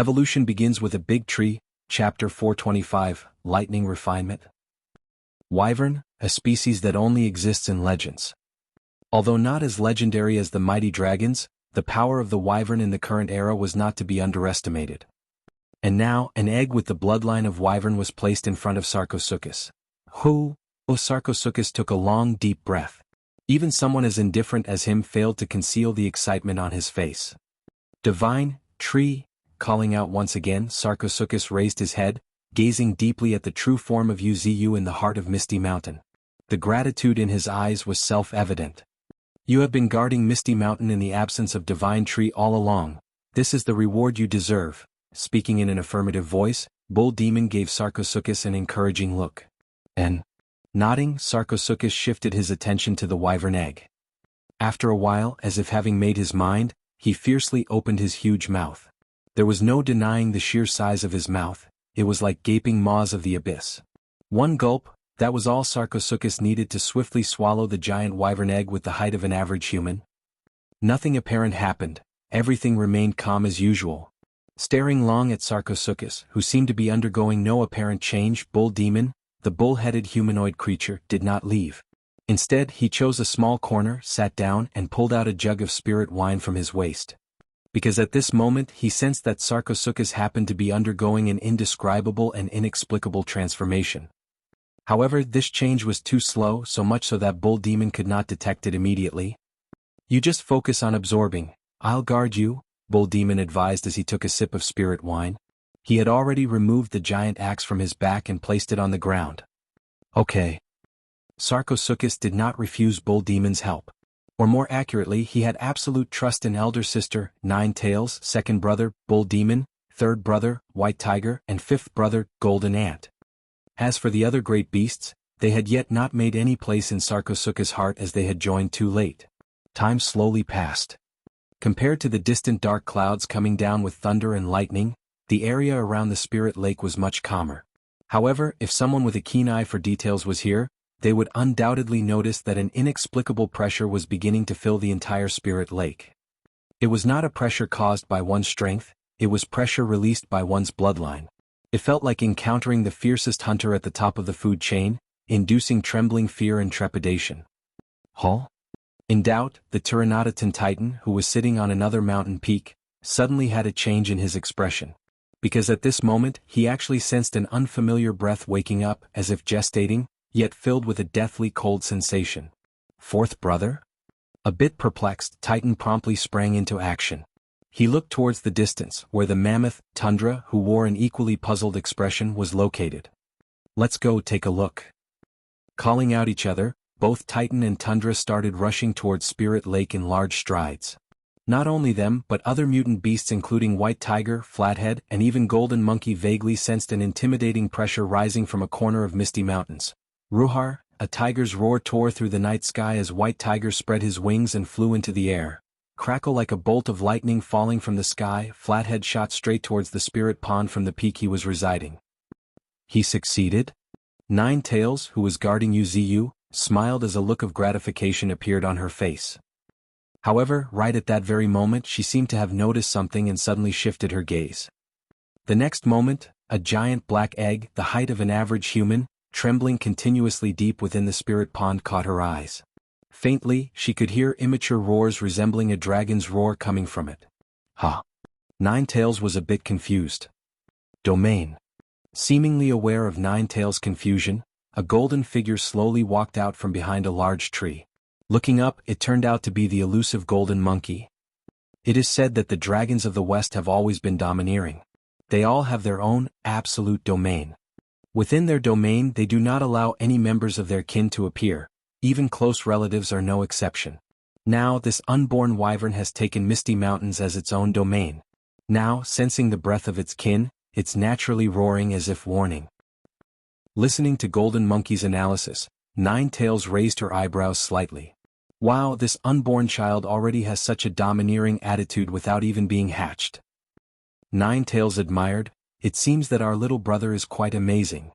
Evolution begins with a big tree, Chapter 425, Lightning Refinement. Wyvern, a species that only exists in legends. Although not as legendary as the mighty dragons, the power of the wyvern in the current era was not to be underestimated. And now, an egg with the bloodline of wyvern was placed in front of Sarcosuchus. Sarcosuchus took a long, deep breath. Even someone as indifferent as him failed to conceal the excitement on his face. Divine, tree, calling out once again, Sarcosuchus raised his head, gazing deeply at the true form of Wuxia in the heart of Misty Mountain. The gratitude in his eyes was self-evident. You have been guarding Misty Mountain in the absence of Divine Tree all along. This is the reward you deserve. Speaking in an affirmative voice, Bull Demon gave Sarcosuchus an encouraging look. And, nodding, Sarcosuchus shifted his attention to the wyvern egg. After a while, as if having made his mind, he fiercely opened his huge mouth. There was no denying the sheer size of his mouth. It was like gaping maws of the abyss. One gulp, that was all Sarcosuchus needed to swiftly swallow the giant wyvern egg with the height of an average human. Nothing apparent happened. Everything remained calm as usual. Staring long at Sarcosuchus, who seemed to be undergoing no apparent change, Bull Demon, the bull-headed humanoid creature, did not leave. Instead, he chose a small corner, sat down, and pulled out a jug of spirit wine from his waist. Because at this moment he sensed that Sarcosuchus happened to be undergoing an indescribable and inexplicable transformation. However, this change was too slow, so much so that Bull Demon could not detect it immediately. You just focus on absorbing. I'll guard you, Bull Demon advised as he took a sip of spirit wine. He had already removed the giant axe from his back and placed it on the ground. Okay. Sarcosuchus did not refuse Bull Demon's help. Or more accurately, he had absolute trust in elder sister, Nine Tails, second brother, Bull Demon, third brother, White Tiger, and fifth brother, Golden Ant. As for the other great beasts, they had yet not made any place in Sarcosuchus' heart as they had joined too late. Time slowly passed. Compared to the distant dark clouds coming down with thunder and lightning, the area around the spirit lake was much calmer. However, if someone with a keen eye for details was here, they would undoubtedly notice that an inexplicable pressure was beginning to fill the entire spirit lake. It was not a pressure caused by one's strength, it was pressure released by one's bloodline. It felt like encountering the fiercest hunter at the top of the food chain, inducing trembling fear and trepidation. In doubt, the Pteranodon Titan, who was sitting on another mountain peak, suddenly had a change in his expression. Because at this moment, he actually sensed an unfamiliar breath waking up, as if gestating, yet filled with a deathly cold sensation. Fourth brother? A bit perplexed, Titan promptly sprang into action. He looked towards the distance, where the mammoth, Tundra, who wore an equally puzzled expression, was located. Let's go take a look. Calling out each other, both Titan and Tundra started rushing towards Spirit Lake in large strides. Not only them, but other mutant beasts including White Tiger, Flathead, and even Golden Monkey vaguely sensed an intimidating pressure rising from a corner of Misty Mountains. Ruhar, a tiger's roar tore through the night sky as White Tiger spread his wings and flew into the air. Crackle like a bolt of lightning falling from the sky, Flathead shot straight towards the spirit pond from the peak he was residing. He succeeded? Nine Tails, who was guarding Wuxia, smiled as a look of gratification appeared on her face. However, right at that very moment she seemed to have noticed something and suddenly shifted her gaze. The next moment, a giant black egg, the height of an average human, trembling continuously deep within the spirit pond caught her eyes. Faintly, she could hear immature roars resembling a dragon's roar coming from it. Nine Tails was a bit confused. Domain. Seemingly aware of Nine Tails' confusion, a golden figure slowly walked out from behind a large tree. Looking up, it turned out to be the elusive Golden Monkey. It is said that the dragons of the West have always been domineering. They all have their own, absolute domain. Within their domain they do not allow any members of their kin to appear, even close relatives are no exception. Now this unborn wyvern has taken Misty Mountains as its own domain. Now, sensing the breath of its kin, it's naturally roaring as if warning. Listening to Golden Monkey's analysis, Nine Tails raised her eyebrows slightly. Wow, this unborn child already has such a domineering attitude without even being hatched. Nine Tails admired, it seems that our little brother is quite amazing.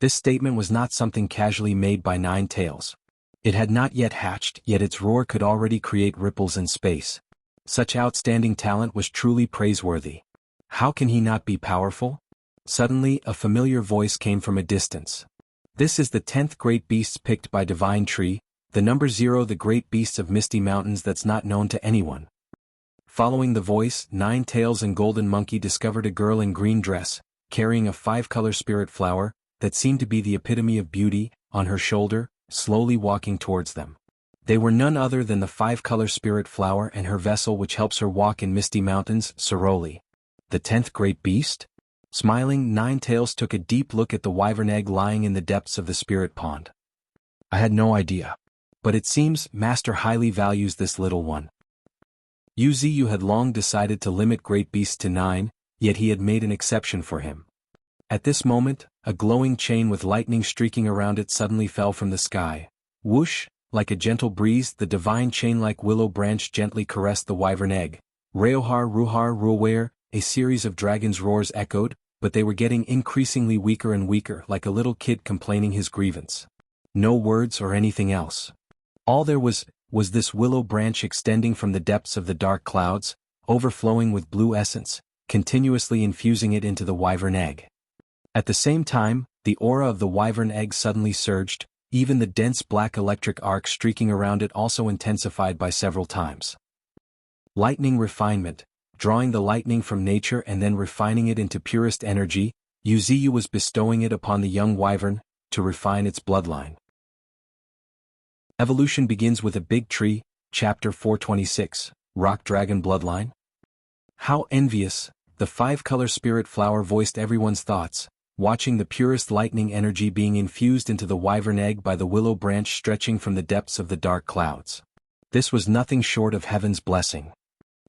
This statement was not something casually made by Nine Tails. It had not yet hatched, yet its roar could already create ripples in space. Such outstanding talent was truly praiseworthy. How can he not be powerful? Suddenly, a familiar voice came from a distance. This is the 10th great beast picked by Divine Tree, the number 0, the great beasts of Misty Mountains that's not known to anyone. Following the voice, Nine Tails and Golden Monkey discovered a girl in green dress, carrying a 5-color spirit flower, that seemed to be the epitome of beauty, on her shoulder, slowly walking towards them. They were none other than the 5-color spirit flower and her vessel which helps her walk in Misty Mountains, Soroli. The 10th great beast? Smiling, Nine Tails took a deep look at the wyvern egg lying in the depths of the spirit pond. I had no idea. But it seems Master highly values this little one. Wuxia had long decided to limit great beasts to 9, yet he had made an exception for him. At this moment, a glowing chain with lightning streaking around it suddenly fell from the sky. Whoosh, like a gentle breeze, the divine chain-like willow branch gently caressed the wyvern egg. Raohar Ruhar Ruware, a series of dragon's roars echoed, but they were getting increasingly weaker and weaker, like a little kid complaining his grievance. No words or anything else. All there was this willow branch extending from the depths of the dark clouds, overflowing with blue essence, continuously infusing it into the wyvern egg. At the same time, the aura of the wyvern egg suddenly surged, even the dense black electric arc streaking around it also intensified by several times. Lightning refinement, drawing the lightning from nature and then refining it into purest energy, Wuxia was bestowing it upon the young wyvern, to refine its bloodline. Evolution begins with a big tree, Chapter 426, Rock Dragon Bloodline. How envious, the 5-color spirit flower voiced everyone's thoughts, watching the purest lightning energy being infused into the wyvern egg by the willow branch stretching from the depths of the dark clouds. This was nothing short of heaven's blessing.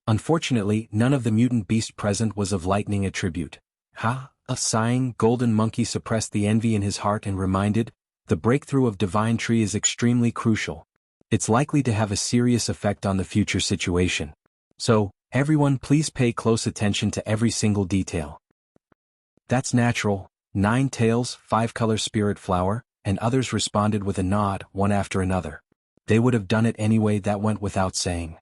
Unfortunately, none of the mutant beast present was of lightning attribute. A sighing, Golden Monkey suppressed the envy in his heart and reminded, the breakthrough of Divine Tree is extremely crucial. It's likely to have a serious effect on the future situation. So, everyone please pay close attention to every single detail. That's natural, Nine Tails, 5-color spirit flower, and others responded with a nod, one after another. They would have done it anyway, that went without saying.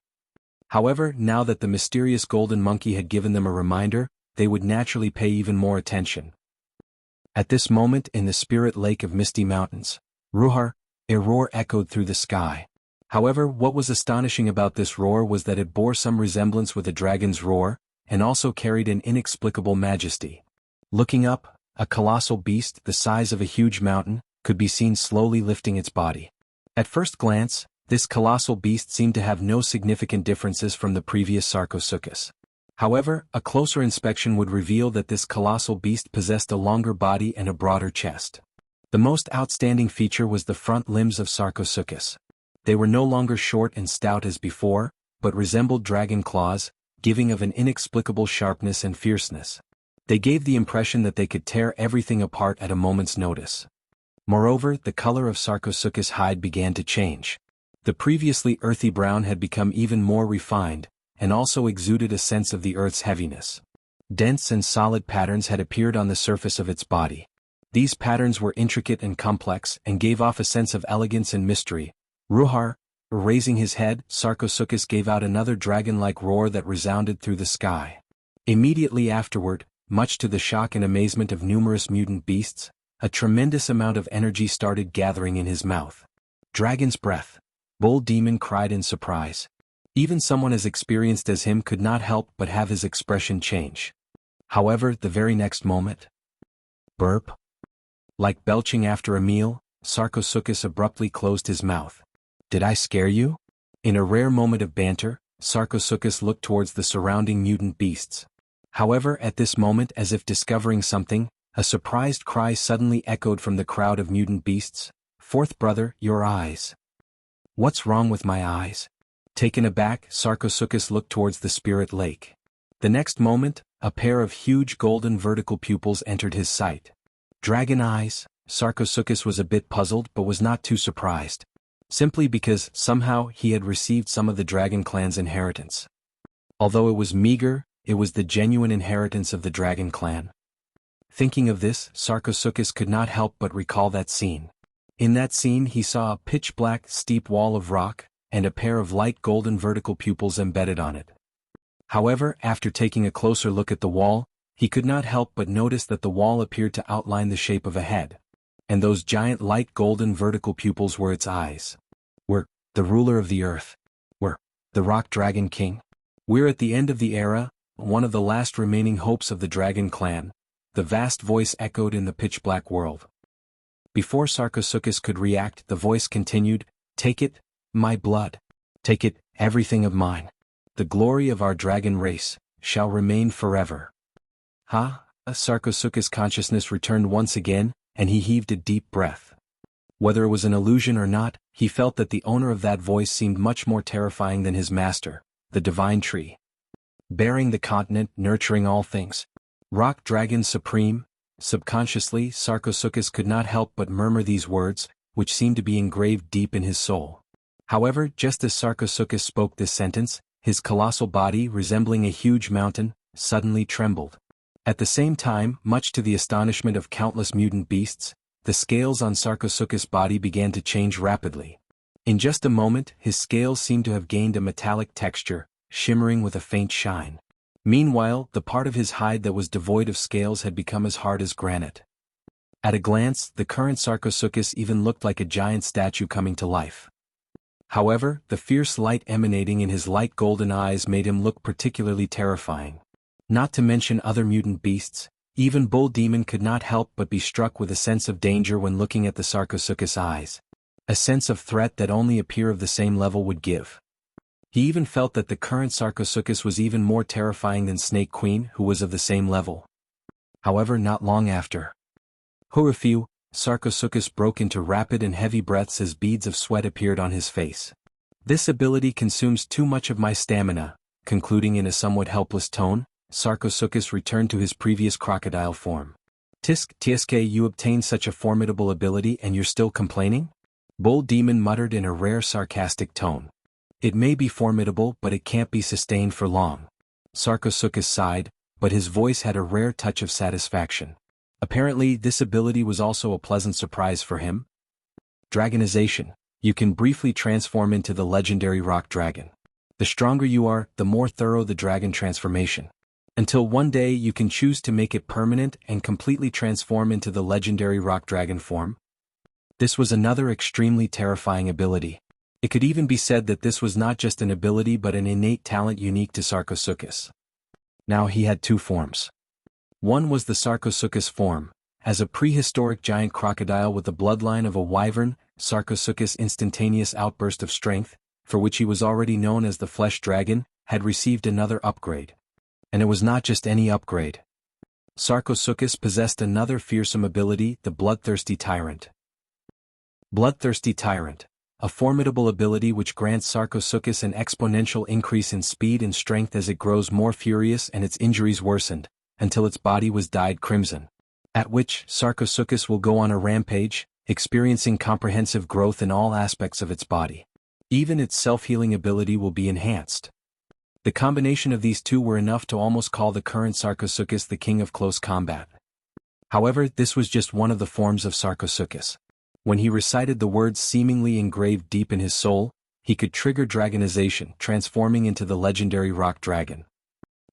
However, now that the mysterious Golden Monkey had given them a reminder, they would naturally pay even more attention. At this moment in the spirit lake of Misty Mountains, Ruhar, a roar echoed through the sky. However, what was astonishing about this roar was that it bore some resemblance with a dragon's roar, and also carried an inexplicable majesty. Looking up, a colossal beast the size of a huge mountain, could be seen slowly lifting its body. At first glance, this colossal beast seemed to have no significant differences from the previous Sarcosuchus. However, a closer inspection would reveal that this colossal beast possessed a longer body and a broader chest. The most outstanding feature was the front limbs of Sarcosuchus. They were no longer short and stout as before, but resembled dragon claws, giving of an inexplicable sharpness and fierceness. They gave the impression that they could tear everything apart at a moment's notice. Moreover, the color of Sarcosuchus' hide began to change. The previously earthy brown had become even more refined, and also exuded a sense of the earth's heaviness. Dense and solid patterns had appeared on the surface of its body. These patterns were intricate and complex and gave off a sense of elegance and mystery. Ruhar, raising his head, Sarcosuchus gave out another dragon-like roar that resounded through the sky. Immediately afterward, much to the shock and amazement of numerous mutant beasts, a tremendous amount of energy started gathering in his mouth. Dragon's breath! Bull Demon cried in surprise. Even someone as experienced as him could not help but have his expression change. However, the very next moment... Burp. Like belching after a meal, Sarcosuchus abruptly closed his mouth. Did I scare you? In a rare moment of banter, Sarcosuchus looked towards the surrounding mutant beasts. However, at this moment, as if discovering something, a surprised cry suddenly echoed from the crowd of mutant beasts. Fourth brother, your eyes. What's wrong with my eyes? Taken aback, Sarcosuchus looked towards the spirit lake. The next moment, a pair of huge golden vertical pupils entered his sight. Dragon eyes? Sarcosuchus was a bit puzzled but was not too surprised. Simply because, somehow, he had received some of the dragon clan's inheritance. Although it was meager, it was the genuine inheritance of the dragon clan. Thinking of this, Sarcosuchus could not help but recall that scene. In that scene he saw a pitch-black, steep wall of rock, and a pair of light golden vertical pupils embedded on it. However, after taking a closer look at the wall, he could not help but notice that the wall appeared to outline the shape of a head. And those giant light golden vertical pupils were its eyes. Were the ruler of the earth. Were the Rock Dragon King. We're at the end of the era, one of the last remaining hopes of the Dragon Clan, the vast voice echoed in the pitch-black world. Before Sarcosuchus could react, the voice continued, "Take it, my blood. Take it, everything of mine. The glory of our dragon race shall remain forever." Sarcosuchus' consciousness returned once again, and he heaved a deep breath. Whether it was an illusion or not, he felt that the owner of that voice seemed much more terrifying than his master, the divine tree. Bearing the continent, nurturing all things. Rock Dragon Supreme. Subconsciously, Sarcosuchus could not help but murmur these words, which seemed to be engraved deep in his soul. However, just as Sarcosuchus spoke this sentence, his colossal body, resembling a huge mountain, suddenly trembled. At the same time, much to the astonishment of countless mutant beasts, the scales on Sarcosuchus' body began to change rapidly. In just a moment, his scales seemed to have gained a metallic texture, shimmering with a faint shine. Meanwhile, the part of his hide that was devoid of scales had become as hard as granite. At a glance, the current Sarcosuchus even looked like a giant statue coming to life. However, the fierce light emanating in his light golden eyes made him look particularly terrifying. Not to mention other mutant beasts, even Bull Demon could not help but be struck with a sense of danger when looking at the Sarcosuchus' eyes. A sense of threat that only a peer of the same level would give. He even felt that the current Sarcosuchus was even more terrifying than Snake Queen, who was of the same level. However, not long after. Hurrah! Sarcosuchus broke into rapid and heavy breaths as beads of sweat appeared on his face. "This ability consumes too much of my stamina," concluding in a somewhat helpless tone, Sarcosuchus returned to his previous crocodile form. Tsk, you obtained such a formidable ability and you're still complaining?" Bull Demon muttered in a rare sarcastic tone. "It may be formidable, but it can't be sustained for long." Sarcosuchus sighed, but his voice had a rare touch of satisfaction. Apparently, this ability was also a pleasant surprise for him. Dragonization. You can briefly transform into the legendary rock dragon. The stronger you are, the more thorough the dragon transformation. Until one day you can choose to make it permanent and completely transform into the legendary rock dragon form. This was another extremely terrifying ability. It could even be said that this was not just an ability but an innate talent unique to Sarcosuchus. Now he had two forms. One was the Sarcosuchus form. As a prehistoric giant crocodile with the bloodline of a wyvern, Sarcosuchus' instantaneous outburst of strength, for which he was already known as the Flesh Dragon, had received another upgrade. And it was not just any upgrade. Sarcosuchus possessed another fearsome ability, the Bloodthirsty Tyrant. Bloodthirsty Tyrant. A formidable ability which grants Sarcosuchus an exponential increase in speed and strength as it grows more furious and its injuries worsened, until its body was dyed crimson. At which, Sarcosuchus will go on a rampage, experiencing comprehensive growth in all aspects of its body. Even its self-healing ability will be enhanced. The combination of these two were enough to almost call the current Sarcosuchus the king of close combat. However, this was just one of the forms of Sarcosuchus. When he recited the words seemingly engraved deep in his soul, he could trigger dragonization, transforming into the legendary rock dragon.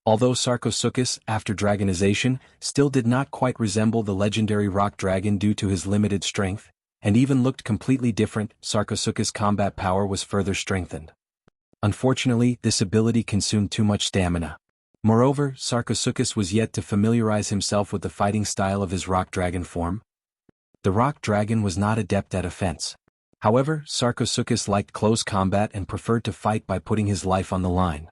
Although Sarcosuchus, after dragonization, still did not quite resemble the legendary rock dragon due to his limited strength, and even looked completely different, Sarcosuchus' combat power was further strengthened. Unfortunately, this ability consumed too much stamina. Moreover, Sarcosuchus was yet to familiarize himself with the fighting style of his rock dragon form. The rock dragon was not adept at offense. However, Sarcosuchus liked close combat and preferred to fight by putting his life on the line.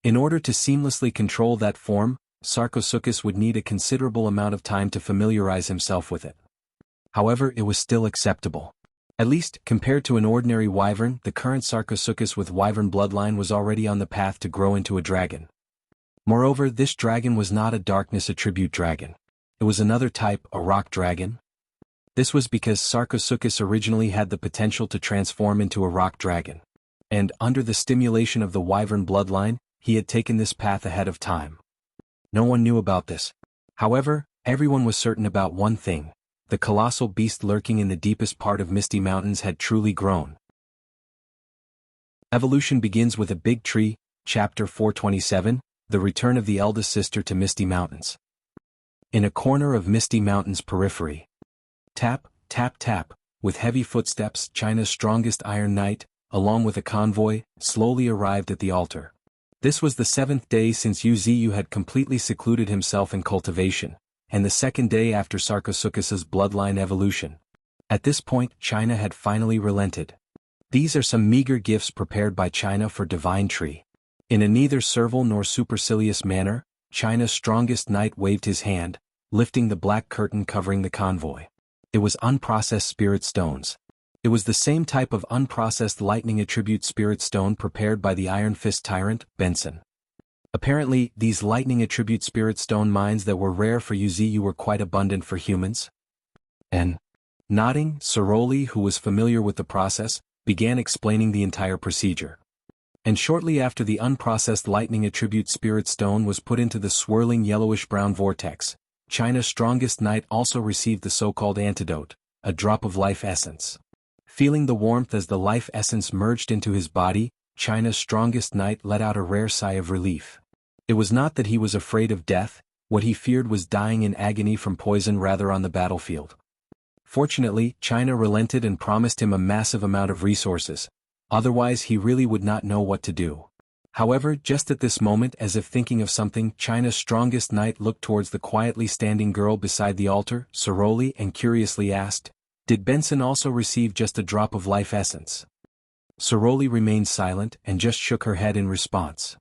In order to seamlessly control that form, Sarcosuchus would need a considerable amount of time to familiarize himself with it. However, it was still acceptable. At least, compared to an ordinary wyvern, the current Sarcosuchus with wyvern bloodline was already on the path to grow into a dragon. Moreover, this dragon was not a darkness attribute dragon. It was another type, a rock dragon. This was because Sarcosuchus originally had the potential to transform into a rock dragon. And, under the stimulation of the wyvern bloodline, he had taken this path ahead of time. No one knew about this. However, everyone was certain about one thing. The colossal beast lurking in the deepest part of Misty Mountains had truly grown. Evolution begins with a big tree, Chapter 427, The Return of the Eldest Sister to Misty Mountains. In a corner of Misty Mountain's periphery. Tap, tap, tap, with heavy footsteps, China's strongest Iron Knight, along with a convoy, slowly arrived at the altar. This was the 7th day since Wuxia had completely secluded himself in cultivation, and the 2nd day after Sarcosuchus's bloodline evolution. At this point, China had finally relented. These are some meager gifts prepared by China for Divine Tree. In a neither servile nor supercilious manner, China's strongest knight waved his hand, lifting the black curtain covering the convoy. It was unprocessed spirit stones. It was the same type of unprocessed lightning attribute spirit stone prepared by the Iron Fist tyrant, Benson. Apparently, these lightning attribute spirit stone mines that were rare for Wuxia were quite abundant for humans. And, nodding, Soroli, who was familiar with the process, began explaining the entire procedure. And shortly after the unprocessed lightning attribute spirit stone was put into the swirling yellowish-brown vortex, China's strongest knight also received the so-called antidote, a drop of life essence. Feeling the warmth as the life essence merged into his body, China's strongest knight let out a rare sigh of relief. It was not that he was afraid of death, what he feared was dying in agony from poison rather on the battlefield. Fortunately, China relented and promised him a massive amount of resources, otherwise he really would not know what to do. However, just at this moment, as if thinking of something, China's strongest knight looked towards the quietly standing girl beside the altar, Soroli, and curiously asked, "Did Benson also receive just a drop of life essence?" Soroli remained silent and just shook her head in response.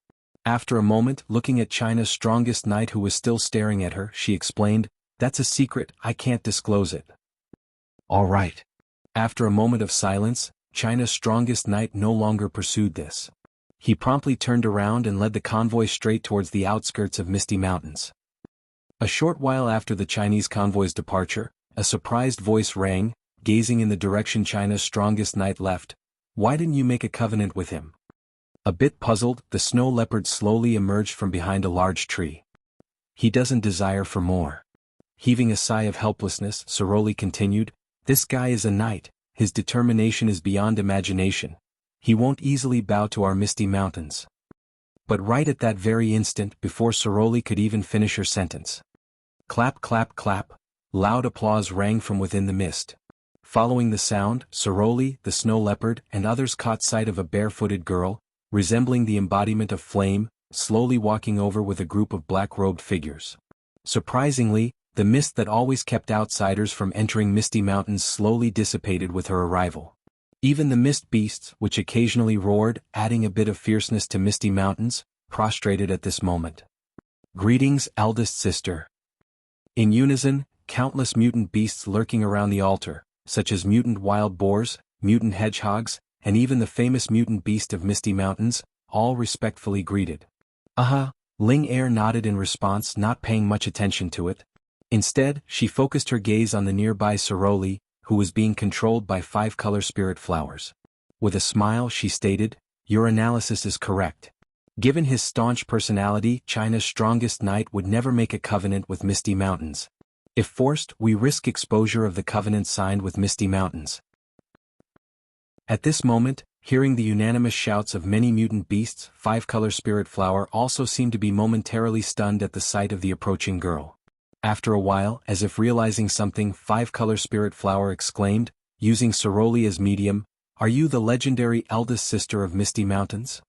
After a moment, looking at China's strongest knight who was still staring at her, she explained, "That's a secret, I can't disclose it." "All right." After a moment of silence, China's strongest knight no longer pursued this. He promptly turned around and led the convoy straight towards the outskirts of Misty Mountains. A short while after the Chinese convoy's departure, a surprised voice rang, gazing in the direction China's strongest knight left. "Why didn't you make a covenant with him?" A bit puzzled, the snow leopard slowly emerged from behind a large tree. "He doesn't desire for more." Heaving a sigh of helplessness, Soroli continued, "This guy is a knight, his determination is beyond imagination. He won't easily bow to our Misty Mountains." But right at that very instant, before Soroli could even finish her sentence. Clap, clap, clap, loud applause rang from within the mist. Following the sound, Soroli, the snow leopard, and others caught sight of a barefooted girl, resembling the embodiment of flame, slowly walking over with a group of black-robed figures. Surprisingly, the mist that always kept outsiders from entering Misty Mountains slowly dissipated with her arrival. Even the mist beasts, which occasionally roared, adding a bit of fierceness to Misty Mountains, prostrated at this moment. "Greetings, eldest sister." In unison, countless mutant beasts lurking around the altar, such as mutant wild boars, mutant hedgehogs, and even the famous mutant beast of Misty Mountains, all respectfully greeted. Ling Er nodded in response, not paying much attention to it. Instead, she focused her gaze on the nearby Soroli, who was being controlled by 5-color spirit flowers. With a smile she stated, "Your analysis is correct. Given his staunch personality, China's strongest knight would never make a covenant with Misty Mountains. If forced, we risk exposure of the covenant signed with Misty Mountains." At this moment, hearing the unanimous shouts of many mutant beasts, 5-color spirit flower also seemed to be momentarily stunned at the sight of the approaching girl. After a while, as if realizing something, 5-color spirit flower exclaimed, using Soroli as medium, "Are you the legendary eldest sister of Misty Mountains?"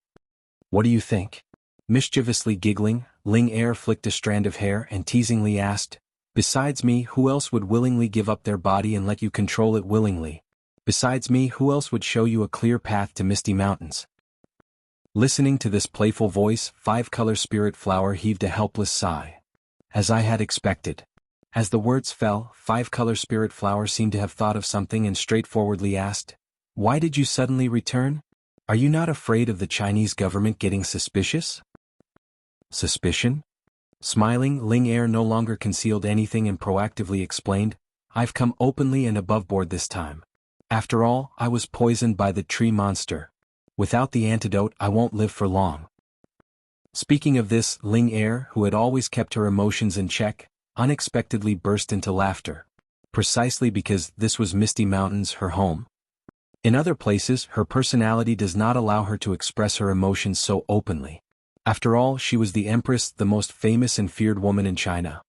"What do you think?" Mischievously giggling, Ling Er flicked a strand of hair and teasingly asked, "Besides me, who else would willingly give up their body and let you control it willingly? Besides me, who else would show you a clear path to Misty Mountains?" Listening to this playful voice, 5-color spirit flower heaved a helpless sigh. "As I had expected." As the words fell, 5-color spirit flower seemed to have thought of something and straightforwardly asked, "Why did you suddenly return? Are you not afraid of the Chinese government getting suspicious?" "Suspicion?" Smiling, Ling Er no longer concealed anything and proactively explained, "I've come openly and above board this time. After all, I was poisoned by the tree monster. Without the antidote, I won't live for long." Speaking of this, Ling Er, who had always kept her emotions in check, unexpectedly burst into laughter. Precisely because this was Misty Mountains, her home. In other places, her personality does not allow her to express her emotions so openly. After all, she was the empress, the most famous and feared woman in China.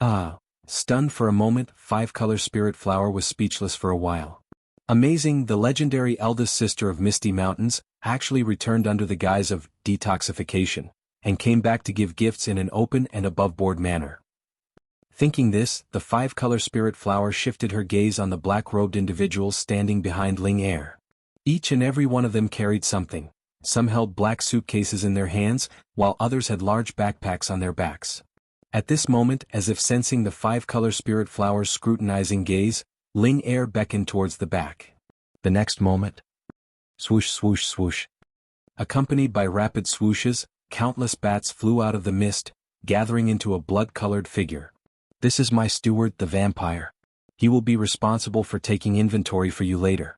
Ah! Stunned for a moment, Five-Color Spirit Flower was speechless for a while. Amazing, the legendary eldest sister of Misty Mountains actually returned under the guise of detoxification, and came back to give gifts in an open and above-board manner. Thinking this, the Five-Color Spirit Flower shifted her gaze on the black-robed individuals standing behind Ling Er. Each and every one of them carried something. Some held black suitcases in their hands, while others had large backpacks on their backs. At this moment, as if sensing the Five-Color Spirit Flower's scrutinizing gaze, Ling Er beckoned towards the back. The next moment, swoosh swoosh swoosh. Accompanied by rapid swooshes, countless bats flew out of the mist, gathering into a blood-colored figure. This is my steward, the vampire. He will be responsible for taking inventory for you later.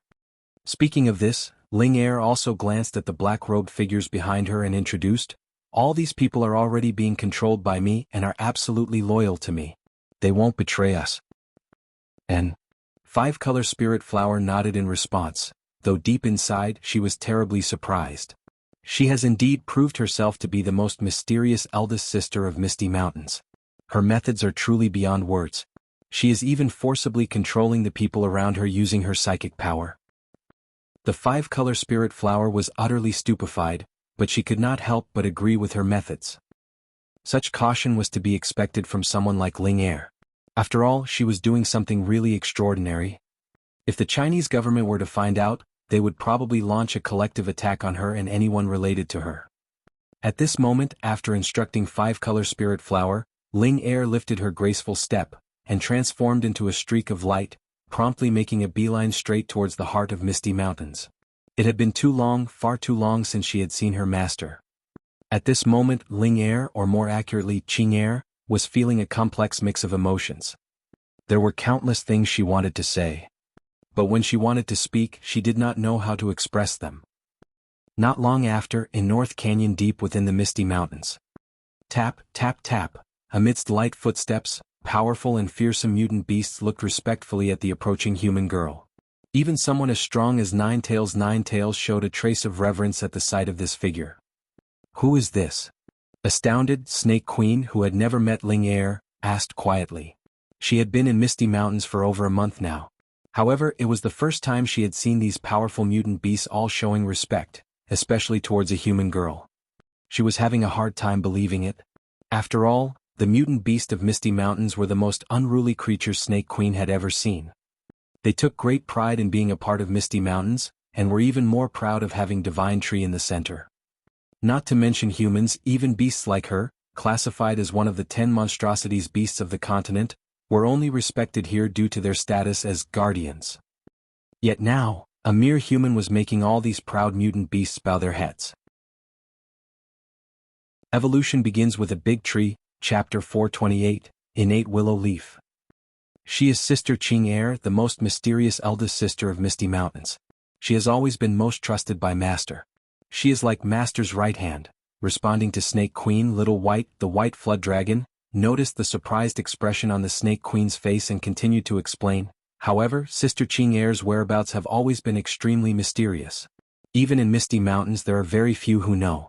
Speaking of this, Ling Er also glanced at the black-robed figures behind her and introduced, all these people are already being controlled by me and are absolutely loyal to me. They won't betray us. And Five-Color Spirit Flower nodded in response, though deep inside she was terribly surprised. She has indeed proved herself to be the most mysterious eldest sister of Misty Mountains. Her methods are truly beyond words. She is even forcibly controlling the people around her using her psychic power. The Five-Color Spirit Flower was utterly stupefied, but she could not help but agree with her methods. Such caution was to be expected from someone like Ling Er. After all, she was doing something really extraordinary. If the Chinese government were to find out, they would probably launch a collective attack on her and anyone related to her. At this moment, after instructing Five-Color Spirit Flower, Ling Er lifted her graceful step, and transformed into a streak of light, promptly making a beeline straight towards the heart of Misty Mountains. It had been too long, far too long since she had seen her master. At this moment, Ling Er, or more accurately Qing Er, was feeling a complex mix of emotions. There were countless things she wanted to say. But when she wanted to speak, she did not know how to express them. Not long after, in North Canyon deep within the Misty Mountains. Tap, tap, tap. Amidst light footsteps, powerful and fearsome mutant beasts looked respectfully at the approaching human girl. Even someone as strong as Ninetails showed a trace of reverence at the sight of this figure. Who is this? Astounded, Snake Queen, who had never met Ling Er, asked quietly. She had been in Misty Mountains for over a month now. However, it was the first time she had seen these powerful mutant beasts all showing respect, especially towards a human girl. She was having a hard time believing it. After all, the mutant beasts of Misty Mountains were the most unruly creatures Snake Queen had ever seen. They took great pride in being a part of Misty Mountains, and were even more proud of having Divine Tree in the center. Not to mention humans, even beasts like her, classified as one of the 10 monstrosities beasts of the continent, were only respected here due to their status as guardians. Yet now, a mere human was making all these proud mutant beasts bow their heads. Evolution begins with a big tree, Chapter 428, Innate Willow Leaf. She is Sister Qing Er, the most mysterious eldest sister of Misty Mountains. She has always been most trusted by Master. She is like Master's right hand. Responding to Snake Queen, Little White, the White Flood Dragon, noticed the surprised expression on the Snake Queen's face and continued to explain. However, Sister Qing Er's whereabouts have always been extremely mysterious. Even in Misty Mountains there are very few who know.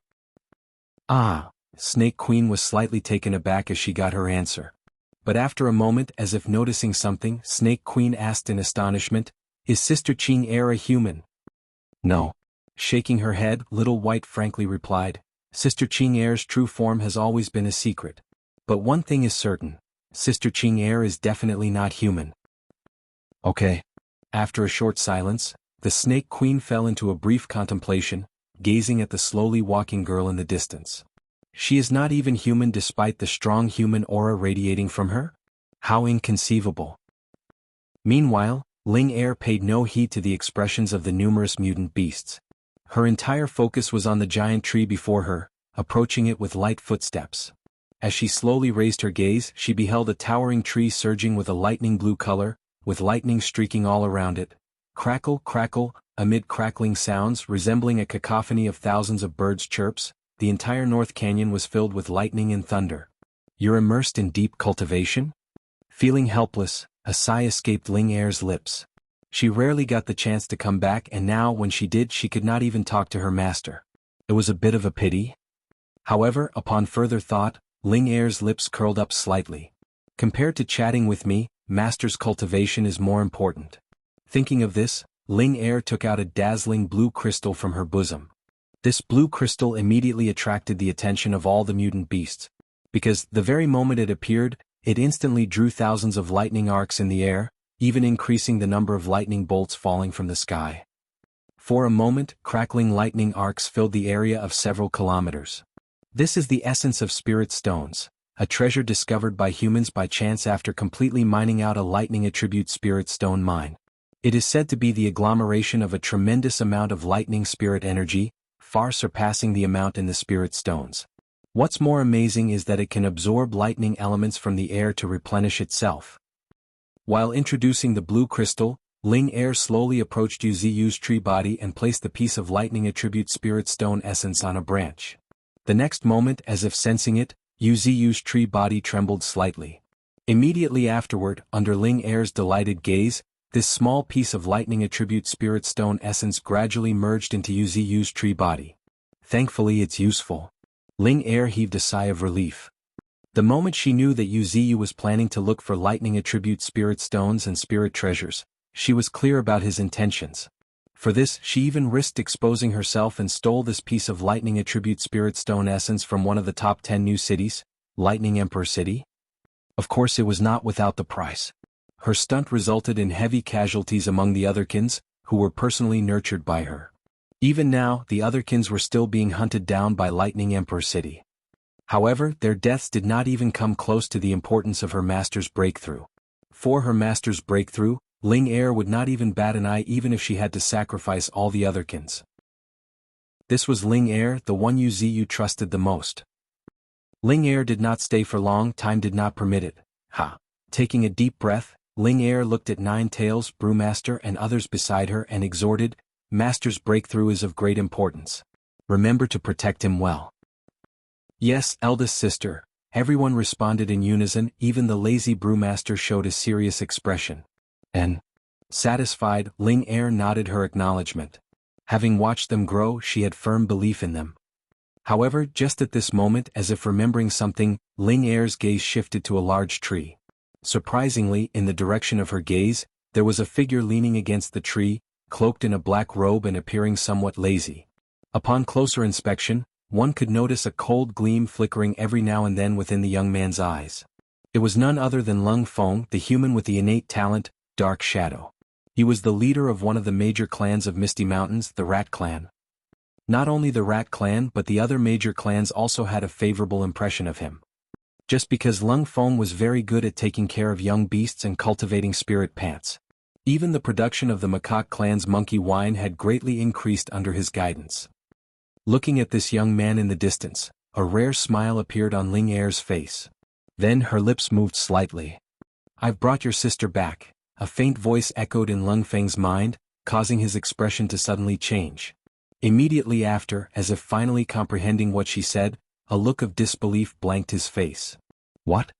Ah! Snake Queen was slightly taken aback as she got her answer. But after a moment, as if noticing something, Snake Queen asked in astonishment, "Is Sister Qing Er a human?" "No." Shaking her head, Little White frankly replied, "Sister Qing Er's true form has always been a secret. But one thing is certain, Sister Qing Er is definitely not human." "Okay." After a short silence, the Snake Queen fell into a brief contemplation, gazing at the slowly walking girl in the distance. She is not even human despite the strong human aura radiating from her? How inconceivable. Meanwhile, Ling Er paid no heed to the expressions of the numerous mutant beasts. Her entire focus was on the giant tree before her, approaching it with light footsteps. As she slowly raised her gaze, she beheld a towering tree surging with a lightning blue color, with lightning streaking all around it. Crackle, crackle, amid crackling sounds resembling a cacophony of thousands of birds' chirps, the entire North Canyon was filled with lightning and thunder. "You're immersed in deep cultivation?" Feeling helpless, a sigh escaped Ling Er's lips. She rarely got the chance to come back, and now when she did she could not even talk to her master. It was a bit of a pity. However, upon further thought, Ling Er's lips curled up slightly. Compared to chatting with me, Master's cultivation is more important. Thinking of this, Ling Er took out a dazzling blue crystal from her bosom. This blue crystal immediately attracted the attention of all the mutant beasts, because the very moment it appeared, it instantly drew thousands of lightning arcs in the air, even increasing the number of lightning bolts falling from the sky. For a moment, crackling lightning arcs filled the area of several kilometers. This is the essence of spirit stones, a treasure discovered by humans by chance after completely mining out a lightning attribute spirit stone mine. It is said to be the agglomeration of a tremendous amount of lightning spirit energy, far surpassing the amount in the spirit stones. What's more amazing is that it can absorb lightning elements from the air to replenish itself. While introducing the blue crystal, Ling Er slowly approached Yu Ziyu's tree body and placed the piece of lightning attribute spirit stone essence on a branch. The next moment, as if sensing it, Yu Ziyu's tree body trembled slightly. Immediately afterward, under Ling Er's delighted gaze, this small piece of lightning attribute spirit stone essence gradually merged into Yu Ziyu's tree body. Thankfully it's useful. Ling Er heaved a sigh of relief. The moment she knew that Yu Ziyu was planning to look for lightning attribute spirit stones and spirit treasures, she was clear about his intentions. For this, she even risked exposing herself and stole this piece of lightning attribute spirit stone essence from one of the top 10 new cities, Lightning Emperor City. Of course it was not without the price. Her stunt resulted in heavy casualties among the otherkins, who were personally nurtured by her. Even now, the otherkins were still being hunted down by Lightning Emperor City. However, their deaths did not even come close to the importance of her master's breakthrough. For her master's breakthrough, Ling Er would not even bat an eye even if she had to sacrifice all the otherkins. This was Ling Er, the one Yu Ziyu trusted the most. Ling Er did not stay for long, time did not permit it. Taking a deep breath, Ling Er looked at Nine Tails, Brewmaster and others beside her and exhorted, "Master's breakthrough is of great importance. Remember to protect him well." "Yes, eldest sister," everyone responded in unison, even the lazy Brewmaster showed a serious expression. And, satisfied, Ling Er nodded her acknowledgement. Having watched them grow, she had firm belief in them. However, just at this moment, as if remembering something, Ling Er's gaze shifted to a large tree. Surprisingly, in the direction of her gaze, there was a figure leaning against the tree, cloaked in a black robe and appearing somewhat lazy. Upon closer inspection, one could notice a cold gleam flickering every now and then within the young man's eyes. It was none other than Lung Feng, the human with the innate talent, Dark Shadow. He was the leader of one of the major clans of Misty Mountains, the Rat Clan. Not only the Rat Clan but the other major clans also had a favorable impression of him. Just because Lung Feng was very good at taking care of young beasts and cultivating spirit plants. Even the production of the Macaque clan's monkey wine had greatly increased under his guidance. Looking at this young man in the distance, a rare smile appeared on Ling Er's face. Then her lips moved slightly. "I've brought your sister back," a faint voice echoed in Lung Feng's mind, causing his expression to suddenly change. Immediately after, as if finally comprehending what she said, a look of disbelief blanked his face. "What?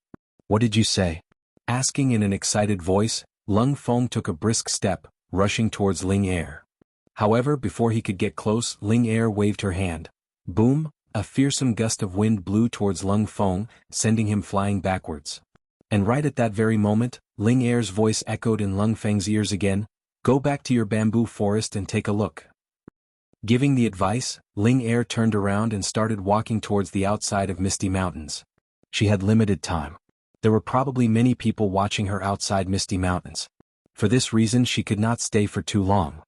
What did you say?" Asking in an excited voice, Lung Feng took a brisk step, rushing towards Ling Er. However, before he could get close, Ling Er waved her hand. Boom! A fearsome gust of wind blew towards Lung Feng, sending him flying backwards. And right at that very moment, Ling Er's voice echoed in Lung Feng's ears again, "Go back to your bamboo forest and take a look." Giving the advice, Ling Er turned around and started walking towards the outside of Misty Mountains. She had limited time. There were probably many people watching her outside Misty Mountains. For this reason she could not stay for too long.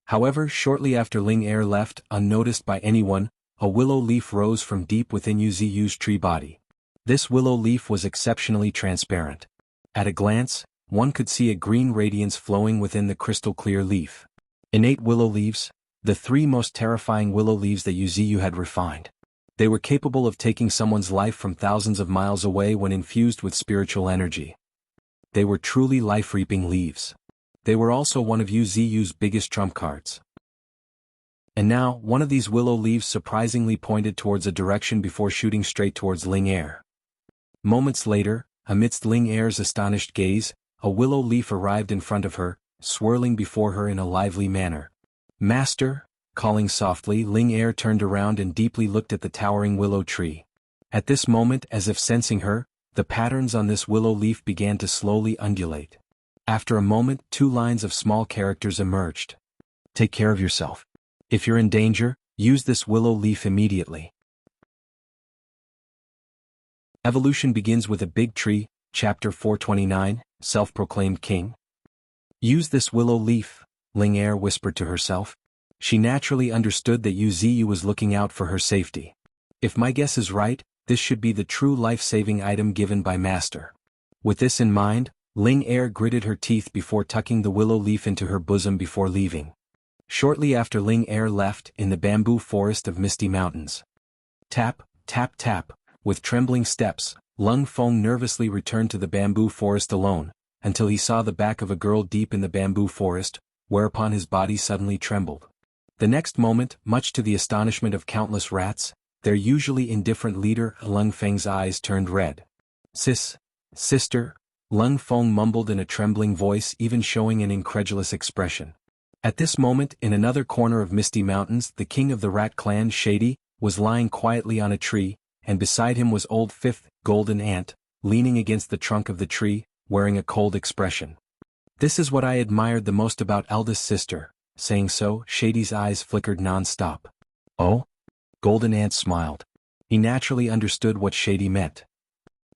However, shortly after Ling Er left, unnoticed by anyone, a willow leaf rose from deep within Yu Ziyu's tree body. This willow leaf was exceptionally transparent. At a glance, one could see a green radiance flowing within the crystal-clear leaf. Innate willow leaves, the three most terrifying willow leaves that Yu Ziyu had refined. They were capable of taking someone's life from thousands of miles away when infused with spiritual energy. They were truly life-reaping leaves. They were also one of Yu Ziyu's biggest trump cards. And now, one of these willow leaves surprisingly pointed towards a direction before shooting straight towards Ling Er. Moments later, amidst Ling Er's astonished gaze, a willow leaf arrived in front of her, swirling before her in a lively manner. "Master," calling softly, Ling Er turned around and deeply looked at the towering willow tree. At this moment, as if sensing her, The patterns on this willow leaf began to slowly undulate. After a moment, 2 lines of small characters emerged. Take care of yourself. If you're in danger, use this willow leaf immediately. Evolution begins with a big tree, chapter 429, self-proclaimed king. Use this willow leaf, Ling Er whispered to herself. She naturally understood that Yu Ziyu was looking out for her safety. If my guess is right, this should be the true life-saving item given by Master. With this in mind, Ling Er gritted her teeth before tucking the willow leaf into her bosom before leaving. Shortly after Ling Er left in the bamboo forest of Misty Mountains. Tap, tap, tap, with trembling steps, Lung Feng nervously returned to the bamboo forest alone, until he saw the back of a girl deep in the bamboo forest, whereupon his body suddenly trembled. The next moment, much to the astonishment of countless rats, their usually indifferent leader Lung Feng's eyes turned red. Sister, Lung Feng mumbled in a trembling voice, even showing an incredulous expression. At this moment, in another corner of Misty Mountains, the king of the rat clan, Shady, was lying quietly on a tree, and beside him was old Fifth, Golden Ant, leaning against the trunk of the tree, wearing a cold expression. This is what I admired the most about eldest sister. Saying so, Shady's eyes flickered non-stop. Oh? Golden Ant smiled. He naturally understood what Shady meant.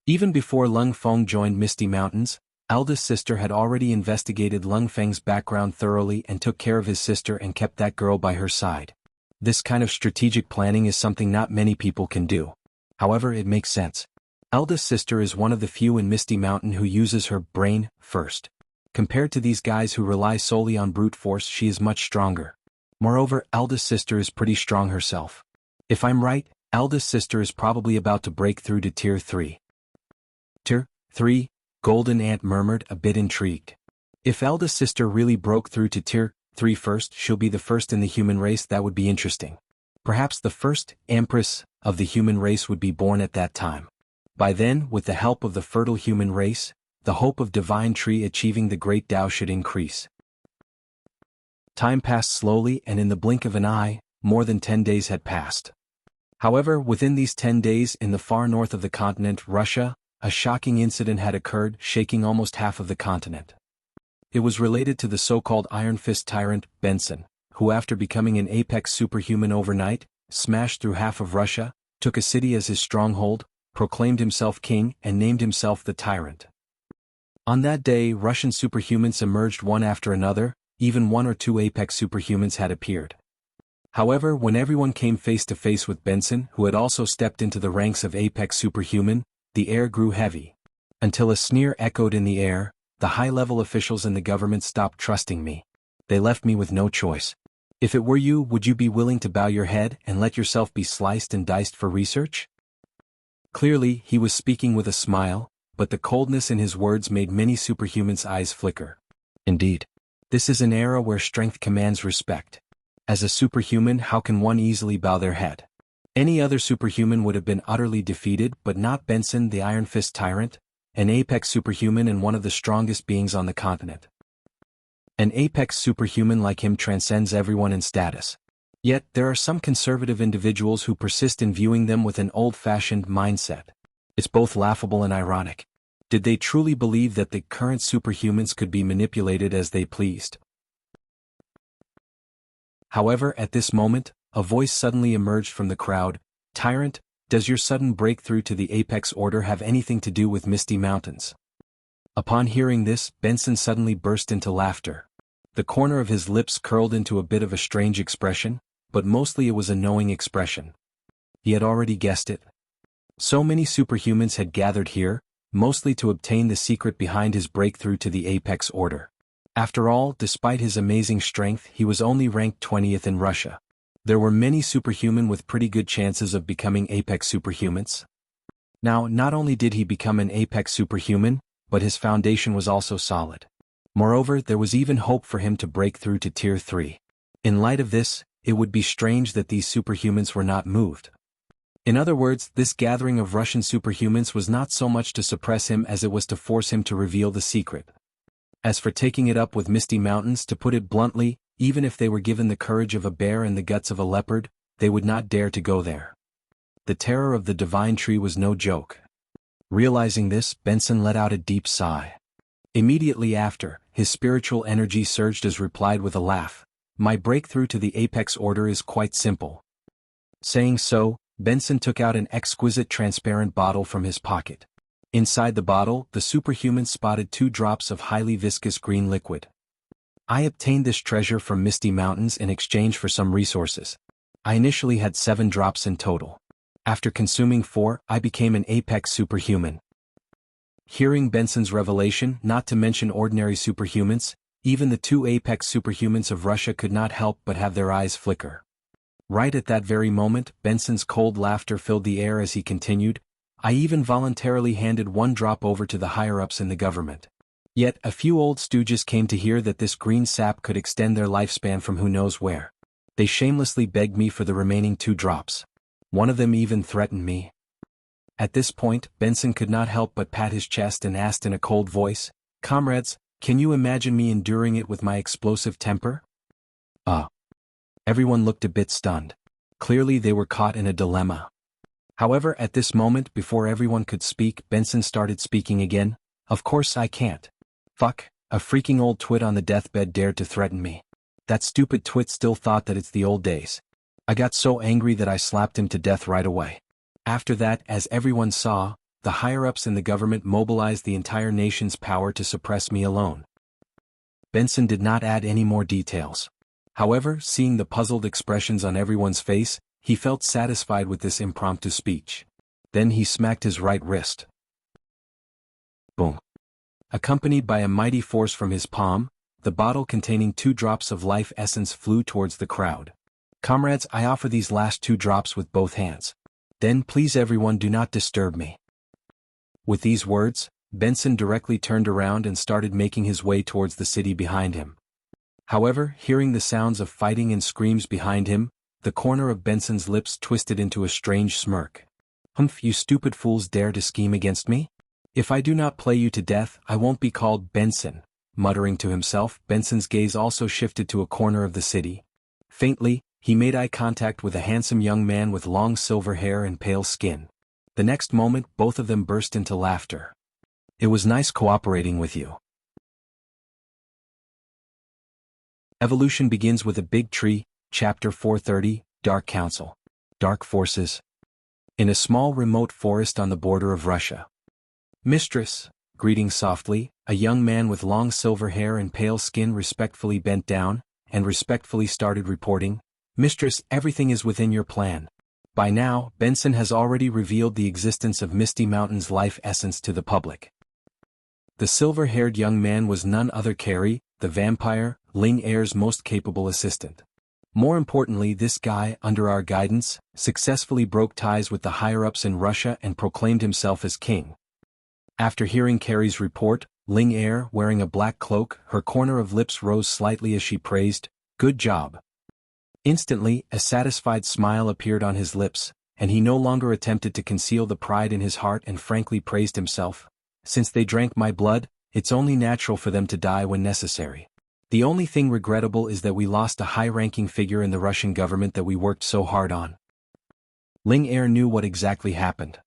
Even before Lung Feng joined Misty Mountains, eldest sister had already investigated Lung Feng's background thoroughly and took care of his sister and kept that girl by her side. This kind of strategic planning is something not many people can do. However, it makes sense. Eldest sister is one of the few in Misty Mountain who uses her brain first. Compared to these guys who rely solely on brute force, she is much stronger. Moreover, eldest sister is pretty strong herself. If I'm right, eldest sister is probably about to break through to Tier 3. Tier 3? Golden Ant murmured, a bit intrigued. If eldest sister really broke through to Tier 3 first, she'll be the first in the human race. That would be interesting. Perhaps the first empress of the human race would be born at that time. By then, with the help of the fertile human race, the hope of Divine Tree achieving the great Tao should increase. Time passed slowly, and in the blink of an eye, more than 10 days had passed. However, within these 10 days in the far north of the continent, Russia, a shocking incident had occurred, shaking almost half of the continent. It was related to the so-called Iron Fist tyrant, Benson, who after becoming an apex superhuman overnight, smashed through half of Russia, took a city as his stronghold, proclaimed himself king, and named himself the tyrant. On that day, Russian superhumans emerged one after another, even 1 or 2 apex superhumans had appeared. However, when everyone came face to face with Benson, who had also stepped into the ranks of apex superhuman, the air grew heavy. Until a sneer echoed in the air, the high-level officials in the government stopped trusting me. They left me with no choice. If it were you, would you be willing to bow your head and let yourself be sliced and diced for research? Clearly, he was speaking with a smile, but the coldness in his words made many superhumans' eyes flicker. Indeed. This is an era where strength commands respect. As a superhuman, how can one easily bow their head? Any other superhuman would have been utterly defeated, but not Benson, the Iron Fist tyrant, an apex superhuman and one of the strongest beings on the continent. An apex superhuman like him transcends everyone in status. Yet, there are some conservative individuals who persist in viewing them with an old-fashioned mindset. It's both laughable and ironic. Did they truly believe that the current superhumans could be manipulated as they pleased? However, at this moment, a voice suddenly emerged from the crowd. Tyrant, does your sudden breakthrough to the Apex Order have anything to do with Misty Mountains? Upon hearing this, Benson suddenly burst into laughter. The corner of his lips curled into a bit of a strange expression, but mostly it was a knowing expression. He had already guessed it. So many superhumans had gathered here, mostly to obtain the secret behind his breakthrough to the Apex Order. After all, despite his amazing strength, he was only ranked 20th in Russia. There were many superhuman with pretty good chances of becoming apex superhumans. Now, not only did he become an apex superhuman, but his foundation was also solid. Moreover, there was even hope for him to break through to Tier 3. In light of this, it would be strange that these superhumans were not moved. In other words, this gathering of Russian superhumans was not so much to suppress him as it was to force him to reveal the secret. As for taking it up with Misty Mountains, to put it bluntly, even if they were given the courage of a bear and the guts of a leopard, they would not dare to go there. The terror of the Divine Tree was no joke. Realizing this, Benson let out a deep sigh. Immediately after, his spiritual energy surged as replied with a laugh, "My breakthrough to the apex order is quite simple." Saying so, Benson took out an exquisite transparent bottle from his pocket. Inside the bottle, the superhuman spotted 2 drops of highly viscous green liquid. "I obtained this treasure from Misty Mountains in exchange for some resources. I initially had 7 drops in total. After consuming 4, I became an apex superhuman." Hearing Benson's revelation, not to mention ordinary superhumans, even the 2 apex superhumans of Russia could not help but have their eyes flicker. Right at that very moment, Benson's cold laughter filled the air as he continued, "I even voluntarily handed 1 drop over to the higher-ups in the government. Yet, a few old stooges came to hear that this green sap could extend their lifespan from who knows where. They shamelessly begged me for the remaining 2 drops. One of them even threatened me." At this point, Benson could not help but pat his chest and asked in a cold voice, "Comrades, can you imagine me enduring it with my explosive temper?" Everyone looked a bit stunned. Clearly they were caught in a dilemma. However, at this moment, before everyone could speak, Benson started speaking again. "Of course I can't. Fuck, a freaking old twit on the deathbed dared to threaten me. That stupid twit still thought that it's the old days. I got so angry that I slapped him to death right away. After that, as everyone saw, the higher-ups in the government mobilized the entire nation's power to suppress me alone." Benson did not add any more details. However, seeing the puzzled expressions on everyone's face, he felt satisfied with this impromptu speech. Then he smacked his right wrist. Boom. Accompanied by a mighty force from his palm, the bottle containing 2 drops of life essence flew towards the crowd. "Comrades, I offer these last 2 drops with both hands. Then please everyone do not disturb me." With these words, Benson directly turned around and started making his way towards the city behind him. However, hearing the sounds of fighting and screams behind him, the corner of Benson's lips twisted into a strange smirk. "Humph, you stupid fools dare to scheme against me? If I do not play you to death, I won't be called Benson." Muttering to himself, Benson's gaze also shifted to a corner of the city. Faintly, he made eye contact with a handsome young man with long silver hair and pale skin. The next moment, both of them burst into laughter. "It was nice cooperating with you." Evolution begins with a big tree, Chapter 430, Dark Council. Dark Forces. In a small remote forest on the border of Russia. "Mistress," greeting softly, a young man with long silver hair and pale skin respectfully bent down, and respectfully started reporting, "Mistress, everything is within your plan." By now, Benson has already revealed the existence of Misty Mountain's life essence to the public. The silver-haired young man was none other Carrie, the vampire, Ling Air's most capable assistant. More importantly, this guy, under our guidance, successfully broke ties with the higher-ups in Russia and proclaimed himself as king. After hearing Carrie's report, Ling Air, wearing a black cloak, her corner of lips rose slightly as she praised, "Good job." Instantly, a satisfied smile appeared on his lips, and he no longer attempted to conceal the pride in his heart and frankly praised himself. "Since they drank my blood, it's only natural for them to die when necessary. The only thing regrettable is that we lost a high-ranking figure in the Russian government that we worked so hard on." Ling Air knew what exactly happened.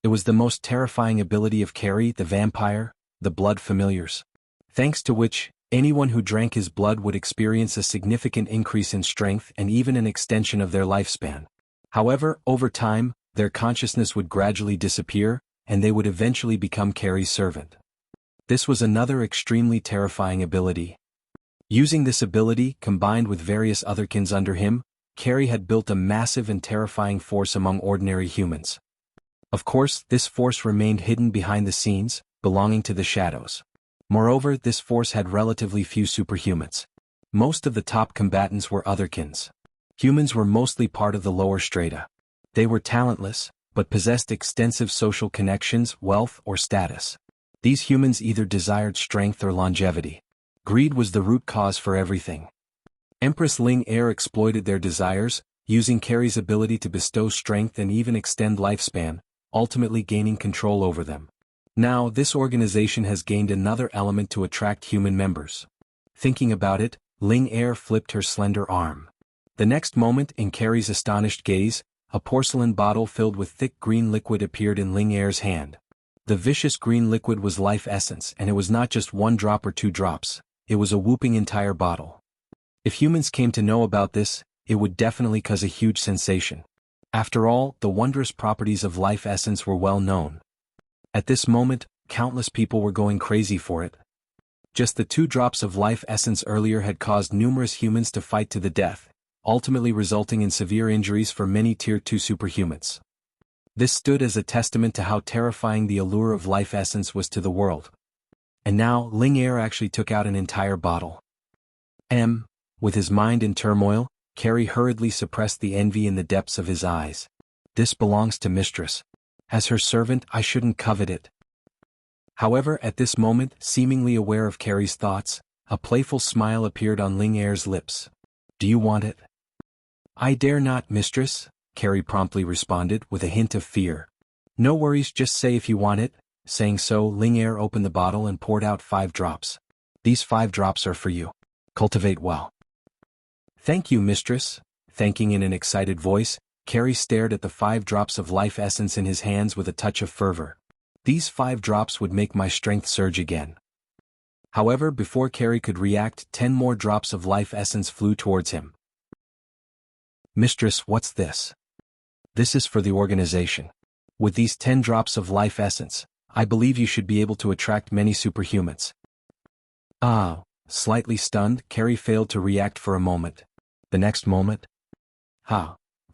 It was the most terrifying ability of Carrie, the vampire, the blood familiars. Thanks to which, anyone who drank his blood would experience a significant increase in strength and even an extension of their lifespan. However, over time, their consciousness would gradually disappear, and they would eventually become Carrie's servant. This was another extremely terrifying ability. Using this ability, combined with various otherkins under him, Carrie had built a massive and terrifying force among ordinary humans. Of course, this force remained hidden behind the scenes, belonging to the shadows. Moreover, this force had relatively few superhumans. Most of the top combatants were otherkins. Humans were mostly part of the lower strata. They were talentless, but possessed extensive social connections, wealth, or status. These humans either desired strength or longevity. Greed was the root cause for everything. Empress Ling Air exploited their desires, using Carrie's ability to bestow strength and even extend lifespan, ultimately gaining control over them. Now, this organization has gained another element to attract human members. Thinking about it, Ling Air flipped her slender arm. The next moment, in Carrie's astonished gaze, a porcelain bottle filled with thick green liquid appeared in Ling Air's hand. The vicious green liquid was life essence, and it was not just 1 drop or 2 drops, it was a whooping entire bottle. If humans came to know about this, it would definitely cause a huge sensation. After all, the wondrous properties of life essence were well known. At this moment, countless people were going crazy for it. Just the 2 drops of life essence earlier had caused numerous humans to fight to the death, ultimately resulting in severe injuries for many Tier 2 superhumans. This stood as a testament to how terrifying the allure of life essence was to the world. And now, Ling Er actually took out an entire bottle. With his mind in turmoil, Carrie hurriedly suppressed the envy in the depths of his eyes. This belongs to Mistress. As her servant, I shouldn't covet it. However, at this moment, seemingly aware of Carrie's thoughts, a playful smile appeared on Ling Er's lips. Do you want it? I dare not, Mistress, Carrie promptly responded with a hint of fear. No worries, just say if you want it. Saying so, Ling Er opened the bottle and poured out 5 drops. These 5 drops are for you. Cultivate well. Thank you, Mistress. Thanking in an excited voice, Carrie stared at the 5 drops of life essence in his hands with a touch of fervor. These 5 drops would make my strength surge again. However, before Carrie could react, 10 more drops of life essence flew towards him. Mistress, what's this? This is for the organization. With these 10 drops of life essence, I believe you should be able to attract many superhumans. Slightly stunned, Carrie failed to react for a moment. The next moment?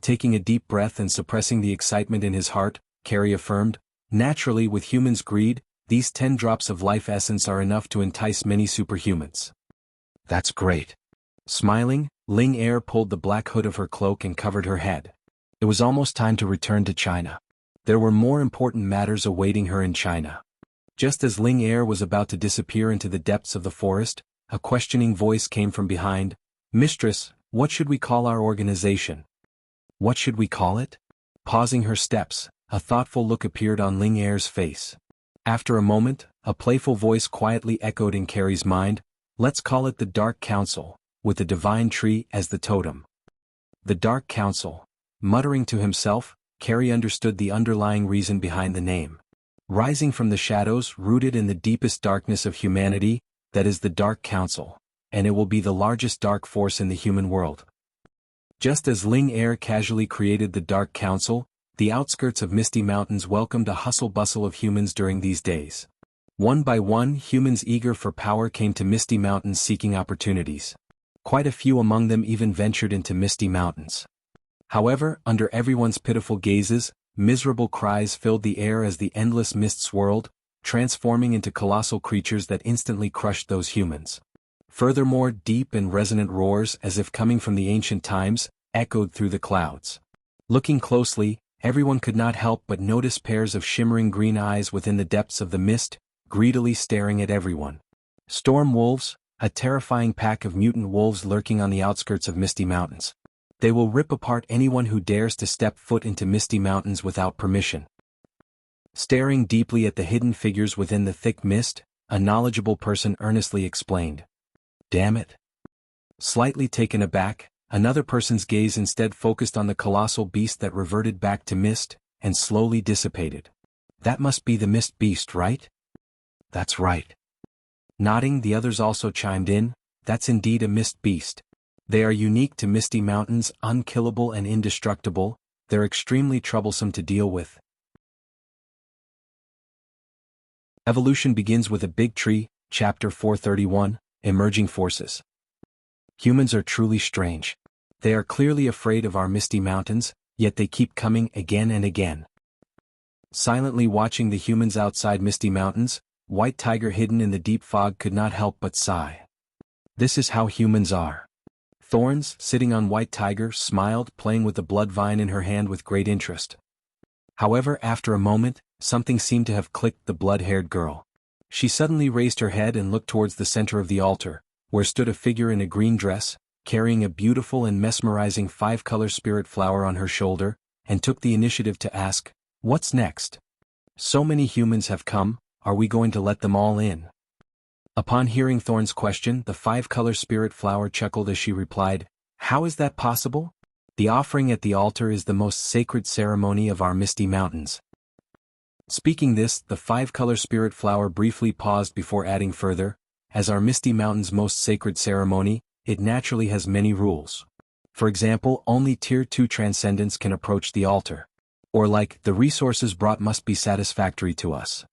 Taking a deep breath and suppressing the excitement in his heart, Carrie affirmed, naturally, with humans' greed, these 10 drops of life essence are enough to entice many superhumans. That's great. Smiling, Ling Er pulled the black hood of her cloak and covered her head. It was almost time to return to China. There were more important matters awaiting her in China. Just as Ling Er was about to disappear into the depths of the forest, a questioning voice came from behind. Mistress, what should we call our organization? What should we call it? Pausing her steps, a thoughtful look appeared on Ling Er's face. After a moment, a playful voice quietly echoed in Carrie's mind. Let's call it the Dark Council, with the divine tree as the totem. The Dark Council. Muttering to himself, Carrie understood the underlying reason behind the name. Rising from the shadows, rooted in the deepest darkness of humanity, that is the Dark Council, and it will be the largest dark force in the human world. Just as Ling Er casually created the Dark Council, the outskirts of Misty Mountains welcomed a hustle-bustle of humans during these days. One by one, humans eager for power came to Misty Mountains seeking opportunities. Quite a few among them even ventured into Misty Mountains. However, under everyone's pitiful gazes, miserable cries filled the air as the endless mist swirled, transforming into colossal creatures that instantly crushed those humans. Furthermore, deep and resonant roars, as if coming from the ancient times, echoed through the clouds. Looking closely, everyone could not help but notice pairs of shimmering green eyes within the depths of the mist, greedily staring at everyone. Storm wolves, a terrifying pack of mutant wolves lurking on the outskirts of Misty Mountains. They will rip apart anyone who dares to step foot into Misty Mountains without permission. Staring deeply at the hidden figures within the thick mist, a knowledgeable person earnestly explained. Damn it. Slightly taken aback, another person's gaze instead focused on the colossal beast that reverted back to mist, and slowly dissipated. That must be the mist beast, right? That's right. Nodding, the others also chimed in, that's indeed a mist beast. They are unique to Misty Mountains, unkillable and indestructible, they're extremely troublesome to deal with. Evolution begins with a big tree, Chapter 431, Emerging Forces. Humans are truly strange. They are clearly afraid of our Misty Mountains, yet they keep coming again and again. Silently watching the humans outside Misty Mountains, White Tiger hidden in the deep fog could not help but sigh. This is how humans are. Thorns, sitting on White Tiger, smiled, playing with the blood vine in her hand with great interest. However, after a moment, something seemed to have clicked the blood-haired girl. She suddenly raised her head and looked towards the center of the altar, where stood a figure in a green dress, carrying a beautiful and mesmerizing 5-color spirit flower on her shoulder, and took the initiative to ask, "What's next? So many humans have come, are we going to let them all in?" Upon hearing Thorn's question, the 5-color spirit flower chuckled as she replied, "How is that possible? The offering at the altar is the most sacred ceremony of our Misty Mountains. Speaking this, the five-color spirit flower briefly paused before adding further, as our Misty Mountain's most sacred ceremony, it naturally has many rules. For example, only Tier 2 transcendents can approach the altar. Or like, the resources brought must be satisfactory to us.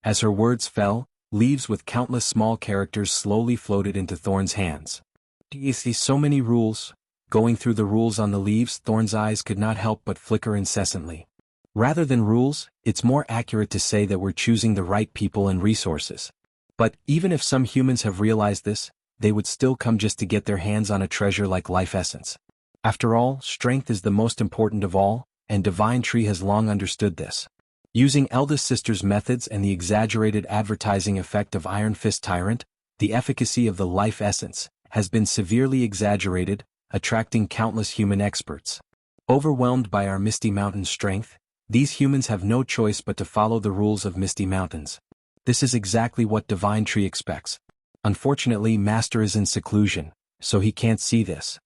As her words fell, leaves with countless small characters slowly floated into Thorn's hands. Do you see so many rules? Going through the rules on the leaves, Thorn's eyes could not help but flicker incessantly. Rather than rules, it's more accurate to say that we're choosing the right people and resources. But even if some humans have realized this, they would still come just to get their hands on a treasure like life essence. After all, strength is the most important of all, and Divine Tree has long understood this. Using eldest sister's methods and the exaggerated advertising effect of Iron Fist Tyrant, the efficacy of the life essence has been severely exaggerated, attracting countless human experts. Overwhelmed by our Misty Mountain's strength, these humans have no choice but to follow the rules of Misty Mountains. This is exactly what Divine Tree expects. Unfortunately, Master is in seclusion, so he can't see this.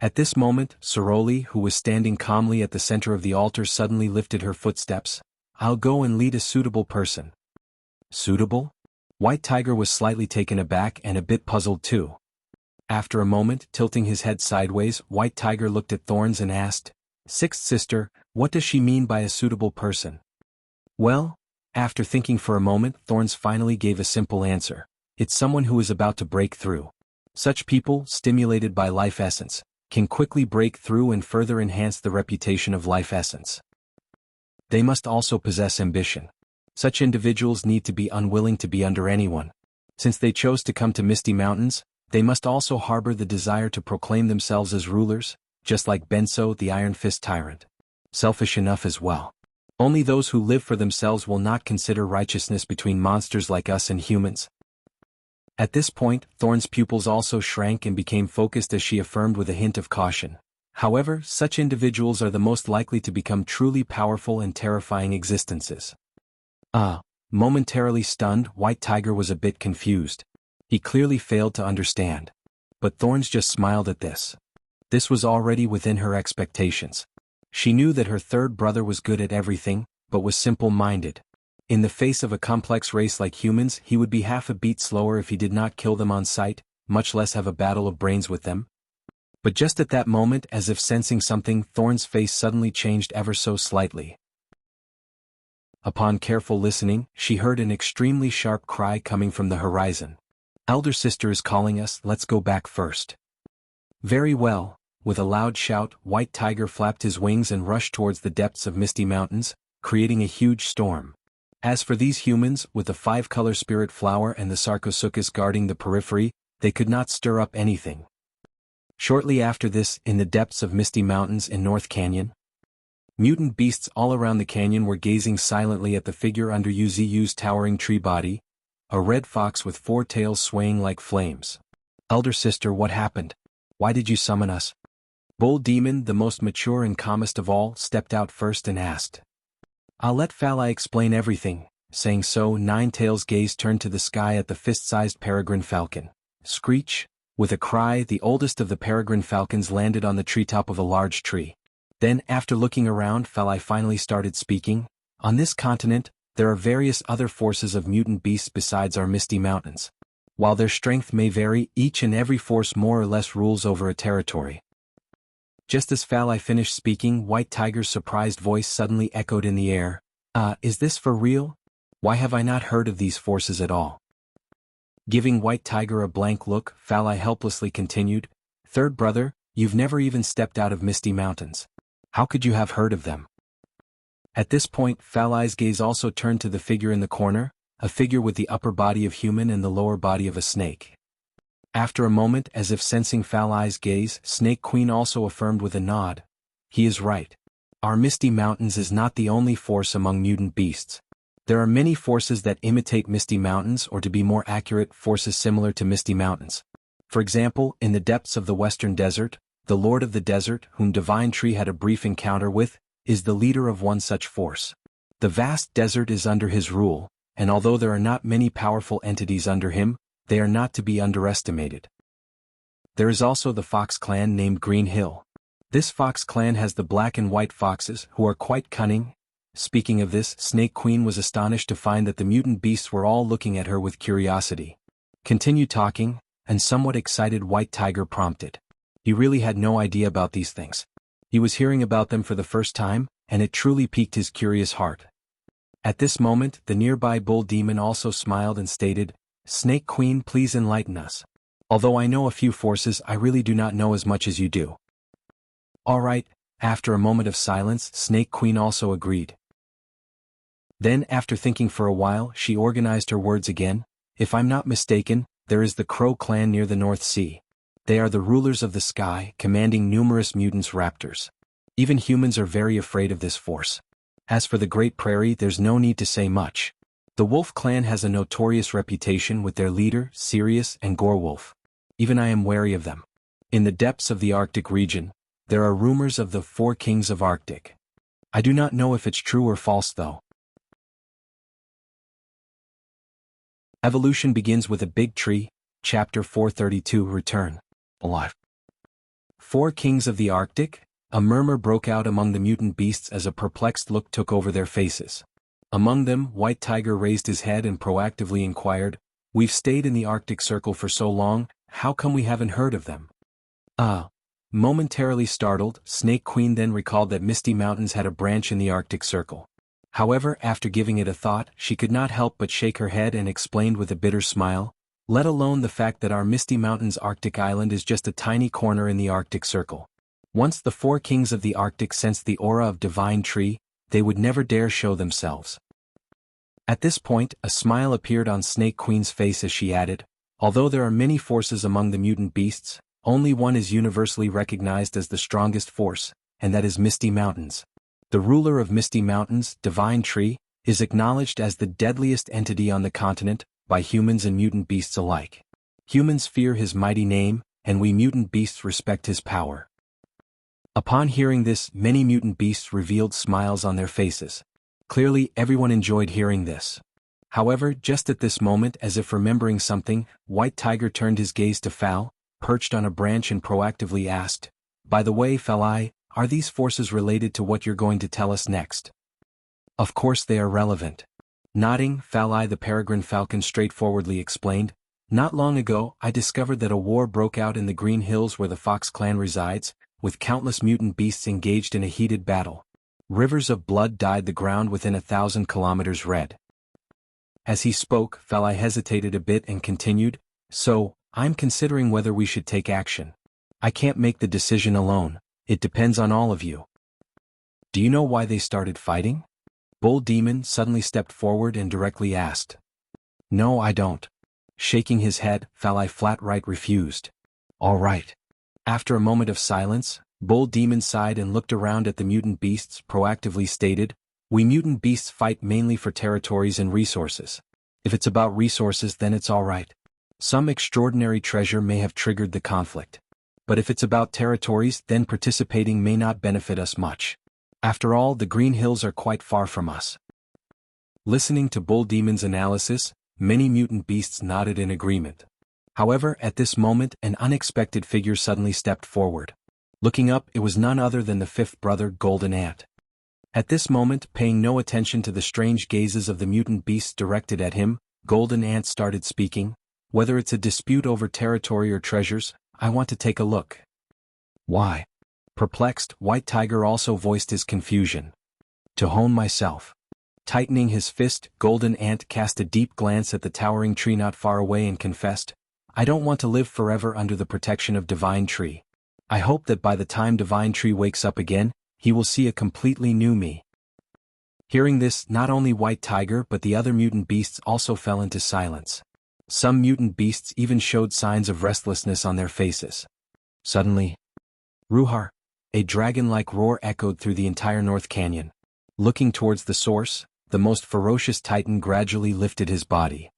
At this moment, Soroli, who was standing calmly at the center of the altar, suddenly lifted her footsteps. I'll go and lead a suitable person. Suitable? White Tiger was slightly taken aback and a bit puzzled too. After a moment, tilting his head sideways, White Tiger looked at Thorns and asked, Sixth sister, what does she mean by a suitable person? Well, after thinking for a moment, Thorns finally gave a simple answer. It's someone who is about to break through. Such people, stimulated by life essence, can quickly break through and further enhance the reputation of life essence. They must also possess ambition. Such individuals need to be unwilling to be under anyone. Since they chose to come to Misty Mountains, they must also harbor the desire to proclaim themselves as rulers, just like Benso the Iron Fist Tyrant. Selfish enough as well. Only those who live for themselves will not consider righteousness between monsters like us and humans. At this point, Thorn's pupils also shrank and became focused as she affirmed with a hint of caution. However, such individuals are the most likely to become truly powerful and terrifying existences. Momentarily stunned, White Tiger was a bit confused. He clearly failed to understand. But Thorns just smiled at this. This was already within her expectations. She knew that her third brother was good at everything, but was simple-minded. In the face of a complex race like humans, he would be half a beat slower if he did not kill them on sight, much less have a battle of brains with them. But just at that moment, as if sensing something, Thorn's face suddenly changed ever so slightly. Upon careful listening, she heard an extremely sharp cry coming from the horizon. Elder sister is calling us, let's go back first. Very well. With a loud shout, White Tiger flapped his wings and rushed towards the depths of Misty Mountains, creating a huge storm. As for these humans, with the five-color spirit flower and the Sarcosuchus guarding the periphery, they could not stir up anything. Shortly after this, in the depths of Misty Mountains in North Canyon, mutant beasts all around the canyon were gazing silently at the figure under Yuzu's towering tree body, a red fox with four tails swaying like flames. Elder sister, what happened? Why did you summon us? Bull Demon, the most mature and calmest of all, stepped out first and asked. I'll let Phalai explain everything. Saying so, Nine-Tails' gaze turned to the sky at the fist-sized peregrine falcon. Screech! With a cry, the oldest of the peregrine falcons landed on the treetop of a large tree. Then, after looking around, Phalai finally started speaking. On this continent, there are various other forces of mutant beasts besides our Misty Mountains. While their strength may vary, each and every force more or less rules over a territory. Just as Phalai finished speaking, White Tiger's surprised voice suddenly echoed in the air. Is this for real? Why have I not heard of these forces at all? Giving White Tiger a blank look, Phalai helplessly continued, Third brother, you've never even stepped out of Misty Mountains. How could you have heard of them? At this point, Phalai's gaze also turned to the figure in the corner, a figure with the upper body of human and the lower body of a snake. After a moment, as if sensing Phalai's gaze, Snake Queen also affirmed with a nod. He is right. Our Misty Mountains is not the only force among mutant beasts. There are many forces that imitate Misty Mountains, or to be more accurate, forces similar to Misty Mountains. For example, in the depths of the Western Desert, the Lord of the Desert, whom Divine Tree had a brief encounter with, is the leader of one such force. The vast desert is under his rule, and although there are not many powerful entities under him, they are not to be underestimated. There is also the fox clan named Green Hill. This fox clan has the black and white foxes, who are quite cunning, Speaking of this, Snake Queen was astonished to find that the mutant beasts were all looking at her with curiosity. Continue talking, and somewhat excited White Tiger prompted. He really had no idea about these things. He was hearing about them for the first time, and it truly piqued his curious heart. At this moment, the nearby bull demon also smiled and stated, "Snake Queen, please enlighten us. Although I know a few forces, I really do not know as much as you do." "All right." After a moment of silence, Snake Queen also agreed. Then, after thinking for a while, she organized her words again. "If I'm not mistaken, there is the Crow clan near the North Sea. They are the rulers of the sky, commanding numerous mutants raptors. Even humans are very afraid of this force. As for the Great Prairie, there's no need to say much. The Wolf clan has a notorious reputation with their leader, Sirius and Gorewolf. Even I am wary of them. In the depths of the Arctic region, there are rumors of the 4 kings of Arctic. I do not know if it's true or false though." Evolution begins with a big tree, Chapter 432 Return. Alive. 4 kings of the Arctic? A murmur broke out among the mutant beasts as a perplexed look took over their faces. Among them, White Tiger raised his head and proactively inquired, "We've stayed in the Arctic Circle for so long, how come we haven't heard of them?" Momentarily startled, Snake Queen then recalled that Misty Mountains had a branch in the Arctic Circle. However, after giving it a thought, she could not help but shake her head and explained with a bitter smile, "Let alone the fact that our Misty Mountains Arctic island is just a tiny corner in the Arctic Circle. Once the 4 kings of the Arctic sensed the aura of Divine Tree, they would never dare show themselves." At this point, a smile appeared on Snake Queen's face as she added, "Although there are many forces among the mutant beasts, only one is universally recognized as the strongest force, and that is Misty Mountains. The ruler of Misty Mountains, Divine Tree, is acknowledged as the deadliest entity on the continent, by humans and mutant beasts alike. Humans fear his mighty name, and we mutant beasts respect his power." Upon hearing this, many mutant beasts revealed smiles on their faces. Clearly, everyone enjoyed hearing this. However, just at this moment, as if remembering something, White Tiger turned his gaze to Fal, perched on a branch and proactively asked, "By the way, Fal, are these forces related to what you're going to tell us next?" "Of course they are relevant." Nodding, Fal the peregrine falcon straightforwardly explained, "Not long ago, I discovered that a war broke out in the Green Hills where the Fox clan resides, with countless mutant beasts engaged in a heated battle. Rivers of blood dyed the ground within 1,000 kilometers red." As he spoke, Fal hesitated a bit and continued, "So, I'm considering whether we should take action. I can't make the decision alone, it depends on all of you." "Do you know why they started fighting?" Bull Demon suddenly stepped forward and directly asked. "No, I don't." Shaking his head, Fal flat-right refused. "All right." After a moment of silence, Bull Demon sighed and looked around at the mutant beasts, proactively stated, "We mutant beasts fight mainly for territories and resources. If it's about resources, then it's all right. Some extraordinary treasure may have triggered the conflict. But if it's about territories, then participating may not benefit us much. After all, the Green Hills are quite far from us." Listening to Bull Demon's analysis, many mutant beasts nodded in agreement. However, at this moment, an unexpected figure suddenly stepped forward. Looking up, it was none other than the 5th brother, Golden Ant. At this moment, paying no attention to the strange gazes of the mutant beasts directed at him, Golden Ant started speaking, "Whether it's a dispute over territory or treasures, I want to take a look." "Why?" Perplexed, White Tiger also voiced his confusion. "To hone myself." Tightening his fist, Golden Ant cast a deep glance at the towering tree not far away and confessed, "I don't want to live forever under the protection of Divine Tree. I hope that by the time Divine Tree wakes up again, he will see a completely new me." Hearing this, not only White Tiger but the other mutant beasts also fell into silence. Some mutant beasts even showed signs of restlessness on their faces. Suddenly, Ruhar, a dragon-like roar echoed through the entire North Canyon. Looking towards the source, the most ferocious titan gradually lifted his body.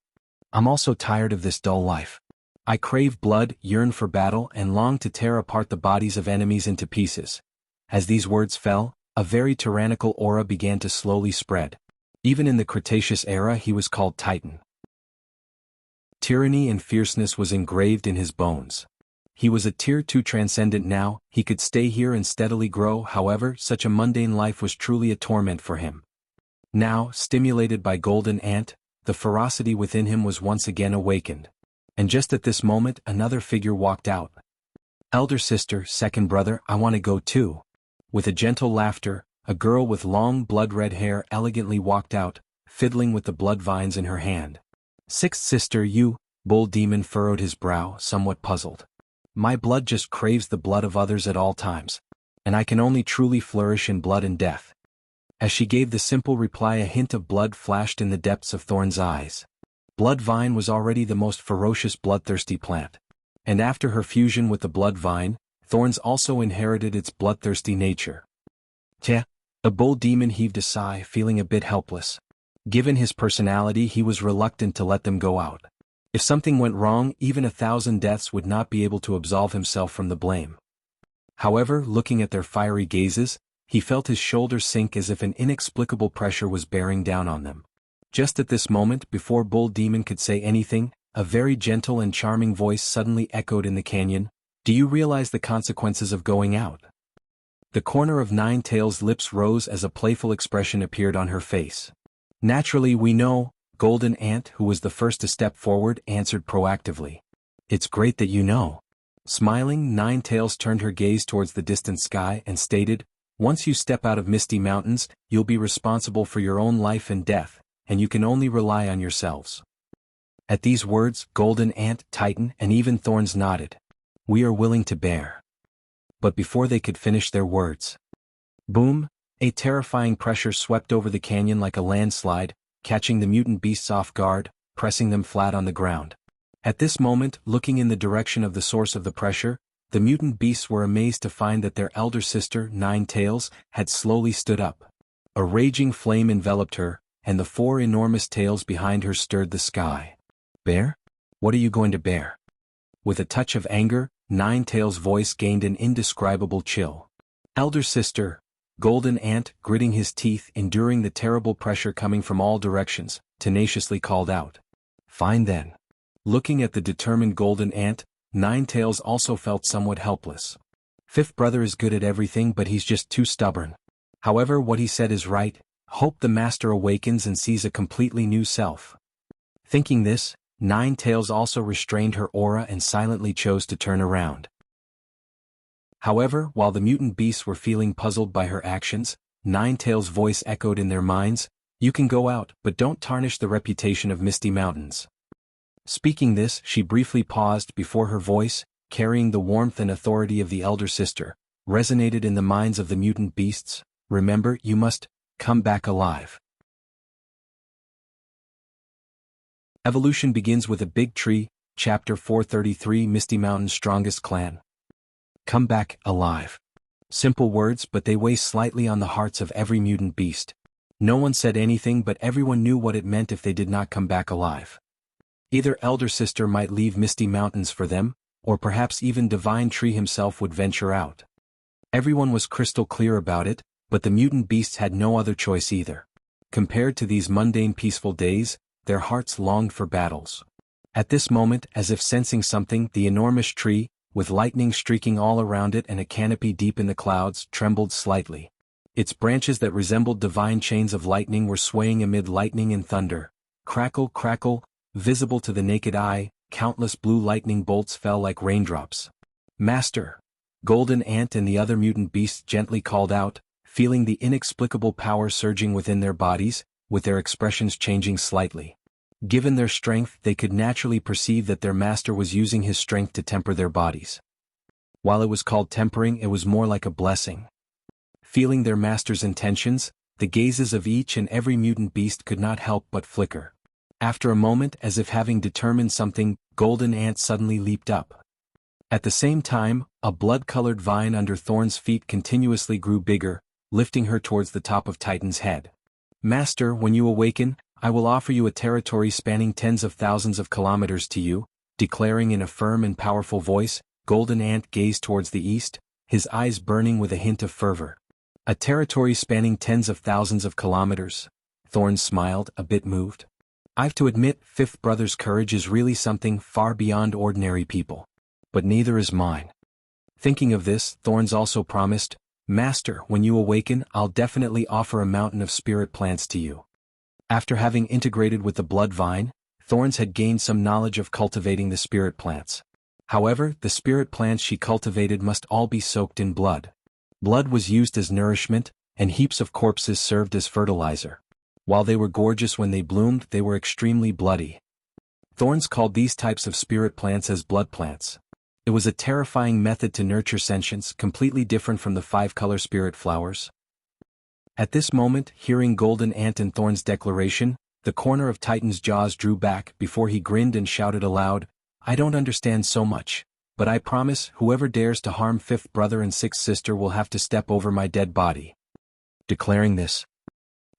"I'm also tired of this dull life. I crave blood, yearn for battle, and long to tear apart the bodies of enemies into pieces." As these words fell, a very tyrannical aura began to slowly spread. Even in the Cretaceous era he was called Titan. Tyranny and fierceness was engraved in his bones. He was a Tier 2 transcendent now, he could stay here and steadily grow. However, such a mundane life was truly a torment for him. Now, stimulated by Golden Ant, the ferocity within him was once again awakened. And just at this moment another figure walked out. Elder sister, second brother, I want to go too. With a gentle laughter, a girl with long blood-red hair elegantly walked out, fiddling with the blood vines in her hand. Sixth sister, you, Bull Demon furrowed his brow, somewhat puzzled. My blood just craves the blood of others at all times, and I can only truly flourish in blood and death. As she gave the simple reply, a hint of blood flashed in the depths of Thorn's eyes. Blood vine was already the most ferocious bloodthirsty plant. And after her fusion with the blood vine, Thorns also inherited its bloodthirsty nature. Tja, the Bull Demon heaved a sigh, feeling a bit helpless. Given his personality, he was reluctant to let them go out. If something went wrong, even 1,000 deaths would not be able to absolve himself from the blame. However, looking at their fiery gazes, he felt his shoulders sink as if an inexplicable pressure was bearing down on them. Just at this moment, before Bull Demon could say anything, a very gentle and charming voice suddenly echoed in the canyon. Do you realize the consequences of going out? The corner of Nine Tails' lips rose as a playful expression appeared on her face. Naturally, we know, Golden Ant, who was the first to step forward, answered proactively. It's great that you know. Smiling, Nine Tails turned her gaze towards the distant sky and stated, once you step out of Misty Mountains, you'll be responsible for your own life and death, and you can only rely on yourselves. At these words, Golden Ant, Titan, and even Thorns nodded. We are willing to bear. But before they could finish their words, boom, a terrifying pressure swept over the canyon like a landslide, catching the mutant beasts off guard, pressing them flat on the ground. At this moment, looking in the direction of the source of the pressure, the mutant beasts were amazed to find that their elder sister, Nine Tails, had slowly stood up. A raging flame enveloped her, and the 4 enormous tails behind her stirred the sky. Bear? What are you going to bear? With a touch of anger, Nine Tails' voice gained an indescribable chill. Elder sister, Golden Ant, gritting his teeth, enduring the terrible pressure coming from all directions, tenaciously called out. Fine then. Looking at the determined Golden Ant, Nine Tails also felt somewhat helpless. Fifth brother is good at everything, but he's just too stubborn. However, what he said is right. Hope the master awakens and sees a completely new self. Thinking this, Nine Tails also restrained her aura and silently chose to turn around. However, while the mutant beasts were feeling puzzled by her actions, Nine Tails' voice echoed in their minds, you can go out, but don't tarnish the reputation of Misty Mountains. Speaking this, she briefly paused before her voice, carrying the warmth and authority of the elder sister, resonated in the minds of the mutant beasts. Remember, you must come back alive. Evolution begins with a big tree, Chapter 433, Misty Mountain's strongest clan. Come back alive. Simple words, but they weigh slightly on the hearts of every mutant beast. No one said anything, but everyone knew what it meant if they did not come back alive. Either elder sister might leave Misty Mountains for them, or perhaps even Divine Tree himself would venture out. Everyone was crystal clear about it, but the mutant beasts had no other choice either. Compared to these mundane peaceful days, their hearts longed for battles. At this moment, as if sensing something, the enormous tree, with lightning streaking all around it and a canopy deep in the clouds, trembled slightly. Its branches that resembled divine chains of lightning were swaying amid lightning and thunder. Crackle, crackle, visible to the naked eye, countless blue lightning bolts fell like raindrops. Master! Golden Ant and the other mutant beasts gently called out, feeling the inexplicable power surging within their bodies, with their expressions changing slightly. Given their strength, they could naturally perceive that their master was using his strength to temper their bodies. While it was called tempering, it was more like a blessing. Feeling their master's intentions, the gazes of each and every mutant beast could not help but flicker. After a moment, as if having determined something, Golden Ant suddenly leaped up. At the same time, a blood-colored vine under Thorn's feet continuously grew bigger, lifting her towards the top of Titan's head. Master, when you awaken, I will offer you a territory spanning tens of thousands of kilometers to you, declaring in a firm and powerful voice. Golden Ant gazed towards the east, his eyes burning with a hint of fervor. A territory spanning tens of thousands of kilometers. Thorn smiled, a bit moved. I've to admit, Fifth Brother's courage is really something far beyond ordinary people. But neither is mine. Thinking of this, Thorns also promised, "Master, when you awaken, I'll definitely offer a mountain of spirit plants to you." After having integrated with the blood vine, Thorns had gained some knowledge of cultivating the spirit plants. However, the spirit plants she cultivated must all be soaked in blood. Blood was used as nourishment, and heaps of corpses served as fertilizer. While they were gorgeous when they bloomed, they were extremely bloody. Thorns called these types of spirit plants as blood plants. It was a terrifying method to nurture sentience, completely different from the 5-color spirit flowers. At this moment, hearing Golden Ant and Thorn's declaration, the corner of Titan's jaws drew back before he grinned and shouted aloud, "I don't understand so much, but I promise whoever dares to harm 5th brother and 6th sister will have to step over my dead body." Declaring this,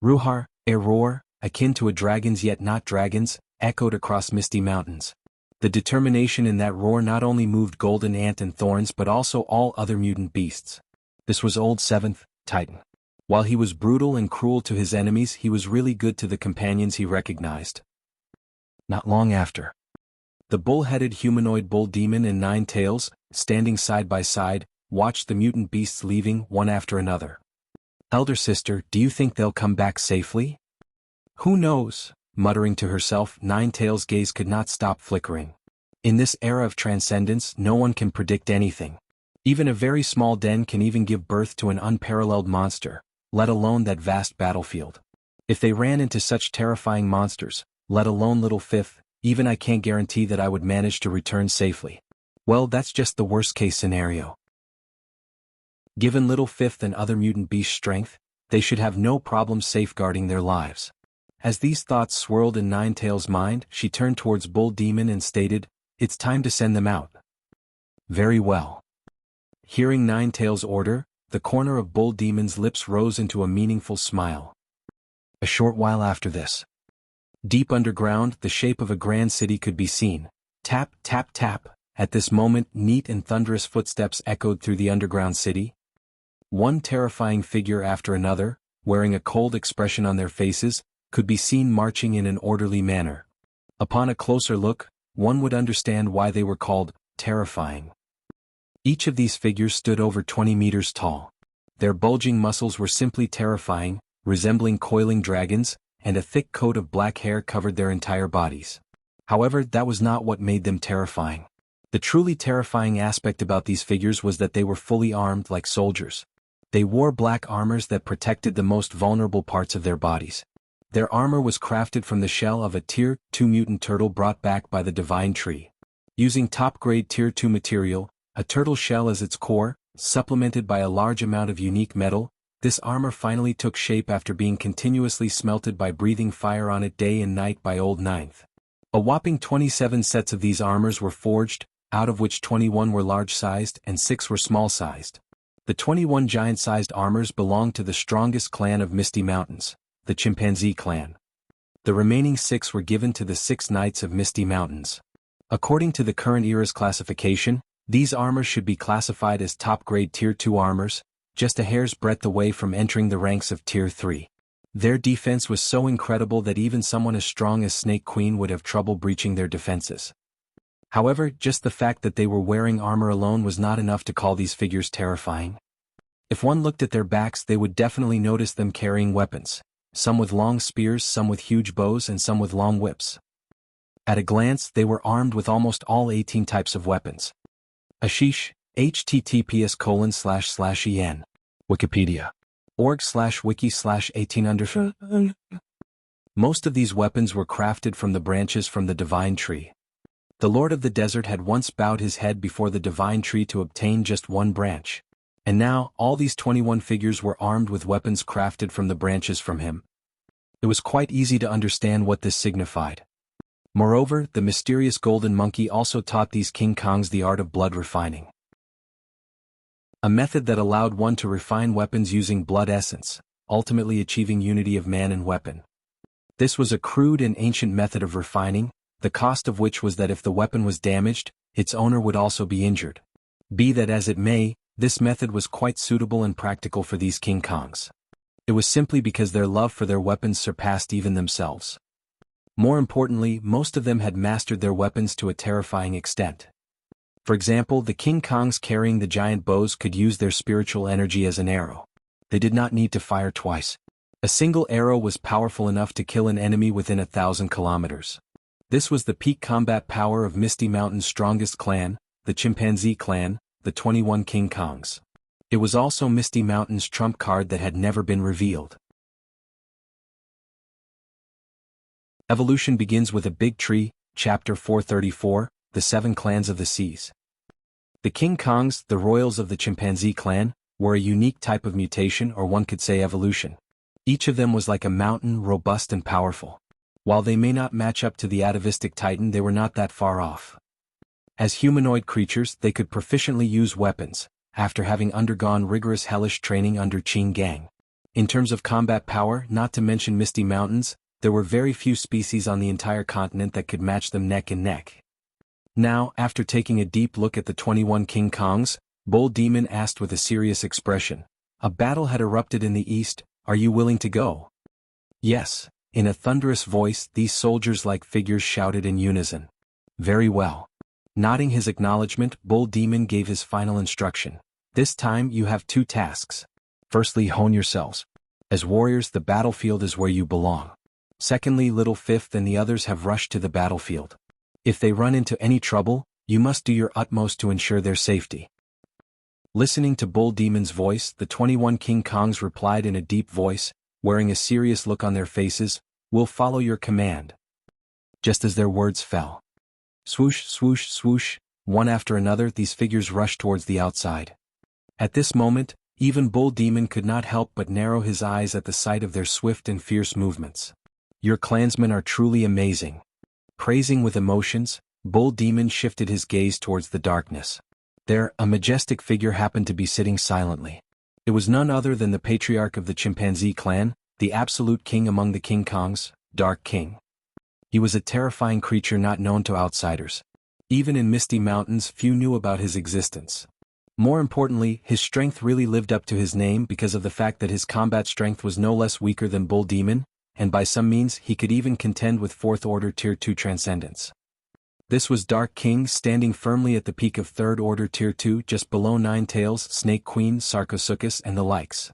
Ruhar, a roar, akin to a dragon's yet not dragons, echoed across misty mountains. The determination in that roar not only moved Golden Ant and Thorns but also all other mutant beasts. This was old 7th Titan. While he was brutal and cruel to his enemies, he was really good to the companions he recognized. Not long after, the bull-headed humanoid bull demon and 9 tails, standing side by side, watched the mutant beasts leaving one after another. "Elder sister, do you think they'll come back safely?" "Who knows?" Muttering to herself, 9 tails' gaze could not stop flickering. In this era of transcendence, no one can predict anything. Even a very small den can even give birth to an unparalleled monster, let alone that vast battlefield. If they ran into such terrifying monsters, let alone little 5th, even I can't guarantee that I would manage to return safely. Well, that's just the worst-case scenario. Given little 5th and other mutant beasts' strength, they should have no problem safeguarding their lives. As these thoughts swirled in 9 tails' mind, she turned towards Bull Demon and stated, "It's time to send them out." "Very well." Hearing 9 tails' order, the corner of Bull Demon's lips rose into a meaningful smile. A short while after this, deep underground, the shape of a grand city could be seen. Tap, tap, tap. At this moment, neat and thunderous footsteps echoed through the underground city. One terrifying figure after another, wearing a cold expression on their faces, could be seen marching in an orderly manner. Upon a closer look, one would understand why they were called terrifying. Each of these figures stood over 20 meters tall. Their bulging muscles were simply terrifying, resembling coiling dragons, and a thick coat of black hair covered their entire bodies. However, that was not what made them terrifying. The truly terrifying aspect about these figures was that they were fully armed like soldiers. They wore black armors that protected the most vulnerable parts of their bodies. Their armor was crafted from the shell of a Tier 2 mutant turtle brought back by the Divine Tree. Using top-grade Tier 2 material, a turtle shell as its core, supplemented by a large amount of unique metal, this armor finally took shape after being continuously smelted by breathing fire on it day and night by Old Ninth. A whopping 27 sets of these armors were forged, out of which 21 were large-sized and 6 were small-sized. The 21 giant-sized armors belonged to the strongest clan of Misty Mountains, the Chimpanzee clan. The remaining 6 were given to the 6 Knights of Misty Mountains. According to the current era's classification, these armors should be classified as top-grade Tier 2 armors, just a hair's breadth away from entering the ranks of Tier 3. Their defense was so incredible that even someone as strong as Snake Queen would have trouble breaching their defenses. However, just the fact that they were wearing armor alone was not enough to call these figures terrifying. If one looked at their backs, they would definitely notice them carrying weapons, some with long spears, some with huge bows, and some with long whips. At a glance, they were armed with almost all 18 types of weapons. Ashish, https://en. Wikipedia. org/wiki/18 Most of these weapons were crafted from the branches from the Divine Tree. The Lord of the Desert had once bowed his head before the Divine Tree to obtain just one branch. And now, all these 21 figures were armed with weapons crafted from the branches from him. It was quite easy to understand what this signified. Moreover, the mysterious golden monkey also taught these King Kongs the art of blood refining. A method that allowed one to refine weapons using blood essence, ultimately achieving unity of man and weapon. This was a crude and ancient method of refining, the cost of which was that if the weapon was damaged, its owner would also be injured. Be that as it may, this method was quite suitable and practical for these King Kongs. It was simply because their love for their weapons surpassed even themselves. More importantly, most of them had mastered their weapons to a terrifying extent. For example, the King Kongs carrying the giant bows could use their spiritual energy as an arrow. They did not need to fire twice. A single arrow was powerful enough to kill an enemy within 1,000 kilometers. This was the peak combat power of Misty Mountain's strongest clan, the Chimpanzee clan, the 21 King Kongs. It was also Misty Mountain's trump card that had never been revealed. Evolution begins with a big tree, Chapter 434, The 7 Clans of the Seas. The King Kongs, the royals of the Chimpanzee clan, were a unique type of mutation, or one could say evolution. Each of them was like a mountain, robust and powerful. While they may not match up to the atavistic titan, they were not that far off. As humanoid creatures, they could proficiently use weapons, after having undergone rigorous hellish training under Qing Gang. In terms of combat power, not to mention Misty Mountains, there were very few species on the entire continent that could match them neck and neck. Now, after taking a deep look at the 21 King Kongs, Bull Demon asked with a serious expression, "A battle had erupted in the east, are you willing to go?" "Yes," in a thunderous voice, these soldiers-like figures shouted in unison. "Very well." Nodding his acknowledgement, Bull Demon gave his final instruction. "This time you have 2 tasks. Firstly, hone yourselves. As warriors, the battlefield is where you belong. Secondly, Little Fifth and the others have rushed to the battlefield. If they run into any trouble, you must do your utmost to ensure their safety." Listening to Bull Demon's voice, the 21 King Kongs replied in a deep voice, wearing a serious look on their faces, "We'll follow your command." Just as their words fell. Swoosh, swoosh, swoosh, one after another, these figures rushed towards the outside. At this moment, even Bull Demon could not help but narrow his eyes at the sight of their swift and fierce movements. "Your clansmen are truly amazing." Praising with emotions, Bull Demon shifted his gaze towards the darkness. There, a majestic figure happened to be sitting silently. It was none other than the patriarch of the Chimpanzee clan, the absolute king among the King Kongs, Dark King. He was a terrifying creature not known to outsiders. Even in Misty Mountains, few knew about his existence. More importantly, his strength really lived up to his name because of the fact that his combat strength was no less weaker than Bull Demon, and by some means he could even contend with 4th Order Tier 2 Transcendence. This was Dark King standing firmly at the peak of 3rd Order Tier 2 just below Nine Tails, Snake Queen, Sarcosuchus and the likes.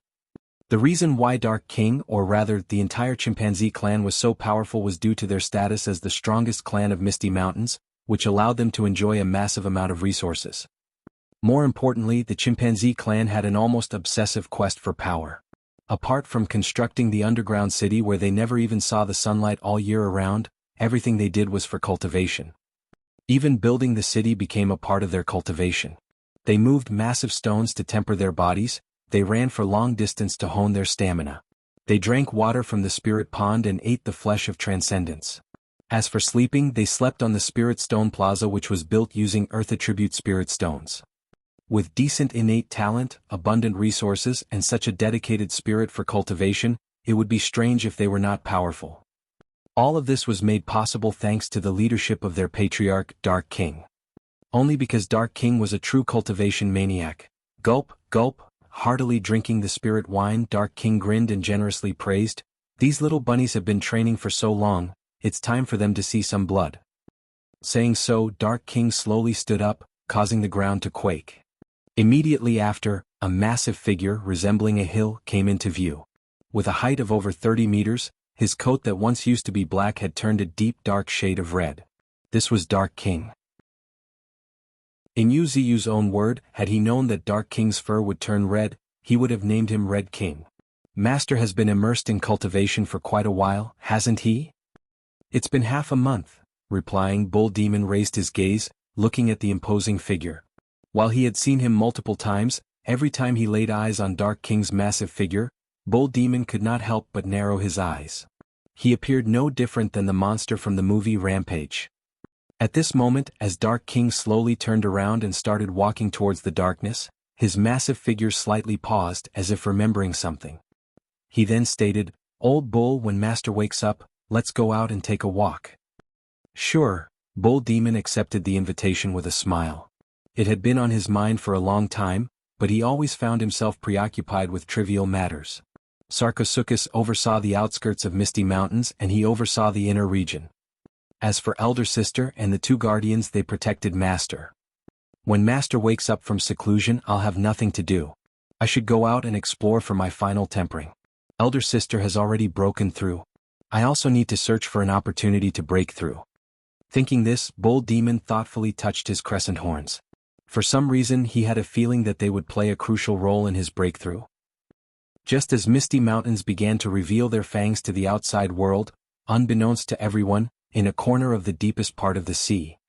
The reason why Dark King, or rather the entire Chimpanzee clan, was so powerful was due to their status as the strongest clan of Misty Mountains, which allowed them to enjoy a massive amount of resources. More importantly, the Chimpanzee clan had an almost obsessive quest for power. Apart from constructing the underground city where they never even saw the sunlight all year around, everything they did was for cultivation. Even building the city became a part of their cultivation. They moved massive stones to temper their bodies, they ran for long distance to hone their stamina. They drank water from the spirit pond and ate the flesh of transcendence. As for sleeping, they slept on the Spirit Stone Plaza, which was built using Earth Attribute Spirit Stones. With decent innate talent, abundant resources, and such a dedicated spirit for cultivation, it would be strange if they were not powerful. All of this was made possible thanks to the leadership of their patriarch, Dark King. Only because Dark King was a true cultivation maniac. Gulp, gulp, heartily drinking the spirit wine, Dark King grinned and generously praised, "These little bunnies have been training for so long, it's time for them to see some blood." Saying so, Dark King slowly stood up, causing the ground to quake. Immediately after, a massive figure resembling a hill came into view. With a height of over 30 meters, his coat that once used to be black had turned a deep dark shade of red. This was Dark King. In Yu Ziyu's own word, had he known that Dark King's fur would turn red, he would have named him Red King. Master has been immersed in cultivation for quite a while, hasn't he? It's been half a month. Replying, Bull Demon raised his gaze, looking at the imposing figure. While he had seen him multiple times, every time he laid eyes on Dark King's massive figure, Bull Demon could not help but narrow his eyes. He appeared no different than the monster from the movie Rampage. At this moment, as Dark King slowly turned around and started walking towards the darkness, his massive figure slightly paused as if remembering something. He then stated, "Old Bull, when Master wakes up, let's go out and take a walk." Sure, Bull Demon accepted the invitation with a smile. It had been on his mind for a long time, but he always found himself preoccupied with trivial matters. Sarcosuchus oversaw the outskirts of Misty Mountains and he oversaw the inner region. As for Elder Sister and the 2 guardians, they protected Master. When Master wakes up from seclusion, I'll have nothing to do. I should go out and explore for my final tempering. Elder sister has already broken through. I also need to search for an opportunity to break through. Thinking this, Bull Demon thoughtfully touched his crescent horns. For some reason he had a feeling that they would play a crucial role in his breakthrough. Just as misty mountains began to reveal their fangs to the outside world, unbeknownst to everyone, in a corner of the deepest part of the sea.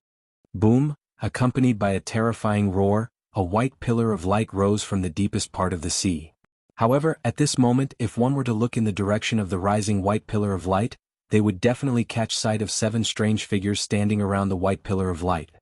Boom, accompanied by a terrifying roar, a white pillar of light rose from the deepest part of the sea. However, at this moment, if one were to look in the direction of the rising white pillar of light, they would definitely catch sight of 7 strange figures standing around the white pillar of light.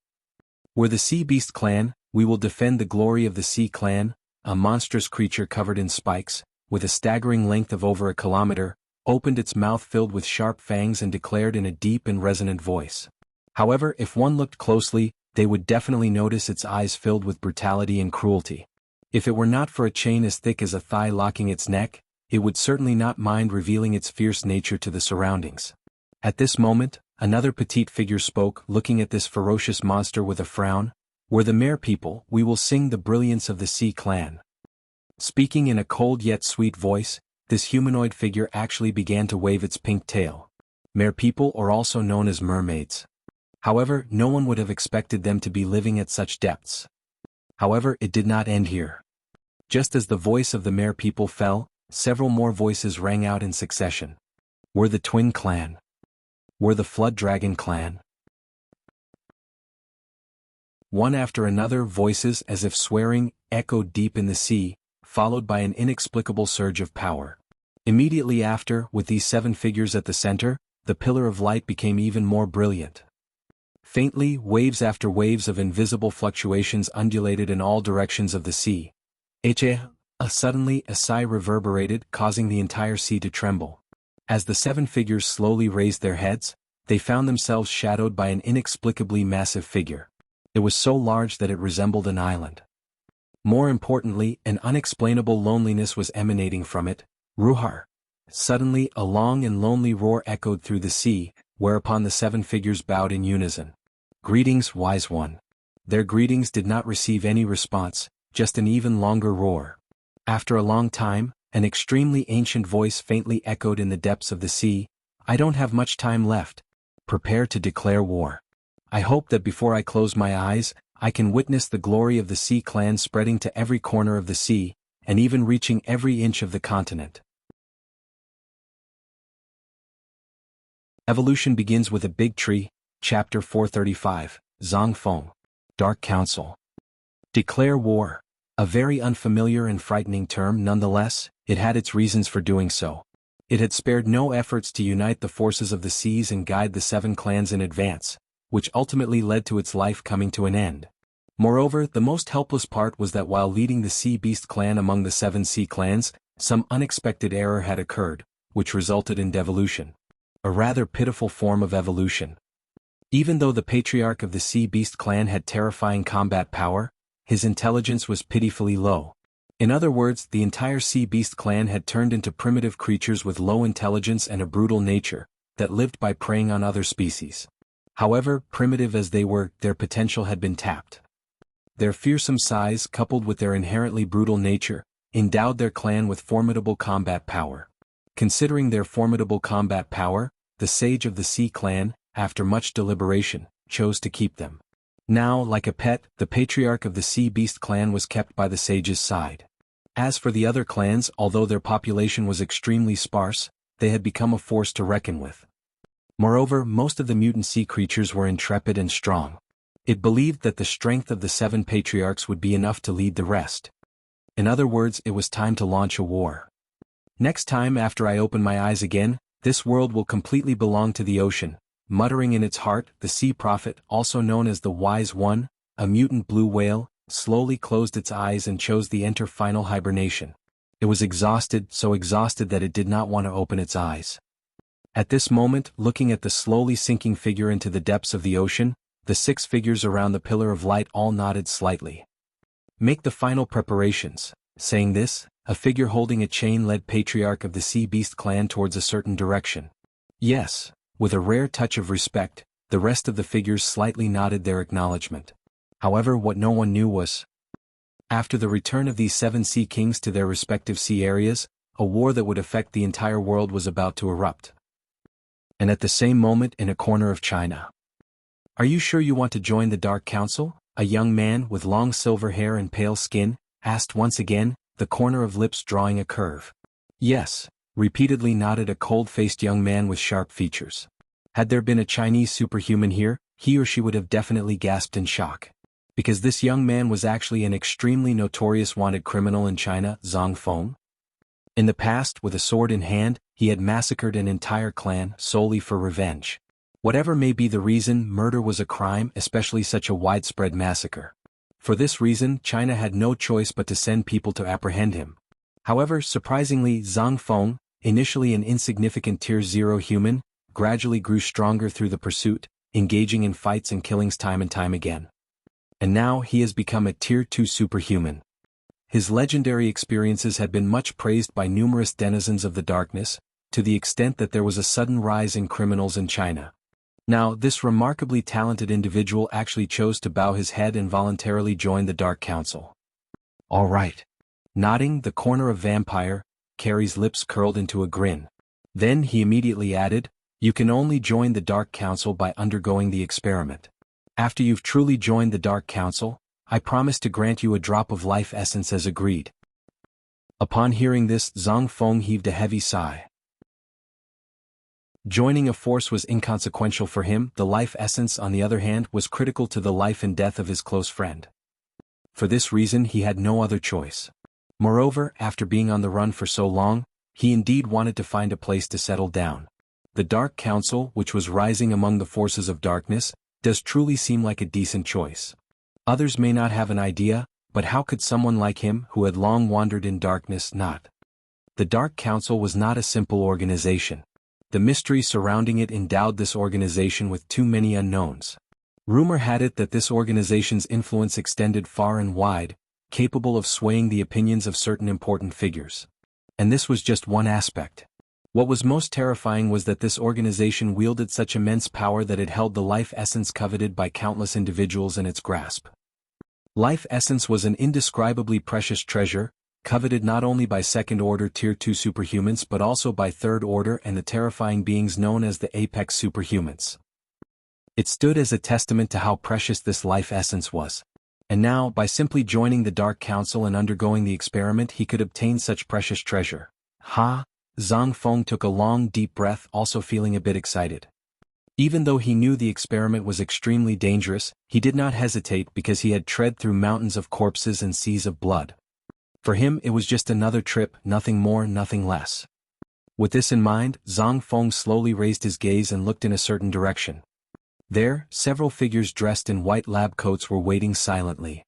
We're the Sea Beast clan, we will defend the glory of the Sea clan. A monstrous creature covered in spikes, with a staggering length of over a kilometer, opened its mouth filled with sharp fangs and declared in a deep and resonant voice. However, if one looked closely, they would definitely notice its eyes filled with brutality and cruelty. If it were not for a chain as thick as a thigh locking its neck, it would certainly not mind revealing its fierce nature to the surroundings. At this moment, another petite figure spoke, looking at this ferocious monster with a frown. We're the Mare people, we will sing the brilliance of the Sea clan. Speaking in a cold yet sweet voice, this humanoid figure actually began to wave its pink tail. Mare people are also known as mermaids. However, no one would have expected them to be living at such depths. However, it did not end here. Just as the voice of the Mare people fell, several more voices rang out in succession. We're the Twin clan. We're the Flood Dragon clan. One after another, voices, as if swearing, echoed deep in the sea, followed by an inexplicable surge of power. Immediately after, with these 7 figures at the center, the pillar of light became even more brilliant. Faintly, waves after waves of invisible fluctuations undulated in all directions of the sea. Suddenly, a sigh reverberated, causing the entire sea to tremble. As the 7 figures slowly raised their heads, they found themselves shadowed by an inexplicably massive figure. It was so large that it resembled an island. More importantly, an unexplainable loneliness was emanating from it. Ruhar. Suddenly, a long and lonely roar echoed through the sea, whereupon the 7 figures bowed in unison. Greetings, wise one. Their greetings did not receive any response, just an even longer roar. After a long time, an extremely ancient voice faintly echoed in the depths of the sea. I don't have much time left. Prepare to declare war. I hope that before I close my eyes, I can witness the glory of the Sea clan spreading to every corner of the sea, and even reaching every inch of the continent. Evolution begins with a big tree. Chapter 435, Zhongfeng. Dark Council. Declare war. A very unfamiliar and frightening term nonetheless, it had its reasons for doing so. It had spared no efforts to unite the forces of the seas and guide the 7 clans in advance, which ultimately led to its life coming to an end. Moreover, the most helpless part was that while leading the Sea Beast clan among the 7 sea clans, some unexpected error had occurred, which resulted in devolution. A rather pitiful form of evolution. Even though the patriarch of the Sea Beast clan had terrifying combat power, his intelligence was pitifully low. In other words, the entire Sea Beast clan had turned into primitive creatures with low intelligence and a brutal nature, that lived by preying on other species. However, primitive as they were, their potential had been tapped. Their fearsome size, coupled with their inherently brutal nature, endowed their clan with formidable combat power. Considering their formidable combat power, the sage of the Sea clan, after much deliberation, chose to keep them. Now, like a pet, the patriarch of the Sea Beast clan was kept by the sage's side. As for the other clans, although their population was extremely sparse, they had become a force to reckon with. Moreover, most of the mutant sea creatures were intrepid and strong. It believed that the strength of the 7 patriarchs would be enough to lead the rest. In other words, it was time to launch a war. Next time after I open my eyes again, this world will completely belong to the ocean. Muttering in its heart, the sea prophet, also known as the Wise One, a mutant blue whale, slowly closed its eyes and chose to enter final hibernation. It was exhausted, so exhausted that it did not want to open its eyes. At this moment, looking at the slowly sinking figure into the depths of the ocean, the 6 figures around the pillar of light all nodded slightly. Make the final preparations. Saying this, a figure holding a chain led patriarch of the Sea Beast clan towards a certain direction. Yes. With a rare touch of respect, the rest of the figures slightly nodded their acknowledgement. However, what no one knew was, after the return of these 7 sea kings to their respective sea areas, a war that would affect the entire world was about to erupt. And at the same moment, in a corner of China. "Are you sure you want to join the Dark Council?" a young man with long silver hair and pale skin asked once again, the corner of lips drawing a curve. "Yes," repeatedly nodded a cold-faced young man with sharp features. Had there been a Chinese superhuman here, he or she would have definitely gasped in shock. Because this young man was actually an extremely notorious wanted criminal in China, Zhang Feng. In the past, with a sword in hand, he had massacred an entire clan solely for revenge. Whatever may be the reason, murder was a crime, especially such a widespread massacre. For this reason, China had no choice but to send people to apprehend him. However, surprisingly, Zhang Feng, initially an insignificant Tier 0 human, gradually grew stronger through the pursuit, engaging in fights and killings time and time again. And now he has become a Tier 2 superhuman. His legendary experiences had been much praised by numerous denizens of the darkness, to the extent that there was a sudden rise in criminals in China. Now, this remarkably talented individual actually chose to bow his head and voluntarily join the Dark Council. "All right." Nodding, the corner of vampire, Carrie's lips curled into a grin. Then he immediately added, "You can only join the Dark Council by undergoing the experiment. After you've truly joined the Dark Council, I promise to grant you a drop of life essence as agreed." Upon hearing this, Zhang Feng heaved a heavy sigh. Joining a force was inconsequential for him, the life essence on the other hand was critical to the life and death of his close friend. For this reason he had no other choice. Moreover, after being on the run for so long, he indeed wanted to find a place to settle down. The Dark Council, which was rising among the forces of darkness, does truly seem like a decent choice. Others may not have an idea, but how could someone like him, who had long wandered in darkness, not? The Dark Council was not a simple organization. The mystery surrounding it endowed this organization with too many unknowns. Rumor had it that this organization's influence extended far and wide, capable of swaying the opinions of certain important figures. And this was just one aspect. What was most terrifying was that this organization wielded such immense power that it held the life essence coveted by countless individuals in its grasp. Life essence was an indescribably precious treasure, coveted not only by second-order Tier 2 superhumans but also by third-order and the terrifying beings known as the apex superhumans. It stood as a testament to how precious this life essence was. And now, by simply joining the Dark Council and undergoing the experiment, he could obtain such precious treasure. Zhang Feng took a long, deep breath, also feeling a bit excited. Even though he knew the experiment was extremely dangerous, he did not hesitate because he had tread through mountains of corpses and seas of blood. For him it was just another trip, nothing more, nothing less. With this in mind, Zhang Feng slowly raised his gaze and looked in a certain direction. There, several figures dressed in white lab coats were waiting silently.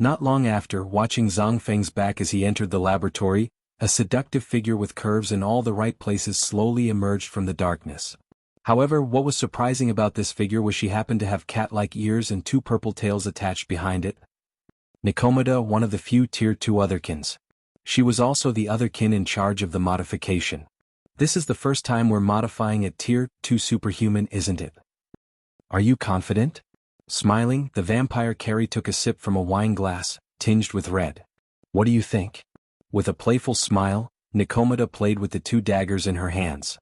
Not long after, watching Zhang Feng's back as he entered the laboratory, a seductive figure with curves in all the right places slowly emerged from the darkness. However, what was surprising about this figure was she happened to have cat-like ears and 2 purple tails attached behind it. Nikomata, one of the few Tier 2 otherkins. She was also the otherkin in charge of the modification. This is the first time we're modifying a Tier 2 superhuman, isn't it? Are you confident? Smiling, the vampire Carrie took a sip from a wine glass, tinged with red. What do you think? With a playful smile, Nikomata played with the 2 daggers in her hands.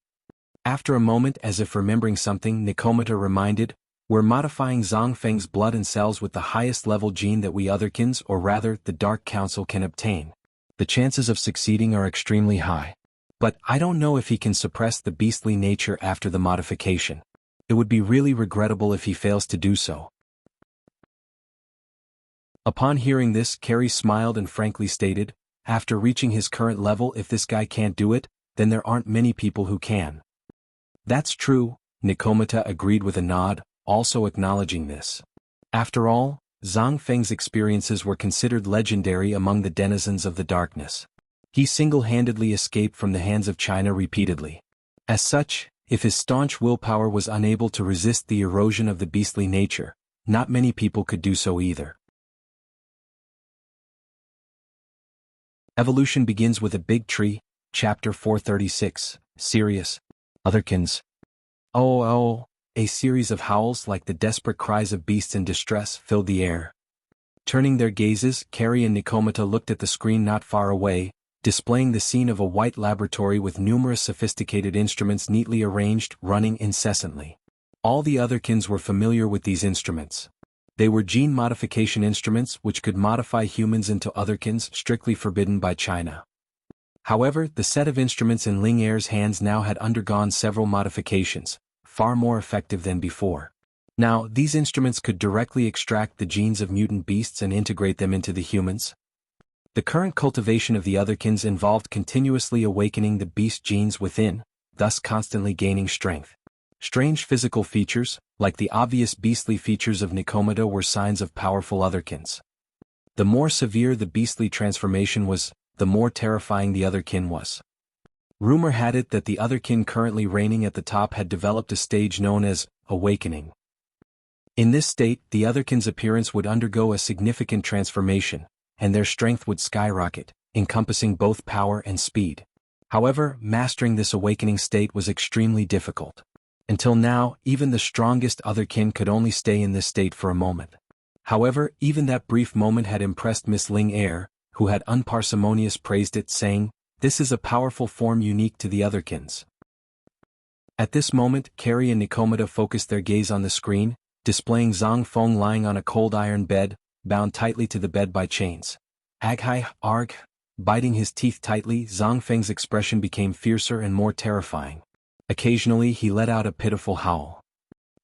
After a moment, as if remembering something, Nikomata reminded, "We're modifying Zhang Feng's blood and cells with the highest level gene that we otherkins, or rather, the Dark Council, can obtain. The chances of succeeding are extremely high. But I don't know if he can suppress the beastly nature after the modification. It would be really regrettable if he fails to do so." Upon hearing this, Carrie smiled and frankly stated, "After reaching his current level, if this guy can't do it, then there aren't many people who can." "That's true," Nikomata agreed with a nod, also acknowledging this. After all, Zhang Feng's experiences were considered legendary among the denizens of the darkness. He single-handedly escaped from the hands of China repeatedly. As such, if his staunch willpower was unable to resist the erosion of the beastly nature, not many people could do so either. Evolution begins with a big tree, Chapter 436, Serious. Otherkins. Oh, a series of howls like the desperate cries of beasts in distress filled the air. Turning their gazes, Carrie and Nikomata looked at the screen not far away, displaying the scene of a white laboratory with numerous sophisticated instruments neatly arranged, running incessantly. All the otherkins were familiar with these instruments. They were gene modification instruments which could modify humans into otherkins, strictly forbidden by China. However, the set of instruments in Ling Er's hands now had undergone several modifications, far more effective than before. Now, these instruments could directly extract the genes of mutant beasts and integrate them into the humans. The current cultivation of the otherkins involved continuously awakening the beast genes within, thus constantly gaining strength. Strange physical features, like the obvious beastly features of Nikomata, were signs of powerful otherkins. The more severe the beastly transformation was, the more terrifying the otherkin was. Rumor had it that the otherkin currently reigning at the top had developed a stage known as awakening. In this state, the otherkin's appearance would undergo a significant transformation, and their strength would skyrocket, encompassing both power and speed. However, mastering this awakening state was extremely difficult. Until now, even the strongest otherkin could only stay in this state for a moment. However, even that brief moment had impressed Miss Ling Er, who had unparsimonious praised it, saying, "This is a powerful form unique to the otherkins." At this moment, Carrie and Nikomata focused their gaze on the screen, displaying Zhang Feng lying on a cold iron bed, bound tightly to the bed by chains. Aghai, arg! Biting his teeth tightly, Zhang Feng's expression became fiercer and more terrifying. Occasionally he let out a pitiful howl.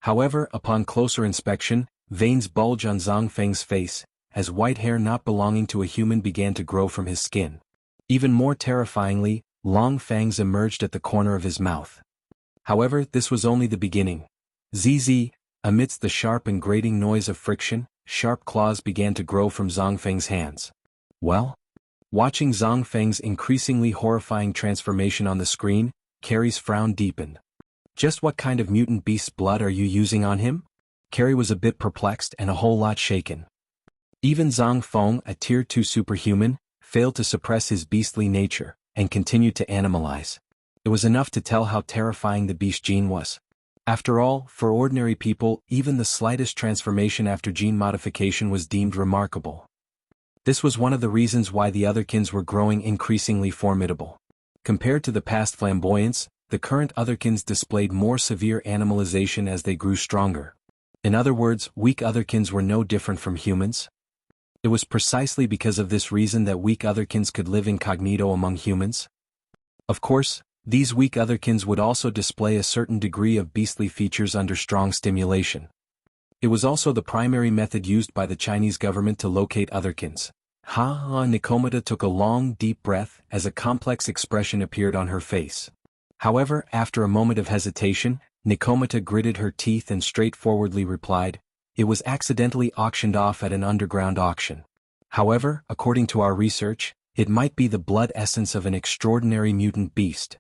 However, upon closer inspection, veins bulged on Zhang Feng's face, as white hair not belonging to a human began to grow from his skin. Even more terrifyingly, long fangs emerged at the corner of his mouth. However, this was only the beginning. Zzz, amidst the sharp and grating noise of friction, sharp claws began to grow from Zhang Feng's hands. Well? Watching Zhang Feng's increasingly horrifying transformation on the screen, Carrie's frown deepened. Just what kind of mutant beast's blood are you using on him? Carrie was a bit perplexed and a whole lot shaken. Even Zhang Feng, a tier 2 superhuman, failed to suppress his beastly nature, and continued to animalize. It was enough to tell how terrifying the beast gene was. After all, for ordinary people, even the slightest transformation after gene modification was deemed remarkable. This was one of the reasons why the otherkins were growing increasingly formidable. Compared to the past flamboyance, the current otherkins displayed more severe animalization as they grew stronger. In other words, weak otherkins were no different from humans. It was precisely because of this reason that weak otherkins could live incognito among humans. Of course, these weak otherkins would also display a certain degree of beastly features under strong stimulation. It was also the primary method used by the Chinese government to locate otherkins. Nikomata took a long, deep breath as a complex expression appeared on her face. However, after a moment of hesitation, Nikomata gritted her teeth and straightforwardly replied, "It was accidentally auctioned off at an underground auction. However, according to our research, it might be the blood essence of an extraordinary mutant beast."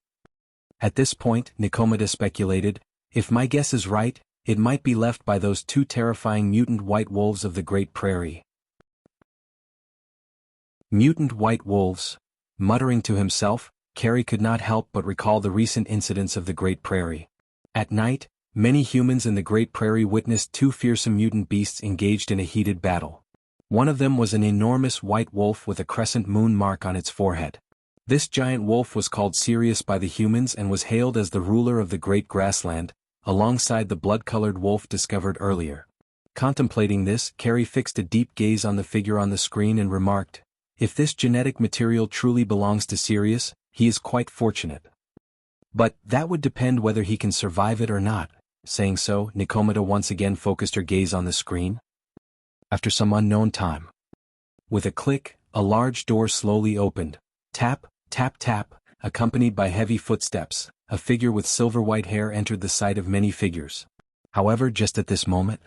At this point, Nikomata speculated, "If my guess is right, it might be left by those two terrifying mutant white wolves of the Great Prairie." Mutant white wolves. Muttering to himself, Carrie could not help but recall the recent incidents of the Great Prairie. At night, many humans in the Great Prairie witnessed two fearsome mutant beasts engaged in a heated battle. One of them was an enormous white wolf with a crescent moon mark on its forehead. This giant wolf was called Sirius by the humans and was hailed as the ruler of the Great Grassland, alongside the blood-colored wolf discovered earlier. Contemplating this, Carrie fixed a deep gaze on the figure on the screen and remarked, "If this genetic material truly belongs to Sirius, he is quite fortunate. But that would depend whether he can survive it or not." Saying so, Nikomata once again focused her gaze on the screen. After some unknown time, with a click, a large door slowly opened. Tap, tap, tap, accompanied by heavy footsteps, a figure with silver-white hair entered the sight of many figures. However, just at this moment,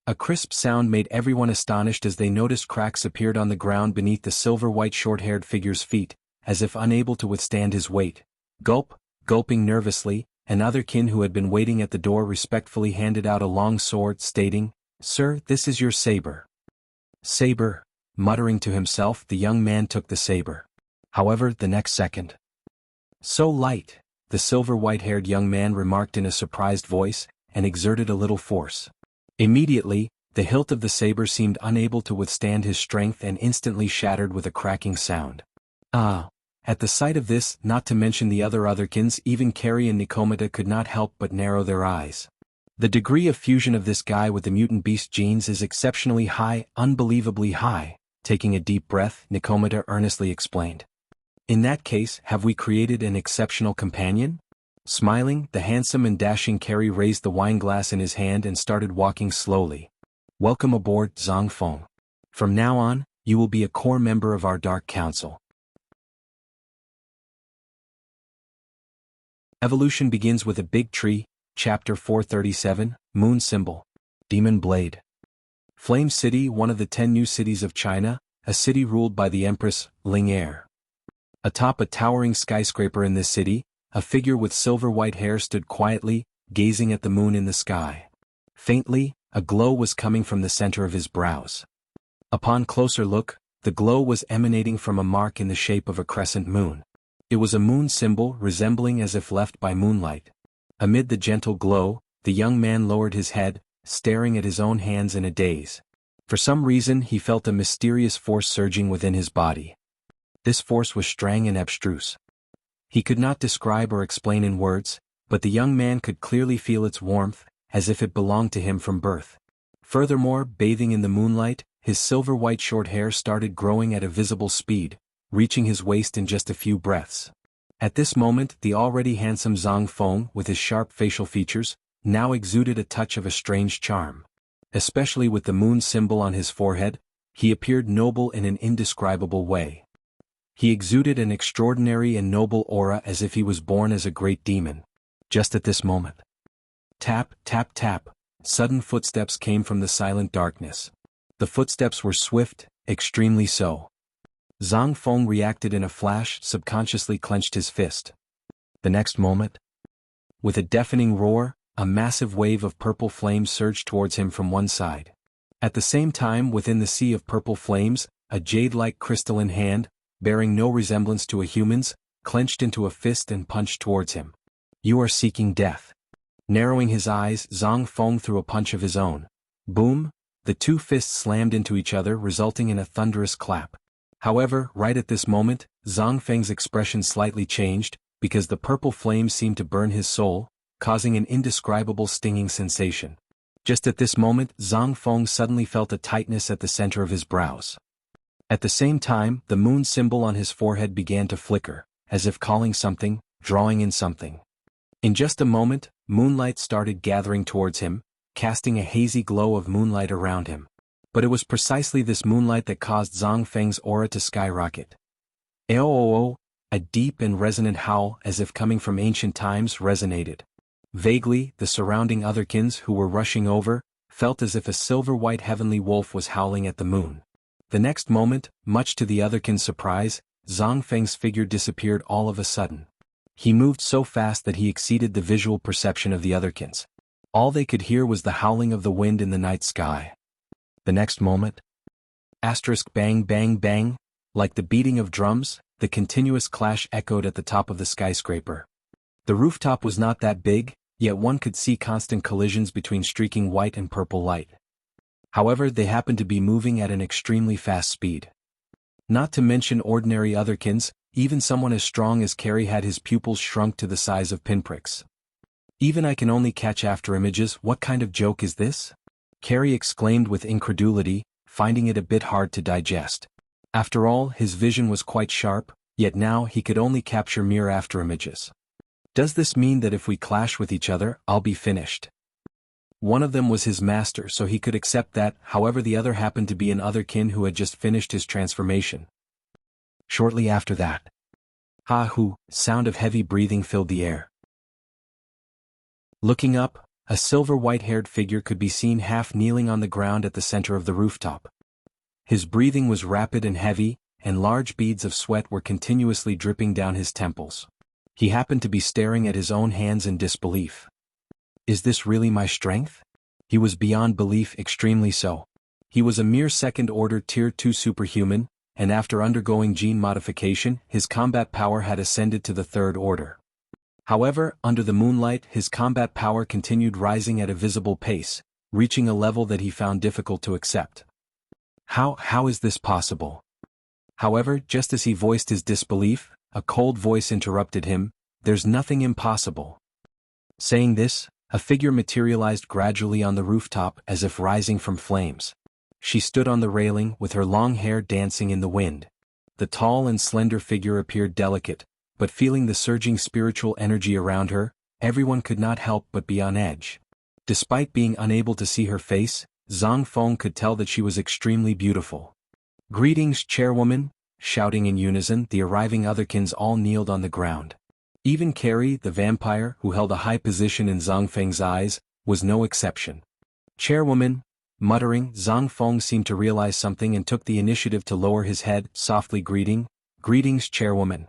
a crisp sound made everyone astonished as they noticed cracks appeared on the ground beneath the silver-white short-haired figure's feet, as if unable to withstand his weight. Gulp, gulping nervously, an otherkin who had been waiting at the door respectfully handed out a long sword, stating, "Sir, this is your saber." Saber. Muttering to himself, the young man took the saber. However, the next second, "So light," the silver white-haired young man remarked in a surprised voice, and exerted a little force. Immediately, the hilt of the saber seemed unable to withstand his strength and instantly shattered with a cracking sound. Ah! At the sight of this, not to mention the other otherkins, even Carrie and Nikomata could not help but narrow their eyes. The degree of fusion of this guy with the mutant beast genes is exceptionally high, unbelievably high. Taking a deep breath, Nikomata earnestly explained. In that case, have we created an exceptional companion? Smiling, the handsome and dashing Carrie raised the wine glass in his hand and started walking slowly. Welcome aboard, Zhang Feng. From now on, you will be a core member of our Dark Council. Evolution begins with a big tree, Chapter 437, Moon Symbol. Demon Blade. Flame City, one of the 10 new cities of China, a city ruled by the Empress, Ling Er. Atop a towering skyscraper in this city, a figure with silver-white hair stood quietly, gazing at the moon in the sky. Faintly, a glow was coming from the center of his brows. Upon closer look, the glow was emanating from a mark in the shape of a crescent moon. It was a moon symbol resembling as if left by moonlight. Amid the gentle glow, the young man lowered his head, staring at his own hands in a daze. For some reason he felt a mysterious force surging within his body. This force was strong and abstruse. He could not describe or explain in words, but the young man could clearly feel its warmth, as if it belonged to him from birth. Furthermore, bathing in the moonlight, his silver-white short hair started growing at a visible speed, reaching his waist in just a few breaths. At this moment, the already handsome Zhang Feng, with his sharp facial features, now exuded a touch of a strange charm. Especially with the moon symbol on his forehead, he appeared noble in an indescribable way. He exuded an extraordinary and noble aura as if he was born as a great demon. Just at this moment. Tap, tap, tap, sudden footsteps came from the silent darkness. The footsteps were swift, extremely so. Zhang Feng reacted in a flash, subconsciously clenched his fist. The next moment, with a deafening roar, a massive wave of purple flame surged towards him from one side. At the same time, within the sea of purple flames, a jade-like crystalline hand, bearing no resemblance to a human's, clenched into a fist and punched towards him. You are seeking death. Narrowing his eyes, Zhang Feng threw a punch of his own. Boom! The two fists slammed into each other, resulting in a thunderous clap. However, right at this moment, Zhang Feng's expression slightly changed, because the purple flame seemed to burn his soul, causing an indescribable stinging sensation. Just at this moment, Zhang Feng suddenly felt a tightness at the center of his brows. At the same time, the moon symbol on his forehead began to flicker, as if calling something, drawing in something. In just a moment, moonlight started gathering towards him, casting a hazy glow of moonlight around him. But it was precisely this moonlight that caused Zhang Feng's aura to skyrocket. Aoo! A deep and resonant howl, as if coming from ancient times, resonated. Vaguely, the surrounding otherkins who were rushing over, felt as if a silver-white heavenly wolf was howling at the moon. The next moment, much to the otherkins' surprise, Zhang Feng's figure disappeared all of a sudden. He moved so fast that he exceeded the visual perception of the otherkins. All they could hear was the howling of the wind in the night sky. The next moment, bang bang bang, like the beating of drums, the continuous clash echoed at the top of the skyscraper. The rooftop was not that big, yet one could see constant collisions between streaking white and purple light. However, they happened to be moving at an extremely fast speed. Not to mention ordinary otherkins, even someone as strong as Carrie had his pupils shrunk to the size of pinpricks. Even I can only catch after images. What kind of joke is this? Carrie exclaimed with incredulity, finding it a bit hard to digest. After all, his vision was quite sharp, yet now he could only capture mere afterimages. Does this mean that if we clash with each other, I'll be finished? One of them was his master, so he could accept that. However, the other happened to be an otherkin who had just finished his transformation. Shortly after that, ha-hoo, sound of heavy breathing filled the air. Looking up, a silver white-haired figure could be seen half kneeling on the ground at the center of the rooftop. His breathing was rapid and heavy, and large beads of sweat were continuously dripping down his temples. He happened to be staring at his own hands in disbelief. Is this really my strength? He was beyond belief, extremely so. He was a mere second-order Tier 2 superhuman, and after undergoing gene modification, his combat power had ascended to the third order. However, under the moonlight his combat power continued rising at a visible pace, reaching a level that he found difficult to accept. How is this possible? However, just as he voiced his disbelief, a cold voice interrupted him, "There's nothing impossible." Saying this, a figure materialized gradually on the rooftop as if rising from flames. She stood on the railing with her long hair dancing in the wind. The tall and slender figure appeared delicate, but feeling the surging spiritual energy around her, everyone could not help but be on edge. Despite being unable to see her face, Zhang Feng could tell that she was extremely beautiful. "Greetings, chairwoman!" Shouting in unison, the arriving otherkins all kneeled on the ground. Even Carrie, the vampire, who held a high position in Zhang Feng's eyes, was no exception. "Chairwoman," muttering, Zhang Feng seemed to realize something and took the initiative to lower his head, softly "Greetings, chairwoman."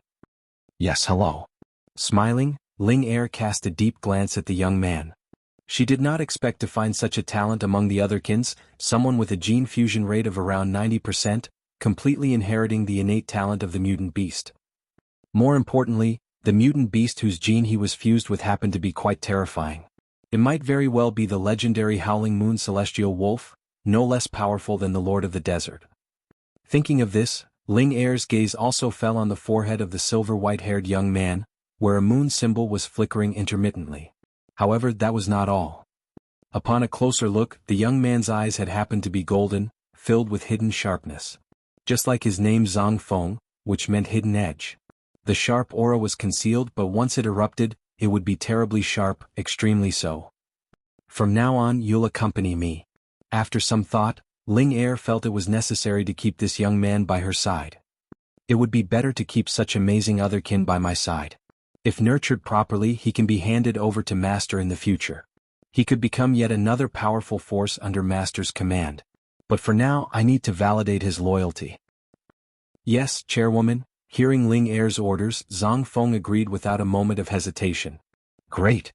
"Yes, hello." Smiling, Ling Er cast a deep glance at the young man. She did not expect to find such a talent among the otherkins, someone with a gene fusion rate of around 90%, completely inheriting the innate talent of the mutant beast. More importantly, the mutant beast whose gene he was fused with happened to be quite terrifying. It might very well be the legendary Howling Moon Celestial Wolf, no less powerful than the Lord of the Desert. Thinking of this, Ling Er's gaze also fell on the forehead of the silver white-haired young man, where a moon symbol was flickering intermittently. However, that was not all. Upon a closer look, the young man's eyes had happened to be golden, filled with hidden sharpness. Just like his name Zhang Feng, which meant hidden edge. The sharp aura was concealed, but once it erupted, it would be terribly sharp, extremely so. "From now on you'll accompany me." After some thought, Ling Er felt it was necessary to keep this young man by her side. "It would be better to keep such amazing otherkin by my side. If nurtured properly, he can be handed over to Master in the future. He could become yet another powerful force under Master's command. But for now I need to validate his loyalty." "Yes, chairwoman." Hearing Ling Er's orders, Zhang Feng agreed without a moment of hesitation. "Great."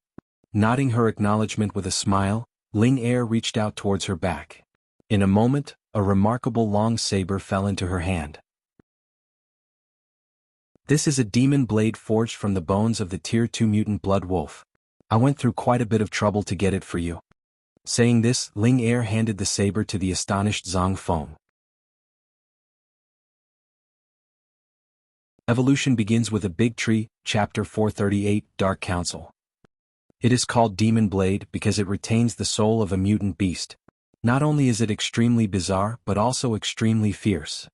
Nodding her acknowledgement with a smile, Ling Er reached out towards her back. In a moment, a remarkable long saber fell into her hand. "This is a demon blade forged from the bones of the Tier 2 mutant blood wolf. I went through quite a bit of trouble to get it for you." Saying this, Ling Er handed the saber to the astonished Zhang Feng. Evolution begins with a big tree, Chapter 438, Dark Council. It is called Demon Blade because it retains the soul of a mutant beast. Not only is it extremely bizarre but also extremely fierce.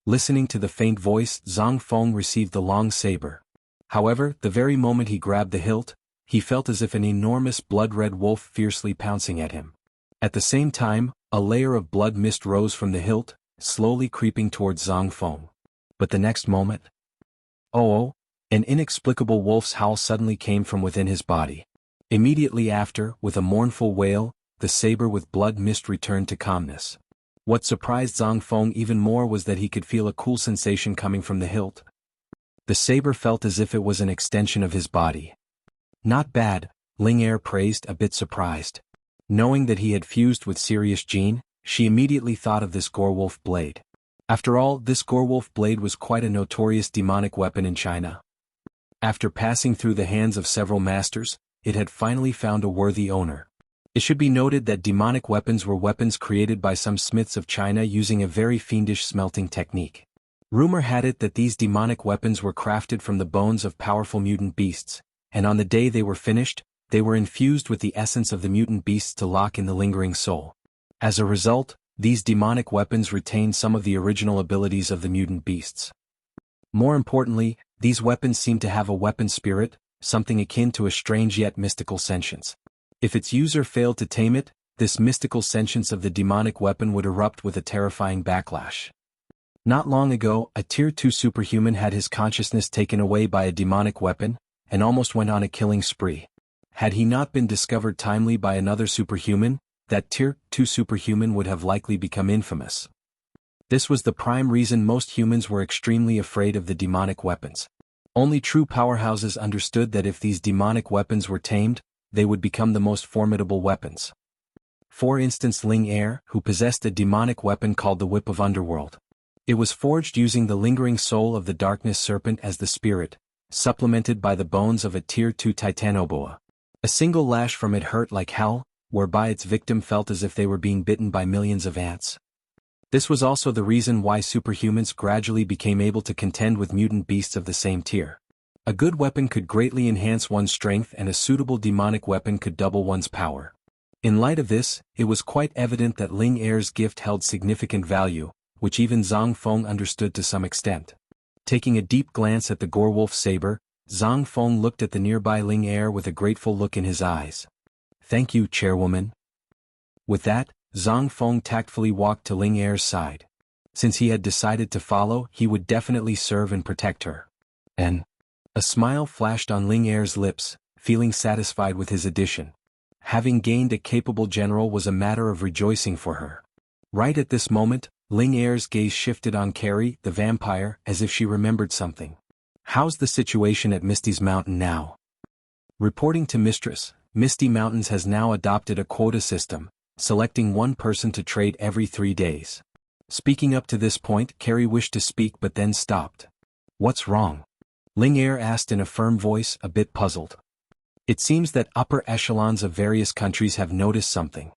Listening to the faint voice, Zhang Feng received the long saber. However, the very moment he grabbed the hilt, he felt as if an enormous blood-red wolf fiercely pouncing at him. At the same time, a layer of blood mist rose from the hilt, slowly creeping towards Zhang Feng. But the next moment, an inexplicable wolf's howl suddenly came from within his body. Immediately after, with a mournful wail, the saber with blood mist returned to calmness. What surprised Zhang Feng even more was that he could feel a cool sensation coming from the hilt. The saber felt as if it was an extension of his body. "Not bad," Ling Er praised, a bit surprised. Knowing that he had fused with Sirius Gene, she immediately thought of this Gorewolf blade. After all, this Gorewolf blade was quite a notorious demonic weapon in China. After passing through the hands of several masters, it had finally found a worthy owner. It should be noted that demonic weapons were weapons created by some smiths of China using a very fiendish smelting technique. Rumor had it that these demonic weapons were crafted from the bones of powerful mutant beasts, and on the day they were finished, they were infused with the essence of the mutant beasts to lock in the lingering soul. As a result, these demonic weapons retained some of the original abilities of the mutant beasts. More importantly, these weapons seemed to have a weapon spirit, something akin to a strange yet mystical sentience. If its user failed to tame it, this mystical sentience of the demonic weapon would erupt with a terrifying backlash. Not long ago, a Tier 2 superhuman had his consciousness taken away by a demonic weapon, and almost went on a killing spree. Had he not been discovered timely by another superhuman, that Tier 2 superhuman would have likely become infamous. This was the prime reason most humans were extremely afraid of the demonic weapons. Only true powerhouses understood that if these demonic weapons were tamed, they would become the most formidable weapons. For instance, Ling Er, who possessed a demonic weapon called the Whip of Underworld. It was forged using the lingering soul of the darkness serpent as the spirit, supplemented by the bones of a Tier 2 titanoboa. A single lash from it hurt like hell, whereby its victim felt as if they were being bitten by millions of ants. This was also the reason why superhumans gradually became able to contend with mutant beasts of the same tier. A good weapon could greatly enhance one's strength, and a suitable demonic weapon could double one's power. In light of this, it was quite evident that Ling Er's gift held significant value, which even Zhang Feng understood to some extent. Taking a deep glance at the Gorewolf saber, Zhang Feng looked at the nearby Ling Er with a grateful look in his eyes. "Thank you, chairwoman." With that, Zhang Feng tactfully walked to Ling Er's side. Since he had decided to follow, he would definitely serve and protect her. And a smile flashed on Ling Er's lips, feeling satisfied with his addition. Having gained a capable general was a matter of rejoicing for her. Right at this moment, Ling Er's gaze shifted on Carrie, the vampire, as if she remembered something. "How's the situation at Misty's Mountain now?" Reporting to Mistress, Misty Mountains has now adopted a quota system, selecting one person to trade every 3 days. Speaking up to this point, Carrie wished to speak but then stopped. "What's wrong?" Ling Er asked in a firm voice, a bit puzzled. "It seems that upper echelons of various countries have noticed something.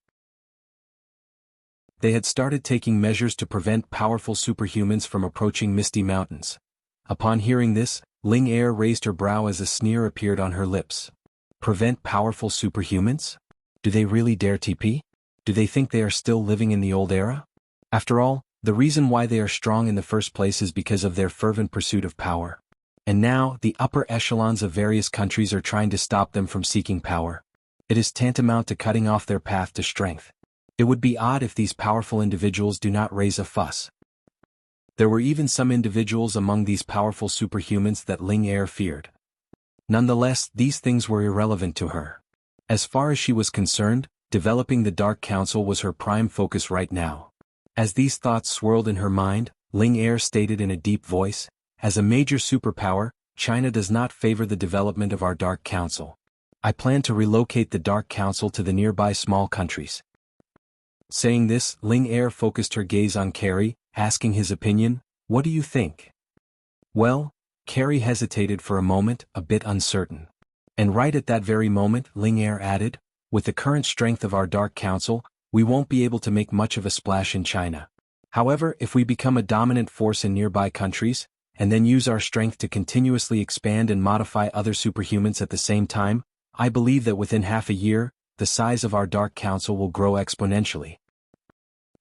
They had started taking measures to prevent powerful superhumans from approaching Misty Mountains." Upon hearing this, Ling Er raised her brow as a sneer appeared on her lips. "Prevent powerful superhumans? Do they really dare TP? Do they think they are still living in the old era? After all, the reason why they are strong in the first place is because of their fervent pursuit of power. And now, the upper echelons of various countries are trying to stop them from seeking power. It is tantamount to cutting off their path to strength. It would be odd if these powerful individuals do not raise a fuss." There were even some individuals among these powerful superhumans that Ling Er feared. Nonetheless, these things were irrelevant to her. As far as she was concerned, developing the Dark Council was her prime focus right now. As these thoughts swirled in her mind, Ling Er stated in a deep voice, "As a major superpower, China does not favor the development of our Dark Council. I plan to relocate the Dark Council to the nearby small countries." Saying this, Ling Er focused her gaze on Carrie, asking his opinion. "What do you think?" "Well," Carrie hesitated for a moment, a bit uncertain. And right at that very moment, Ling Er added, "With the current strength of our Dark Council, we won't be able to make much of a splash in China. However, if we become a dominant force in nearby countries, and then use our strength to continuously expand and modify other superhumans at the same time, I believe that within half a year, the size of our Dark Council will grow exponentially."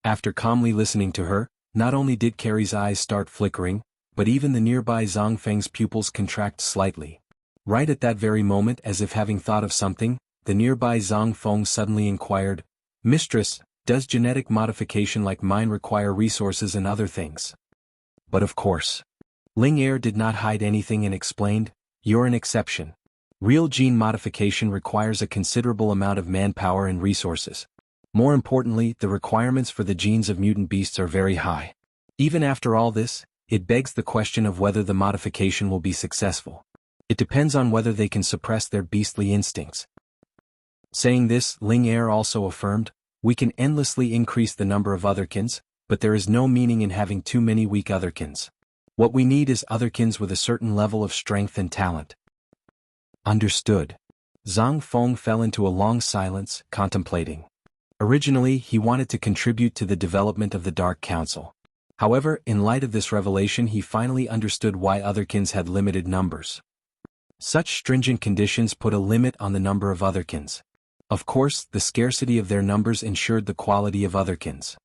After calmly listening to her, not only did Carrie's eyes start flickering, but even the nearby Zhang Feng's pupils contract slightly. Right at that very moment, as if having thought of something, the nearby Zhang Feng suddenly inquired, "Mistress, does genetic modification like mine require resources and other things?" "But of course." Ling Er did not hide anything and explained, "You're an exception. Real gene modification requires a considerable amount of manpower and resources. More importantly, the requirements for the genes of mutant beasts are very high. Even after all this, it begs the question of whether the modification will be successful. It depends on whether they can suppress their beastly instincts." Saying this, Ling Er also affirmed, "We can endlessly increase the number of otherkins, but there is no meaning in having too many weak otherkins. What we need is otherkins with a certain level of strength and talent." "Understood." Zhang Feng fell into a long silence, contemplating. Originally, he wanted to contribute to the development of the Dark Council. However, in light of this revelation, he finally understood why otherkins had limited numbers. Such stringent conditions put a limit on the number of otherkins. Of course, the scarcity of their numbers ensured the quality of otherkins.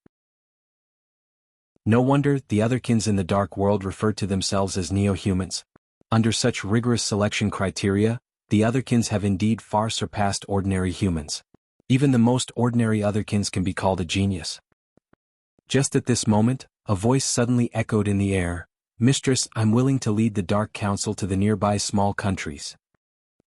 No wonder the otherkins in the Dark World referred to themselves as neo-humans. Under such rigorous selection criteria, the otherkins have indeed far surpassed ordinary humans. Even the most ordinary otherkins can be called a genius. Just at this moment, a voice suddenly echoed in the air, "Mistress, I'm willing to lead the Dark Council to the nearby small countries."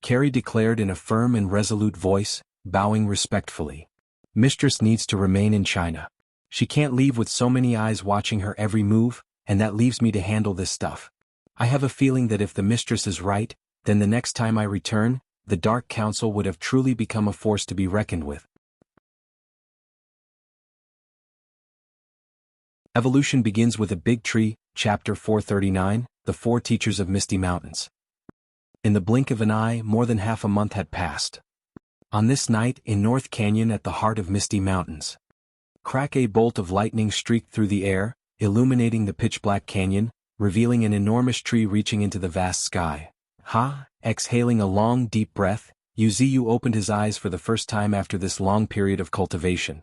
Carrie declared in a firm and resolute voice, bowing respectfully. "Mistress needs to remain in China. She can't leave with so many eyes watching her every move, and that leaves me to handle this stuff. I have a feeling that if the mistress is right, then the next time I return, the Dark Council would have truly become a force to be reckoned with." Evolution begins with a big tree, Chapter 439, The Four Teachers of Misty Mountains. In the blink of an eye, more than half a month had passed. On this night, in North Canyon at the heart of Misty Mountains, crack a bolt of lightning streaked through the air, illuminating the pitch-black canyon, revealing an enormous tree reaching into the vast sky. Exhaling a long, deep breath, Wuxia opened his eyes for the first time after this long period of cultivation.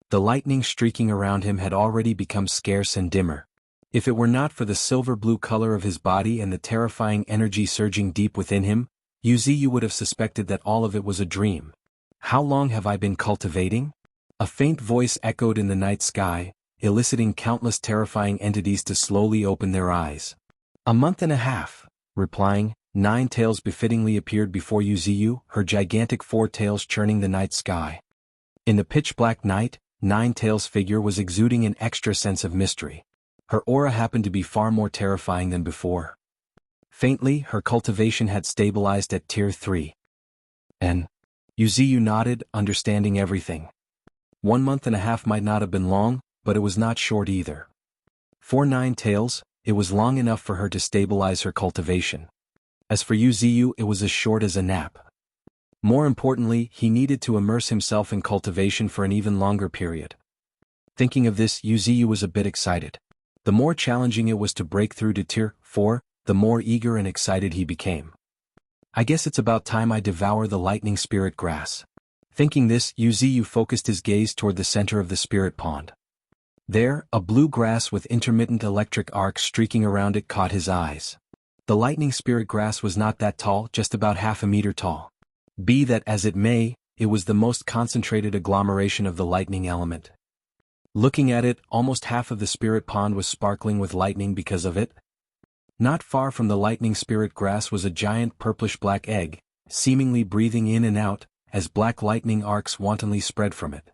The lightning streaking around him had already become scarce and dimmer. If it were not for the silver-blue color of his body and the terrifying energy surging deep within him, Wuxia would have suspected that all of it was a dream. How long have I been cultivating? A faint voice echoed in the night sky, eliciting countless terrifying entities to slowly open their eyes. A month and a half, replying, 9 tails befittingly appeared before Wuxia, her gigantic 4 tails churning the night sky. In the pitch-black night, 9 tails figure was exuding an extra sense of mystery. Her aura happened to be far more terrifying than before. Faintly, her cultivation had stabilized at Tier 3. And Wuxia nodded, understanding everything. 1 month and a half might not have been long, but it was not short either. For 9 tails, it was long enough for her to stabilize her cultivation. As for Wuxia, it was as short as a nap. More importantly, he needed to immerse himself in cultivation for an even longer period. Thinking of this, Wuxia was a bit excited. The more challenging it was to break through to Tier 4, the more eager and excited he became. I guess it's about time I devour the lightning spirit grass. Thinking this, Wuxia focused his gaze toward the center of the spirit pond. There, a blue grass with intermittent electric arcs streaking around it caught his eyes. The lightning spirit grass was not that tall, just about half a meter tall. Be that as it may, it was the most concentrated agglomeration of the lightning element. Looking at it, almost half of the spirit pond was sparkling with lightning because of it. Not far from the lightning spirit grass was a giant purplish-black egg, seemingly breathing in and out, as black lightning arcs wantonly spread from it.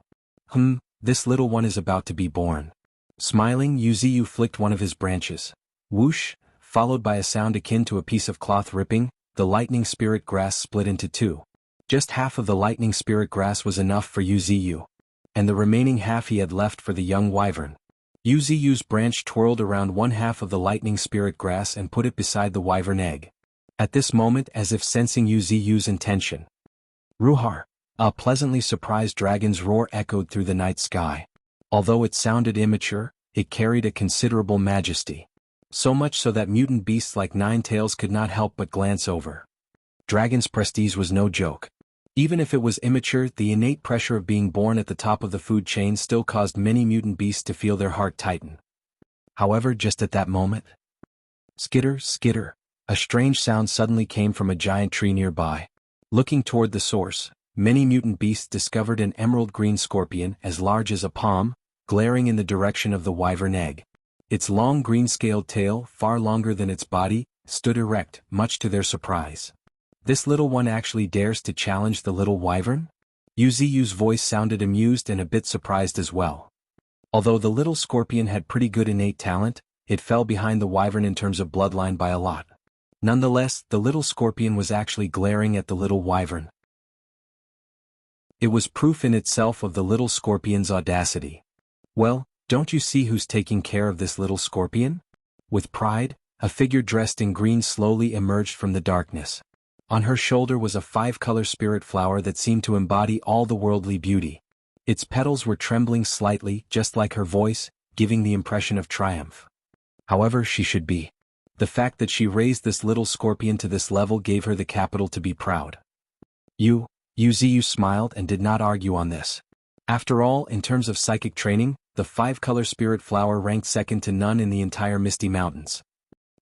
This little one is about to be born. Smiling, Wuxia flicked one of his branches. Whoosh, followed by a sound akin to a piece of cloth ripping, the lightning spirit grass split into 2. Just half of the lightning spirit grass was enough for Wuxia, and the remaining half he had left for the young wyvern. Wuxia's branch twirled around one half of the lightning spirit grass and put it beside the wyvern egg. At this moment, as if sensing Wuxia's intention, Ruhar, a pleasantly surprised dragon's roar echoed through the night sky. Although it sounded immature, it carried a considerable majesty. So much so that mutant beasts like 9 tails could not help but glance over. Dragon's prestige was no joke. Even if it was immature, the innate pressure of being born at the top of the food chain still caused many mutant beasts to feel their heart tighten. However, just at that moment, skitter, skitter, a strange sound suddenly came from a giant tree nearby. Looking toward the source, many mutant beasts discovered an emerald-green scorpion as large as a palm, glaring in the direction of the wyvern egg. Its long green-scaled tail, far longer than its body, stood erect, much to their surprise. This little one actually dares to challenge the little wyvern? Wuxia's voice sounded amused and a bit surprised as well. Although the little scorpion had pretty good innate talent, it fell behind the wyvern in terms of bloodline by a lot. Nonetheless, the little scorpion was actually glaring at the little wyvern. It was proof in itself of the little scorpion's audacity. Well, don't you see who's taking care of this little scorpion? With pride, a figure dressed in green slowly emerged from the darkness. On her shoulder was a 5-color spirit flower that seemed to embody all the worldly beauty. Its petals were trembling slightly, just like her voice, giving the impression of triumph. However, she should be. The fact that she raised this little scorpion to this level gave her the capital to be proud. Wuxia smiled and did not argue on this. After all, in terms of psychic training, the 5-color spirit flower ranked second to none in the entire Misty Mountains.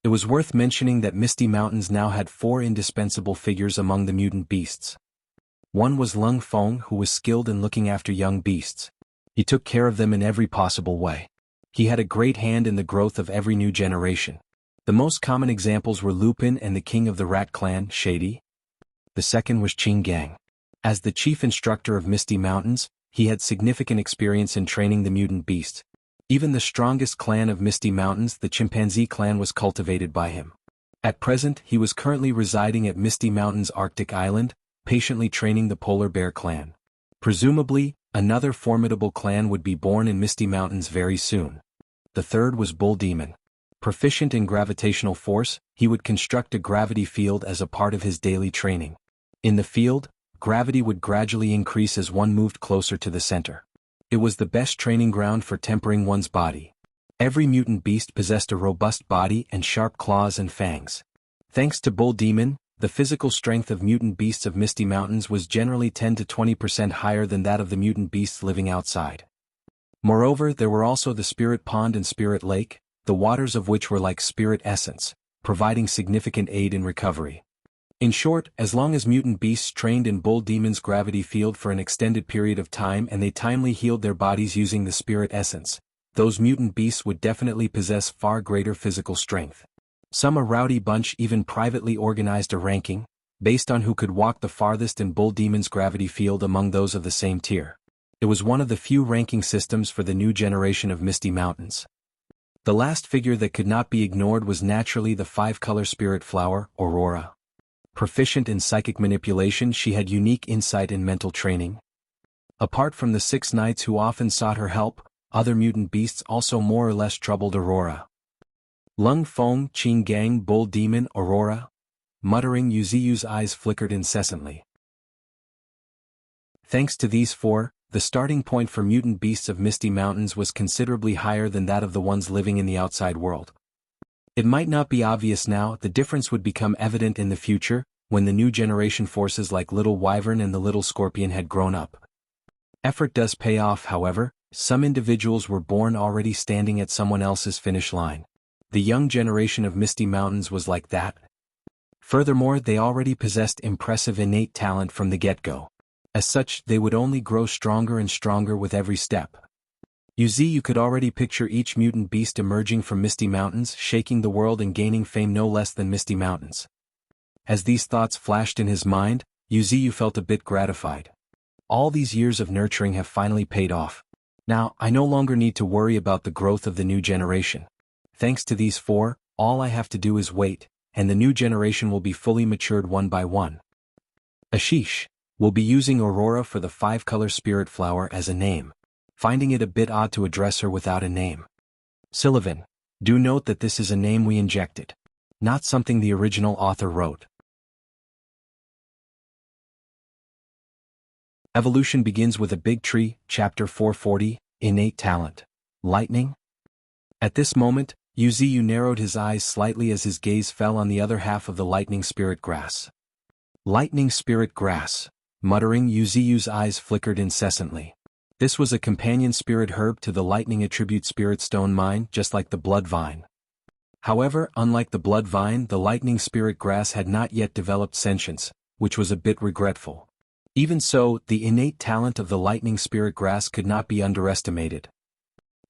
It was worth mentioning that Misty Mountains now had 4 indispensable figures among the mutant beasts. One was Lung Feng, who was skilled in looking after young beasts. He took care of them in every possible way. He had a great hand in the growth of every new generation. The most common examples were Lupin and the king of the rat clan, Shady. The second was Qing Gang. As the chief instructor of Misty Mountains, he had significant experience in training the mutant beasts. Even the strongest clan of Misty Mountains, the chimpanzee clan, was cultivated by him. At present, he was currently residing at Misty Mountains Arctic Island, patiently training the polar bear clan. Presumably, another formidable clan would be born in Misty Mountains very soon. The third was Bull Demon. Proficient in gravitational force, he would construct a gravity field as a part of his daily training. In the field, gravity would gradually increase as one moved closer to the center. It was the best training ground for tempering one's body. Every mutant beast possessed a robust body and sharp claws and fangs. Thanks to Bull Demon, the physical strength of mutant beasts of Misty Mountains was generally 10 to 20% higher than that of the mutant beasts living outside. Moreover, there were also the Spirit Pond and Spirit Lake, the waters of which were like spirit essence, providing significant aid in recovery. In short, as long as mutant beasts trained in Bull Demon's gravity field for an extended period of time and they timely healed their bodies using the spirit essence, those mutant beasts would definitely possess far greater physical strength. Some a rowdy bunch even privately organized a ranking, based on who could walk the farthest in Bull Demon's gravity field among those of the same tier. It was one of the few ranking systems for the new generation of Misty Mountains. The last figure that could not be ignored was naturally the 5-color spirit flower, Aurora. Proficient in psychic manipulation, she had unique insight and mental training. Apart from the 6 knights who often sought her help, other mutant beasts also more or less troubled Aurora. Lung Feng, Qing Gang, Bull Demon, Aurora. Muttering, Yuziyu's eyes flickered incessantly. Thanks to these 4, the starting point for mutant beasts of Misty Mountains was considerably higher than that of the ones living in the outside world. It might not be obvious now, the difference would become evident in the future, when the new generation forces like Little Wyvern and the Little Scorpion had grown up. Effort does pay off, however. Some individuals were born already standing at someone else's finish line. The young generation of Misty Mountains was like that. Furthermore, they already possessed impressive innate talent from the get-go. As such, they would only grow stronger and stronger with every step. You could already picture each mutant beast emerging from Misty Mountains, shaking the world and gaining fame no less than Misty Mountains. As these thoughts flashed in his mind, Yuziyu felt a bit gratified. All these years of nurturing have finally paid off. Now, I no longer need to worry about the growth of the new generation. Thanks to these 4, all I have to do is wait, and the new generation will be fully matured one by one. Ashish will be using Aurora for the 5-color spirit flower as a name, finding it a bit odd to address her without a name. Sullivan, do note that this is a name we injected, not something the original author wrote. Evolution begins with a big tree, Chapter 440, Innate Talent. Lightning? At this moment, Yuziyu narrowed his eyes slightly as his gaze fell on the other half of the lightning spirit grass. Lightning spirit grass. Muttering, Yuziyu's eyes flickered incessantly. This was a companion spirit herb to the lightning attribute spirit stone mine, just like the blood vine. However, unlike the blood vine, the lightning spirit grass had not yet developed sentience, which was a bit regretful. Even so, the innate talent of the lightning spirit grass could not be underestimated.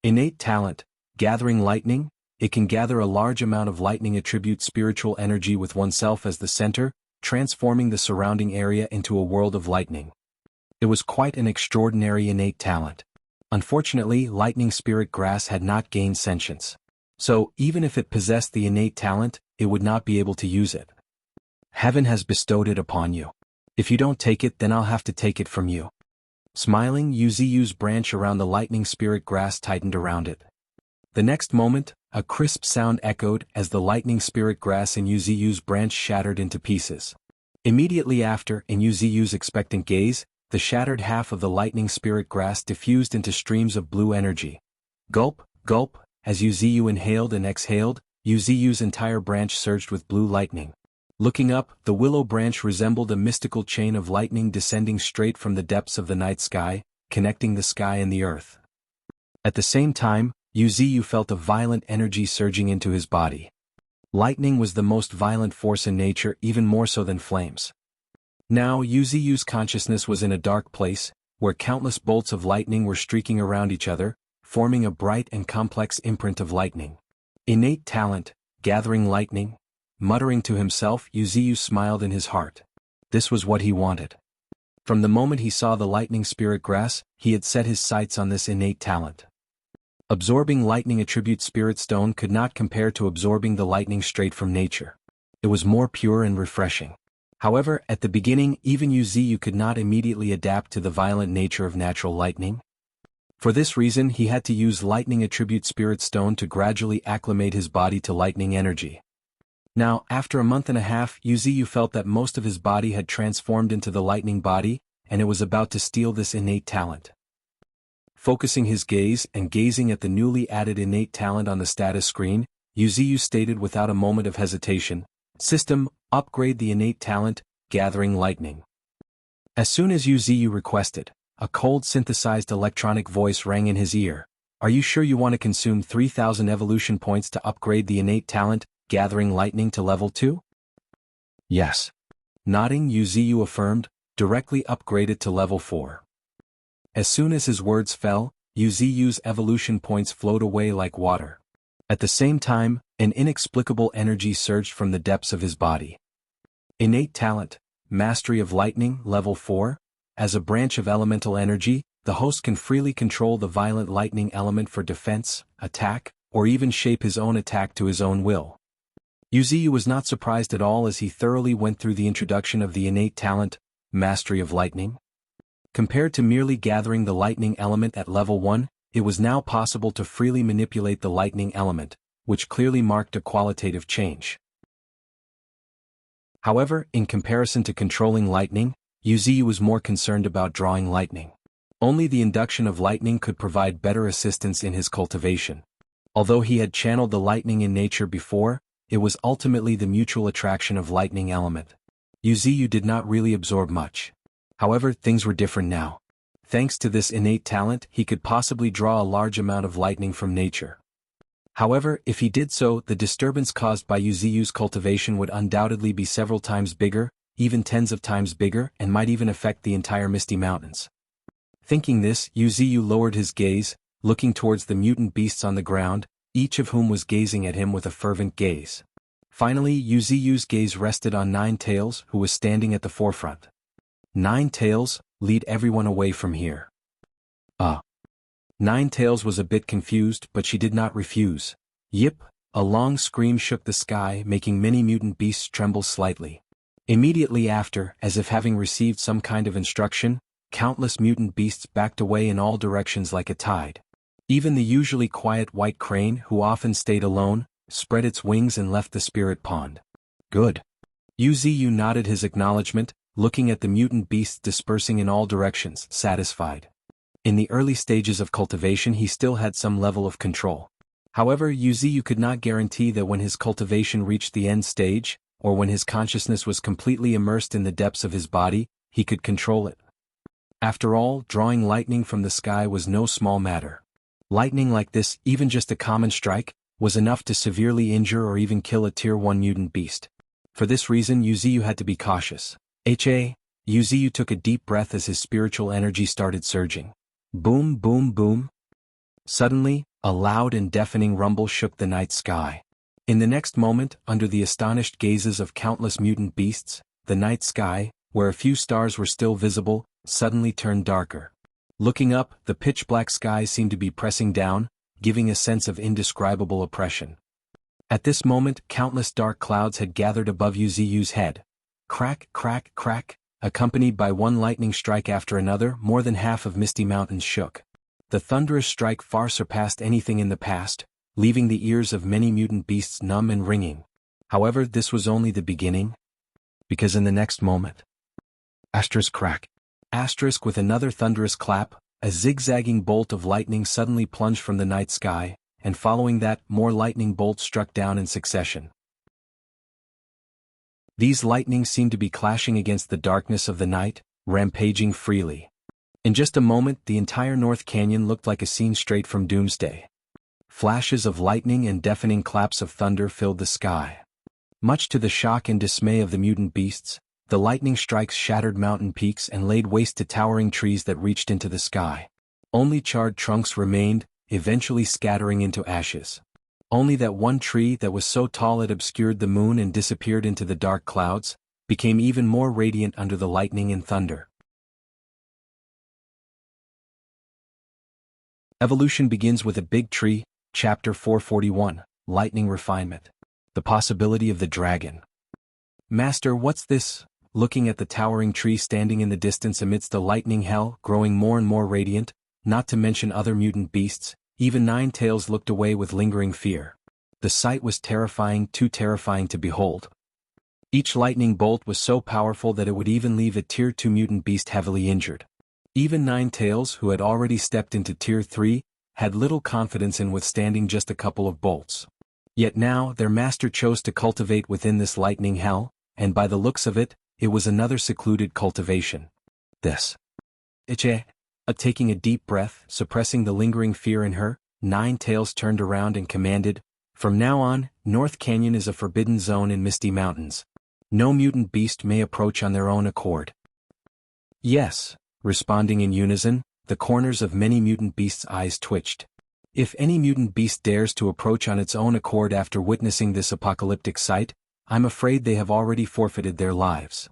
Innate talent, gathering lightning, it can gather a large amount of lightning attribute spiritual energy with oneself as the center, transforming the surrounding area into a world of lightning. It was quite an extraordinary innate talent. Unfortunately, lightning spirit grass had not gained sentience. So, even if it possessed the innate talent, it would not be able to use it. Heaven has bestowed it upon you. If you don't take it, then I'll have to take it from you. Smiling, Yuziyu's branch around the lightning spirit grass tightened around it. The next moment, a crisp sound echoed as the lightning spirit grass in Yuziyu's branch shattered into pieces. Immediately after, in Yuziyu's expectant gaze, the shattered half of the lightning spirit grass diffused into streams of blue energy. Gulp, gulp, as Yuziyu inhaled and exhaled, Yuziyu's entire branch surged with blue lightning. Looking up, the willow branch resembled a mystical chain of lightning descending straight from the depths of the night sky, connecting the sky and the earth. At the same time, Yuziyu felt a violent energy surging into his body. Lightning was the most violent force in nature, even more so than flames. Now Yuziyu's consciousness was in a dark place, where countless bolts of lightning were streaking around each other, forming a bright and complex imprint of lightning. Innate talent, gathering lightning. Muttering to himself, Yuziyu smiled in his heart. This was what he wanted. From the moment he saw the lightning spirit grass, he had set his sights on this innate talent. Absorbing lightning attribute spirit stone could not compare to absorbing the lightning straight from nature. It was more pure and refreshing. However, at the beginning, even Yuziyu could not immediately adapt to the violent nature of natural lightning. For this reason he had to use lightning attribute spirit stone to gradually acclimate his body to lightning energy. Now, after a month and a half, Wuxia felt that most of his body had transformed into the lightning body, and it was about to steal this innate talent. Focusing his gaze and gazing at the newly added innate talent on the status screen, Wuxia stated without a moment of hesitation, "System, upgrade the innate talent, gathering lightning." As soon as Wuxia requested, a cold synthesized electronic voice rang in his ear. "Are you sure you want to consume 3,000 evolution points to upgrade the innate talent, gathering lightning to level 2? "Yes." Nodding, Wuxia affirmed, "Directly upgrade it to level 4. As soon as his words fell, Wuxia's evolution points flowed away like water. At the same time, an inexplicable energy surged from the depths of his body. Innate talent, Mastery of Lightning, level 4. As a branch of elemental energy, the host can freely control the violent lightning element for defense, attack, or even shape his own attack to his own will. Wuxia was not surprised at all as he thoroughly went through the introduction of the innate talent, Mastery of Lightning. Compared to merely gathering the lightning element at level 1, it was now possible to freely manipulate the lightning element, which clearly marked a qualitative change. However, in comparison to controlling lightning, Wuxia was more concerned about drawing lightning. Only the induction of lightning could provide better assistance in his cultivation. Although he had channeled the lightning in nature before, it was ultimately the mutual attraction of lightning element. Wuxia did not really absorb much. However, things were different now. Thanks to this innate talent, he could possibly draw a large amount of lightning from nature. However, if he did so, the disturbance caused by Wuxia's cultivation would undoubtedly be several times bigger, even tens of times bigger, and might even affect the entire Misty Mountains. Thinking this, Wuxia lowered his gaze, looking towards the mutant beasts on the ground, each of whom was gazing at him with a fervent gaze. Finally, Wuxia's gaze rested on Nine Tails, who was standing at the forefront. "Nine Tails, lead everyone away from here." Nine Tails was a bit confused, but she did not refuse. "Yip!" A long scream shook the sky, making many mutant beasts tremble slightly. Immediately after, as if having received some kind of instruction, countless mutant beasts backed away in all directions like a tide. Even the usually quiet white crane, who often stayed alone, spread its wings and left the spirit pond. "Good." Wuxia nodded his acknowledgement, looking at the mutant beasts dispersing in all directions, satisfied. In the early stages of cultivation he still had some level of control. However, Wuxia could not guarantee that when his cultivation reached the end stage, or when his consciousness was completely immersed in the depths of his body, he could control it. After all, drawing lightning from the sky was no small matter. Lightning like this, even just a common strike, was enough to severely injure or even kill a Tier 1 mutant beast. For this reason Wuxia had to be cautious. Wuxia took a deep breath as his spiritual energy started surging. Boom, boom, boom. Suddenly, a loud and deafening rumble shook the night sky. In the next moment, under the astonished gazes of countless mutant beasts, the night sky, where a few stars were still visible, suddenly turned darker. Looking up, the pitch-black sky seemed to be pressing down, giving a sense of indescribable oppression. At this moment, countless dark clouds had gathered above Wuxia's head. Crack, crack, crack. Accompanied by one lightning strike after another, more than half of Misty Mountains shook. The thunderous strike far surpassed anything in the past, leaving the ears of many mutant beasts numb and ringing. However, this was only the beginning. Because in the next moment, crack. With another thunderous clap, a zigzagging bolt of lightning suddenly plunged from the night sky, and following that, more lightning bolts struck down in succession. These lightnings seemed to be clashing against the darkness of the night, rampaging freely. In just a moment, the entire North Canyon looked like a scene straight from Doomsday. Flashes of lightning and deafening claps of thunder filled the sky. Much to the shock and dismay of the mutant beasts, the lightning strikes shattered mountain peaks and laid waste to towering trees that reached into the sky. Only charred trunks remained, eventually scattering into ashes. Only that one tree that was so tall it obscured the moon and disappeared into the dark clouds, became even more radiant under the lightning and thunder. Evolution begins with a big tree, Chapter 441, Lightning Refinement. The possibility of the dragon. "Master, what's this?" Looking at the towering tree standing in the distance amidst the lightning hell, growing more and more radiant, not to mention other mutant beasts. Even Ninetales looked away with lingering fear. The sight was terrifying, too terrifying to behold. Each lightning bolt was so powerful that it would even leave a Tier 2 mutant beast heavily injured. Even Ninetales, who had already stepped into Tier 3, had little confidence in withstanding just a couple of bolts. Yet now their master chose to cultivate within this lightning hell, and by the looks of it, it was another secluded cultivation. This. Taking a deep breath, suppressing the lingering fear in her, Ninetales turned around and commanded, "From now on, North Canyon is a forbidden zone in Misty Mountains. No mutant beast may approach on their own accord." "Yes," responding in unison, the corners of many mutant beasts' eyes twitched. "If any mutant beast dares to approach on its own accord after witnessing this apocalyptic sight, I'm afraid they have already forfeited their lives."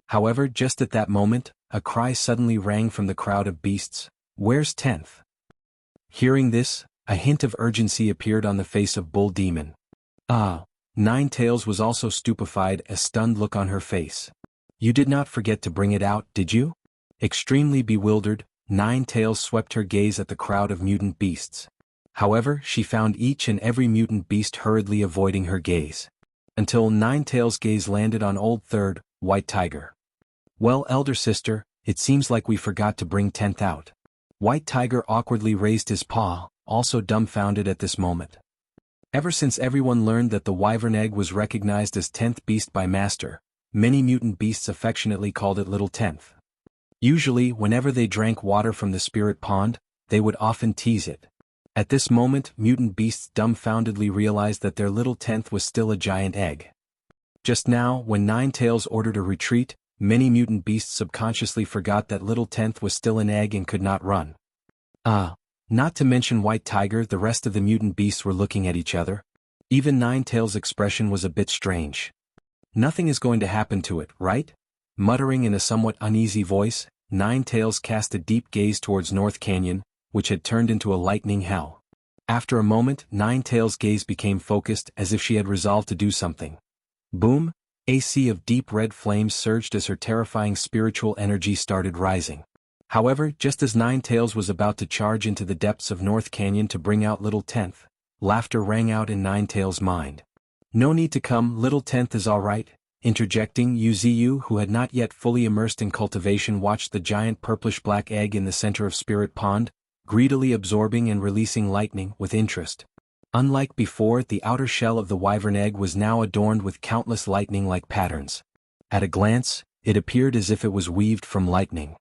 However, just at that moment, a cry suddenly rang from the crowd of beasts, "Where's 10th?" Hearing this, a hint of urgency appeared on the face of Bull Demon. Ninetales was also stupefied, a stunned look on her face. "You did not forget to bring it out, did you?" Extremely bewildered, Ninetales swept her gaze at the crowd of mutant beasts. However, she found each and every mutant beast hurriedly avoiding her gaze. Until Ninetales' gaze landed on Old Third, White Tiger. "Well, elder sister, it seems like we forgot to bring 10th out." White Tiger awkwardly raised his paw, also dumbfounded at this moment. Ever since everyone learned that the Wyvern Egg was recognized as 10th beast by Master, many mutant beasts affectionately called it Little 10th. Usually, whenever they drank water from the spirit pond, they would often tease it. At this moment, mutant beasts dumbfoundedly realized that their Little 10th was still a giant egg. Just now, when Ninetales ordered a retreat, many mutant beasts subconsciously forgot that Little 10th was still an egg and could not run. Not to mention White Tiger, the rest of the mutant beasts were looking at each other. Even Ninetales' expression was a bit strange. "Nothing is going to happen to it, right?" Muttering in a somewhat uneasy voice, Ninetales cast a deep gaze towards North Canyon, which had turned into a lightning hell. After a moment, Ninetales' gaze became focused as if she had resolved to do something. Boom! A sea of deep red flames surged as her terrifying spiritual energy started rising. However, just as Ninetales was about to charge into the depths of North Canyon to bring out Little 10th, laughter rang out in Ninetales' mind. "No need to come, Little 10th is all right." Interjecting, Wuxia, who had not yet fully immersed in cultivation, watched the giant purplish-black egg in the center of Spirit Pond, greedily absorbing and releasing lightning with interest. Unlike before, the outer shell of the Wyvern Egg was now adorned with countless lightning-like patterns. At a glance, it appeared as if it was weaved from lightning.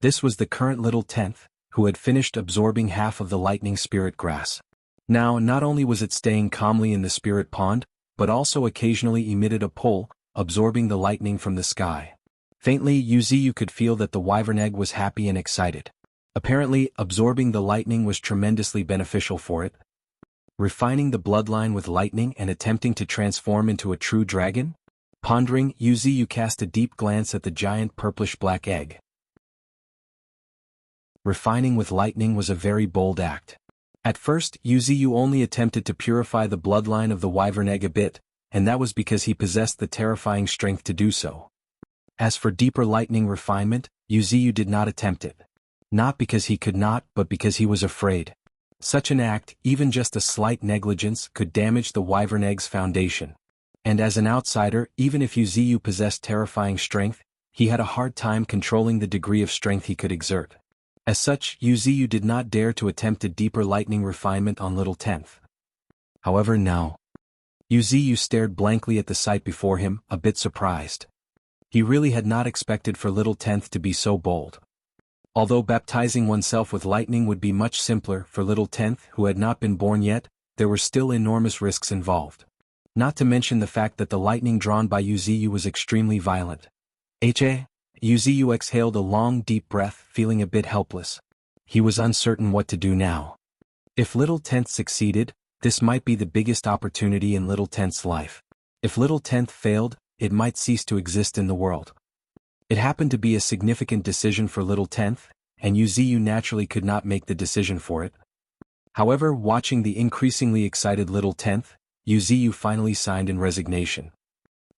This was the current Little 10th, who had finished absorbing half of the lightning spirit grass. Now, not only was it staying calmly in the spirit pond, but also occasionally emitted a pull, absorbing the lightning from the sky. Faintly, Wuxia could feel that the Wyvern Egg was happy and excited. Apparently, absorbing the lightning was tremendously beneficial for it. Refining the bloodline with lightning and attempting to transform into a true dragon? Pondering, Wuxia cast a deep glance at the giant purplish-black egg. Refining with lightning was a very bold act. At first, Wuxia only attempted to purify the bloodline of the Wyvern Egg a bit, and that was because he possessed the terrifying strength to do so. As for deeper lightning refinement, Wuxia did not attempt it. Not because he could not, but because he was afraid. Such an act, even just a slight negligence, could damage the Wyvern Egg's foundation. And as an outsider, even if Wuxia possessed terrifying strength, he had a hard time controlling the degree of strength he could exert. As such, Wuxia did not dare to attempt a deeper lightning refinement on Little 10th. However, now, Wuxia stared blankly at the sight before him, a bit surprised. He really had not expected for Little 10th to be so bold. Although baptizing oneself with lightning would be much simpler for Little 10th, who had not been born yet, there were still enormous risks involved. Not to mention the fact that the lightning drawn by Wuxia was extremely violent. Wuxia exhaled a long, deep breath, feeling a bit helpless. He was uncertain what to do now. If Little 10th succeeded, this might be the biggest opportunity in Little 10th's life. If Little 10th failed, it might cease to exist in the world. It happened to be a significant decision for Little 10th, and Wuxia naturally could not make the decision for it. However, watching the increasingly excited Little 10th, Wuxia finally signed in resignation.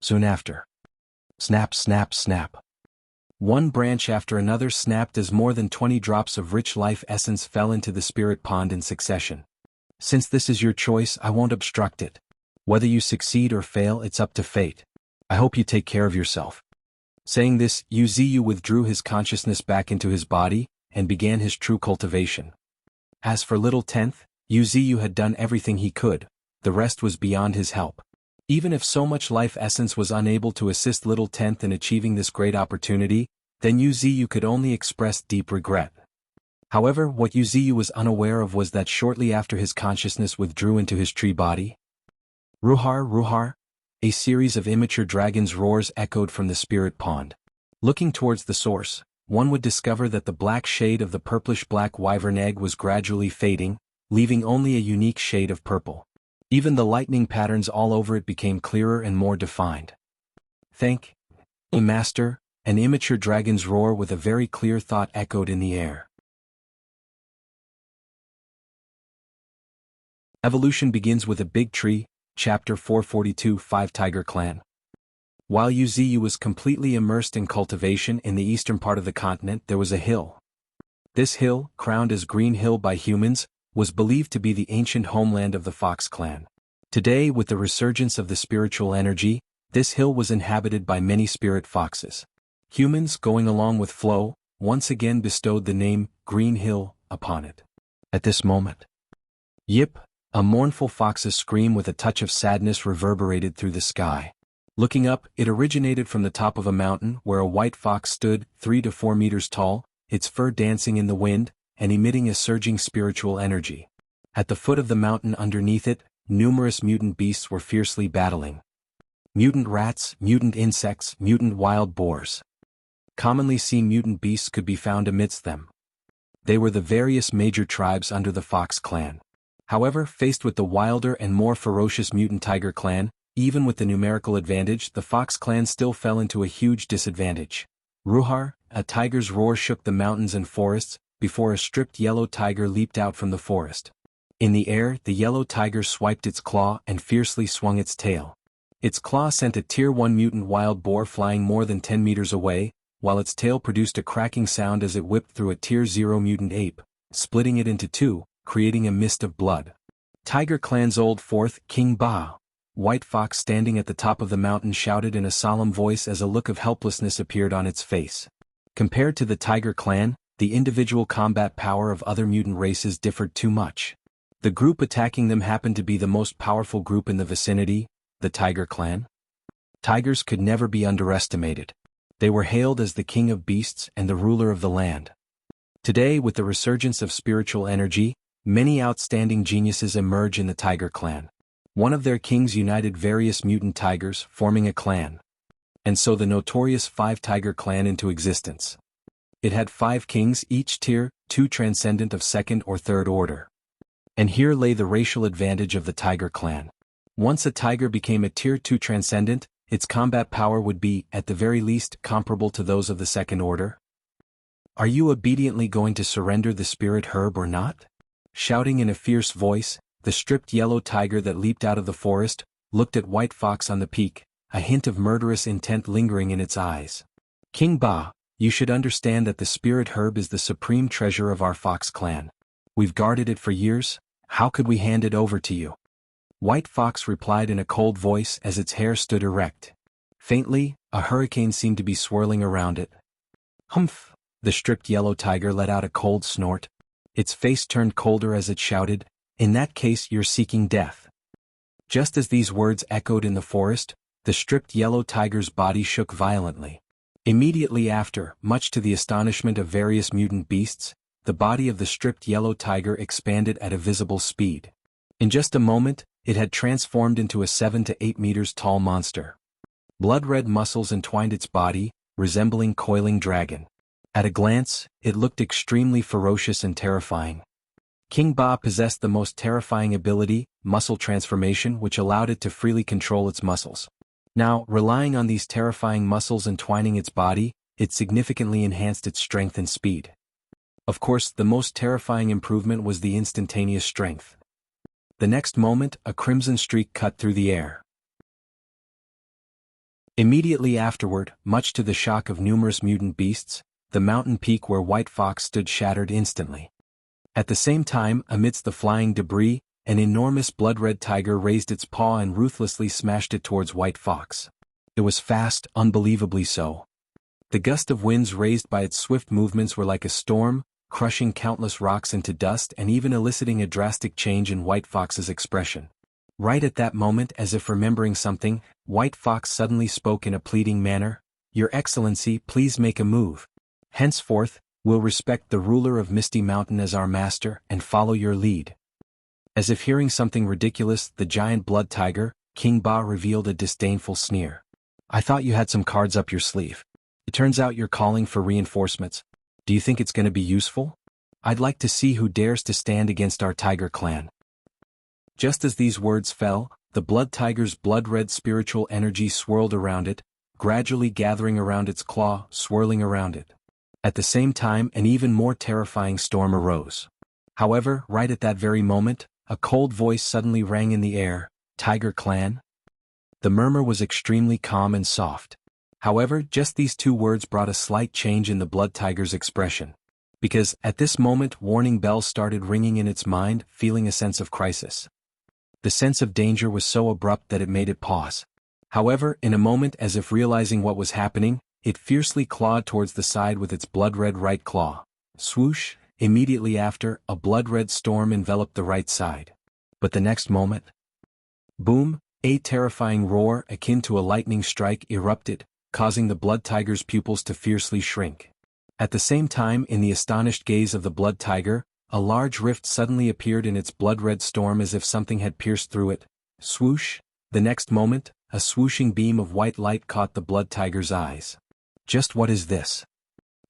Soon after. Snap, snap, snap. One branch after another snapped as more than 20 drops of rich life essence fell into the spirit pond in succession. Since this is your choice, I won't obstruct it. Whether you succeed or fail, it's up to fate. I hope you take care of yourself. Saying this, Wuxia withdrew his consciousness back into his body, and began his true cultivation. As for little Tenth, Wuxia had done everything he could, the rest was beyond his help. Even if so much life essence was unable to assist little Tenth in achieving this great opportunity, then Wuxia could only express deep regret. However, what Wuxia was unaware of was that shortly after his consciousness withdrew into his tree body, Ruhar, Ruhar, a series of immature dragons' roars echoed from the spirit pond. Looking towards the source, one would discover that the black shade of the purplish-black wyvern egg was gradually fading, leaving only a unique shade of purple. Even the lightning patterns all over it became clearer and more defined. Thank you, Master, an immature dragon's roar with a very clear thought echoed in the air. Evolution begins with a big tree, Chapter 442 5 Tiger Clan. While Wuxia was completely immersed in cultivation in the eastern part of the continent, there was a hill. This hill, crowned as Green Hill by humans, was believed to be the ancient homeland of the Fox clan. Today, with the resurgence of the spiritual energy, this hill was inhabited by many spirit foxes. Humans, going along with flow, once again bestowed the name Green Hill upon it. At this moment, Yip, a mournful fox's scream with a touch of sadness reverberated through the sky. Looking up, it originated from the top of a mountain where a white fox stood, 3 to 4 meters tall, its fur dancing in the wind, and emitting a surging spiritual energy. At the foot of the mountain underneath it, numerous mutant beasts were fiercely battling. Mutant rats, mutant insects, mutant wild boars. Commonly seen mutant beasts could be found amidst them. They were the various major tribes under the Fox clan. However, faced with the wilder and more ferocious mutant tiger clan, even with the numerical advantage, the Fox clan still fell into a huge disadvantage. Ruhar, a tiger's roar shook the mountains and forests, before a stripped yellow tiger leaped out from the forest. In the air, the yellow tiger swiped its claw and fiercely swung its tail. Its claw sent a Tier 1 mutant wild boar flying more than 10 meters away, while its tail produced a cracking sound as it whipped through a Tier 0 mutant ape, splitting it into two, creating a mist of blood. Tiger Clan's old fourth, King Ba, White Fox standing at the top of the mountain shouted in a solemn voice as a look of helplessness appeared on its face. Compared to the Tiger Clan, the individual combat power of other mutant races differed too much. The group attacking them happened to be the most powerful group in the vicinity, the Tiger Clan. Tigers could never be underestimated. They were hailed as the king of beasts and the ruler of the land. Today, with the resurgence of spiritual energy, many outstanding geniuses emerge in the Tiger Clan. One of their kings united various mutant tigers, forming a clan. And so the notorious 5 Tiger Clan into existence. It had 5 kings, each Tier 2 transcendent of 2nd or 3rd order. And here lay the racial advantage of the Tiger Clan. Once a tiger became a Tier 2 transcendent, its combat power would be, at the very least, comparable to those of the 2nd order. Are you obediently going to surrender the spirit herb or not? Shouting in a fierce voice, the stripped yellow tiger that leaped out of the forest, looked at White Fox on the peak, a hint of murderous intent lingering in its eyes. King Ba, you should understand that the spirit herb is the supreme treasure of our Fox clan. We've guarded it for years, how could we hand it over to you? White Fox replied in a cold voice as its hair stood erect. Faintly, a hurricane seemed to be swirling around it. Humph! The stripped yellow tiger let out a cold snort. Its face turned colder as it shouted, in that case you're seeking death. Just as these words echoed in the forest, the stripped yellow tiger's body shook violently. Immediately after, much to the astonishment of various mutant beasts, the body of the stripped yellow tiger expanded at a visible speed. In just a moment, it had transformed into a 7 to 8 meters tall monster. Blood-red muscles entwined its body, resembling coiling dragon. At a glance, it looked extremely ferocious and terrifying. King Ba possessed the most terrifying ability, muscle transformation, which allowed it to freely control its muscles. Now, relying on these terrifying muscles entwining its body, it significantly enhanced its strength and speed. Of course, the most terrifying improvement was the instantaneous strength. The next moment, a crimson streak cut through the air. Immediately afterward, much to the shock of numerous mutant beasts, the mountain peak where White Fox stood shattered instantly. At the same time, amidst the flying debris, an enormous blood-red tiger raised its paw and ruthlessly smashed it towards White Fox. It was fast, unbelievably so. The gust of winds raised by its swift movements were like a storm, crushing countless rocks into dust and even eliciting a drastic change in White Fox's expression. Right at that moment, as if remembering something, White Fox suddenly spoke in a pleading manner, "Your Excellency, please make a move. Henceforth, we'll respect the ruler of Misty Mountain as our master and follow your lead." As if hearing something ridiculous, the giant blood tiger, King Ba, revealed a disdainful sneer. "I thought you had some cards up your sleeve. It turns out you're calling for reinforcements. Do you think it's going to be useful? I'd like to see who dares to stand against our tiger clan." Just as these words fell, the blood tiger's blood-red spiritual energy swirled around it, gradually gathering around its claw, swirling around it. At the same time, an even more terrifying storm arose. However, right at that very moment, a cold voice suddenly rang in the air, "Tiger Clan?" The murmur was extremely calm and soft. However, just these two words brought a slight change in the blood tiger's expression. Because, at this moment, warning bells started ringing in its mind, feeling a sense of crisis. The sense of danger was so abrupt that it made it pause. However, in a moment, as if realizing what was happening, it fiercely clawed towards the side with its blood-red right claw. Swoosh! Immediately after, a blood-red storm enveloped the right side. But the next moment, boom! A terrifying roar akin to a lightning strike erupted, causing the blood tiger's pupils to fiercely shrink. At the same time, in the astonished gaze of the blood tiger, a large rift suddenly appeared in its blood-red storm as if something had pierced through it. Swoosh! The next moment, a swooshing beam of white light caught the blood tiger's eyes. Just what is this?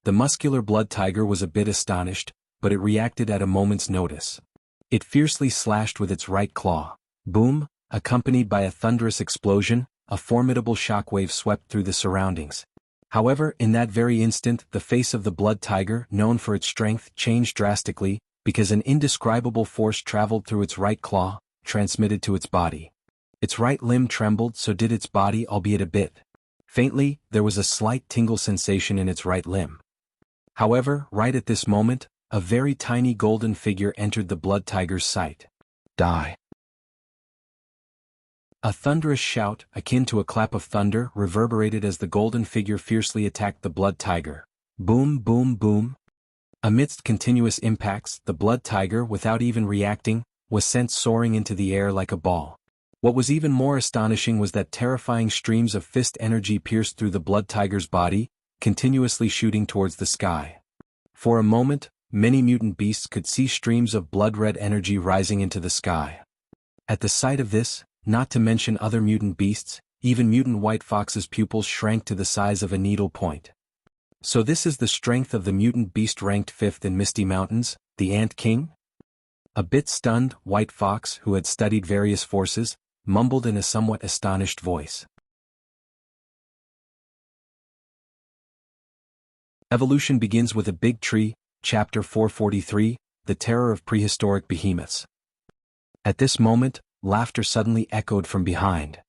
The muscular blood tiger was a bit astonished, but it reacted at a moment's notice. It fiercely slashed with its right claw. Boom! Accompanied by a thunderous explosion, a formidable shockwave swept through the surroundings. However, in that very instant, the face of the blood tiger, known for its strength, changed drastically, because an indescribable force traveled through its right claw, transmitted to its body. Its right limb trembled, so did its body, albeit a bit. Faintly, there was a slight tingle sensation in its right limb. However, right at this moment, a very tiny golden figure entered the blood tiger's sight. Die! A thunderous shout, akin to a clap of thunder, reverberated as the golden figure fiercely attacked the blood tiger. Boom, boom, boom. Amidst continuous impacts, the blood tiger, without even reacting, was sent soaring into the air like a ball. What was even more astonishing was that terrifying streams of fist energy pierced through the blood tiger's body, continuously shooting towards the sky. For a moment, many mutant beasts could see streams of blood-red energy rising into the sky. At the sight of this, not to mention other mutant beasts, even mutant White Fox's pupils shrank to the size of a needle point. So this is the strength of the mutant beast ranked 5th in Misty Mountains, the Ant King? A bit stunned, White Fox, who had studied various forces, mumbled in a somewhat astonished voice. Evolution begins with a big tree, Chapter 443, The Terror of Prehistoric Behemoths. At this moment, laughter suddenly echoed from behind.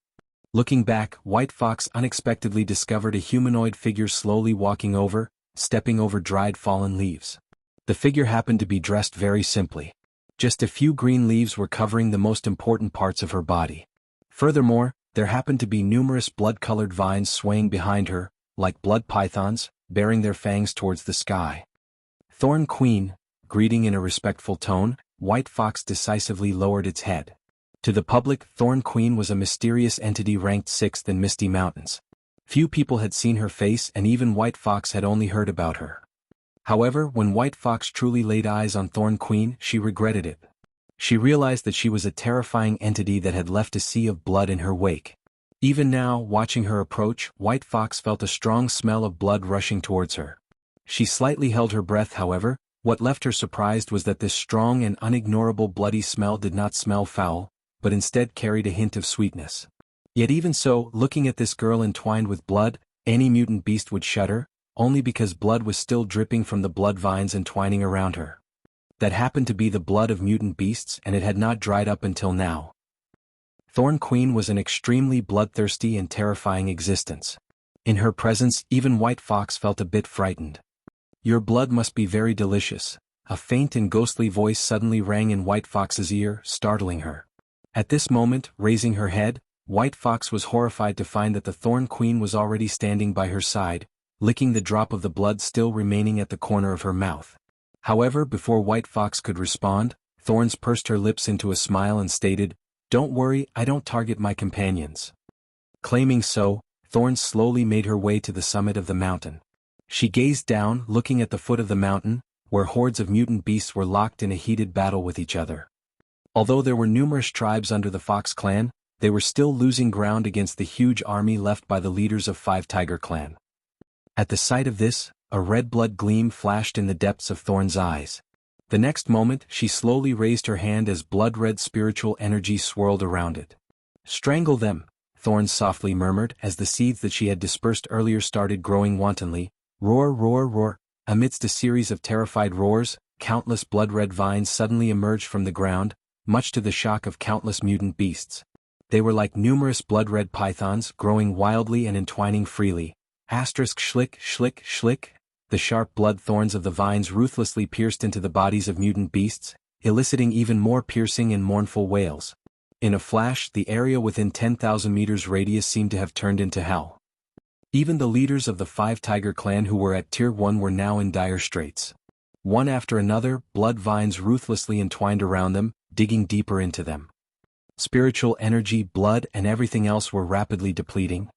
Looking back, White Fox unexpectedly discovered a humanoid figure slowly walking over, stepping over dried fallen leaves. The figure happened to be dressed very simply. Just a few green leaves were covering the most important parts of her body. Furthermore, there happened to be numerous blood-colored vines swaying behind her, like blood pythons, bearing their fangs towards the sky. Thorn Queen, greeting in a respectful tone, White Fox decisively lowered its head. To the public, Thorn Queen was a mysterious entity ranked 6th in Misty Mountains. Few people had seen her face, and even White Fox had only heard about her. However, when White Fox truly laid eyes on Thorn Queen, she regretted it. She realized that she was a terrifying entity that had left a sea of blood in her wake. Even now, watching her approach, White Fox felt a strong smell of blood rushing towards her. She slightly held her breath, however. What left her surprised was that this strong and unignorable bloody smell did not smell foul, but instead carried a hint of sweetness. Yet even so, looking at this girl entwined with blood, any mutant beast would shudder, only because blood was still dripping from the blood vines entwining around her. That happened to be the blood of mutant beasts, and it had not dried up until now. Thorn Queen was an extremely bloodthirsty and terrifying existence. In her presence, even White Fox felt a bit frightened. "Your blood must be very delicious," a faint and ghostly voice suddenly rang in White Fox's ear, startling her. At this moment, raising her head, White Fox was horrified to find that the Thorn Queen was already standing by her side, licking the drop of the blood still remaining at the corner of her mouth. However, before White Fox could respond, Thorns pursed her lips into a smile and stated, "Don't worry, I don't target my companions." Claiming so, Thorns slowly made her way to the summit of the mountain. She gazed down, looking at the foot of the mountain, where hordes of mutant beasts were locked in a heated battle with each other. Although there were numerous tribes under the Fox clan, they were still losing ground against the huge army left by the leaders of Five Tiger clan. At the sight of this, a red blood gleam flashed in the depths of Thorn's eyes. The next moment, she slowly raised her hand as blood-red spiritual energy swirled around it. "Strangle them," Thorn softly murmured as the seeds that she had dispersed earlier started growing wantonly. Roar, roar, roar. Amidst a series of terrified roars, countless blood-red vines suddenly emerged from the ground, much to the shock of countless mutant beasts. They were like numerous blood-red pythons, growing wildly and entwining freely. Schlick, schlick, schlick. The sharp blood thorns of the vines ruthlessly pierced into the bodies of mutant beasts, eliciting even more piercing and mournful wails. In a flash, the area within 10,000 meters radius seemed to have turned into hell. Even the leaders of the Five Tiger clan who were at Tier 1 were now in dire straits. One after another, blood vines ruthlessly entwined around them, digging deeper into them. Spiritual energy, blood, and everything else were rapidly depleting.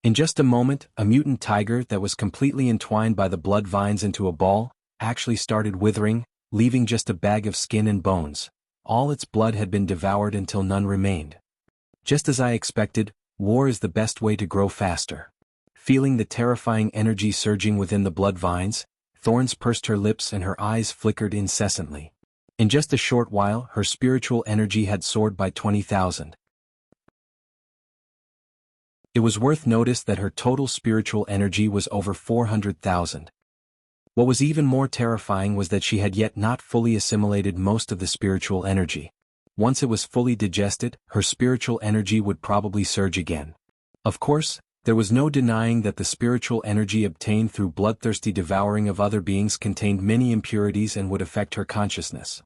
In just a moment, a mutant tiger that was completely entwined by the blood vines into a ball, actually started withering, leaving just a bag of skin and bones. All its blood had been devoured until none remained. Just as I expected, war is the best way to grow faster. Feeling the terrifying energy surging within the blood vines, Thorns pursed her lips and her eyes flickered incessantly. In just a short while, her spiritual energy had soared by 20,000. It was worth notice that her total spiritual energy was over 400,000. What was even more terrifying was that she had yet not fully assimilated most of the spiritual energy. Once it was fully digested, her spiritual energy would probably surge again. Of course, there was no denying that the spiritual energy obtained through bloodthirsty devouring of other beings contained many impurities and would affect her consciousness.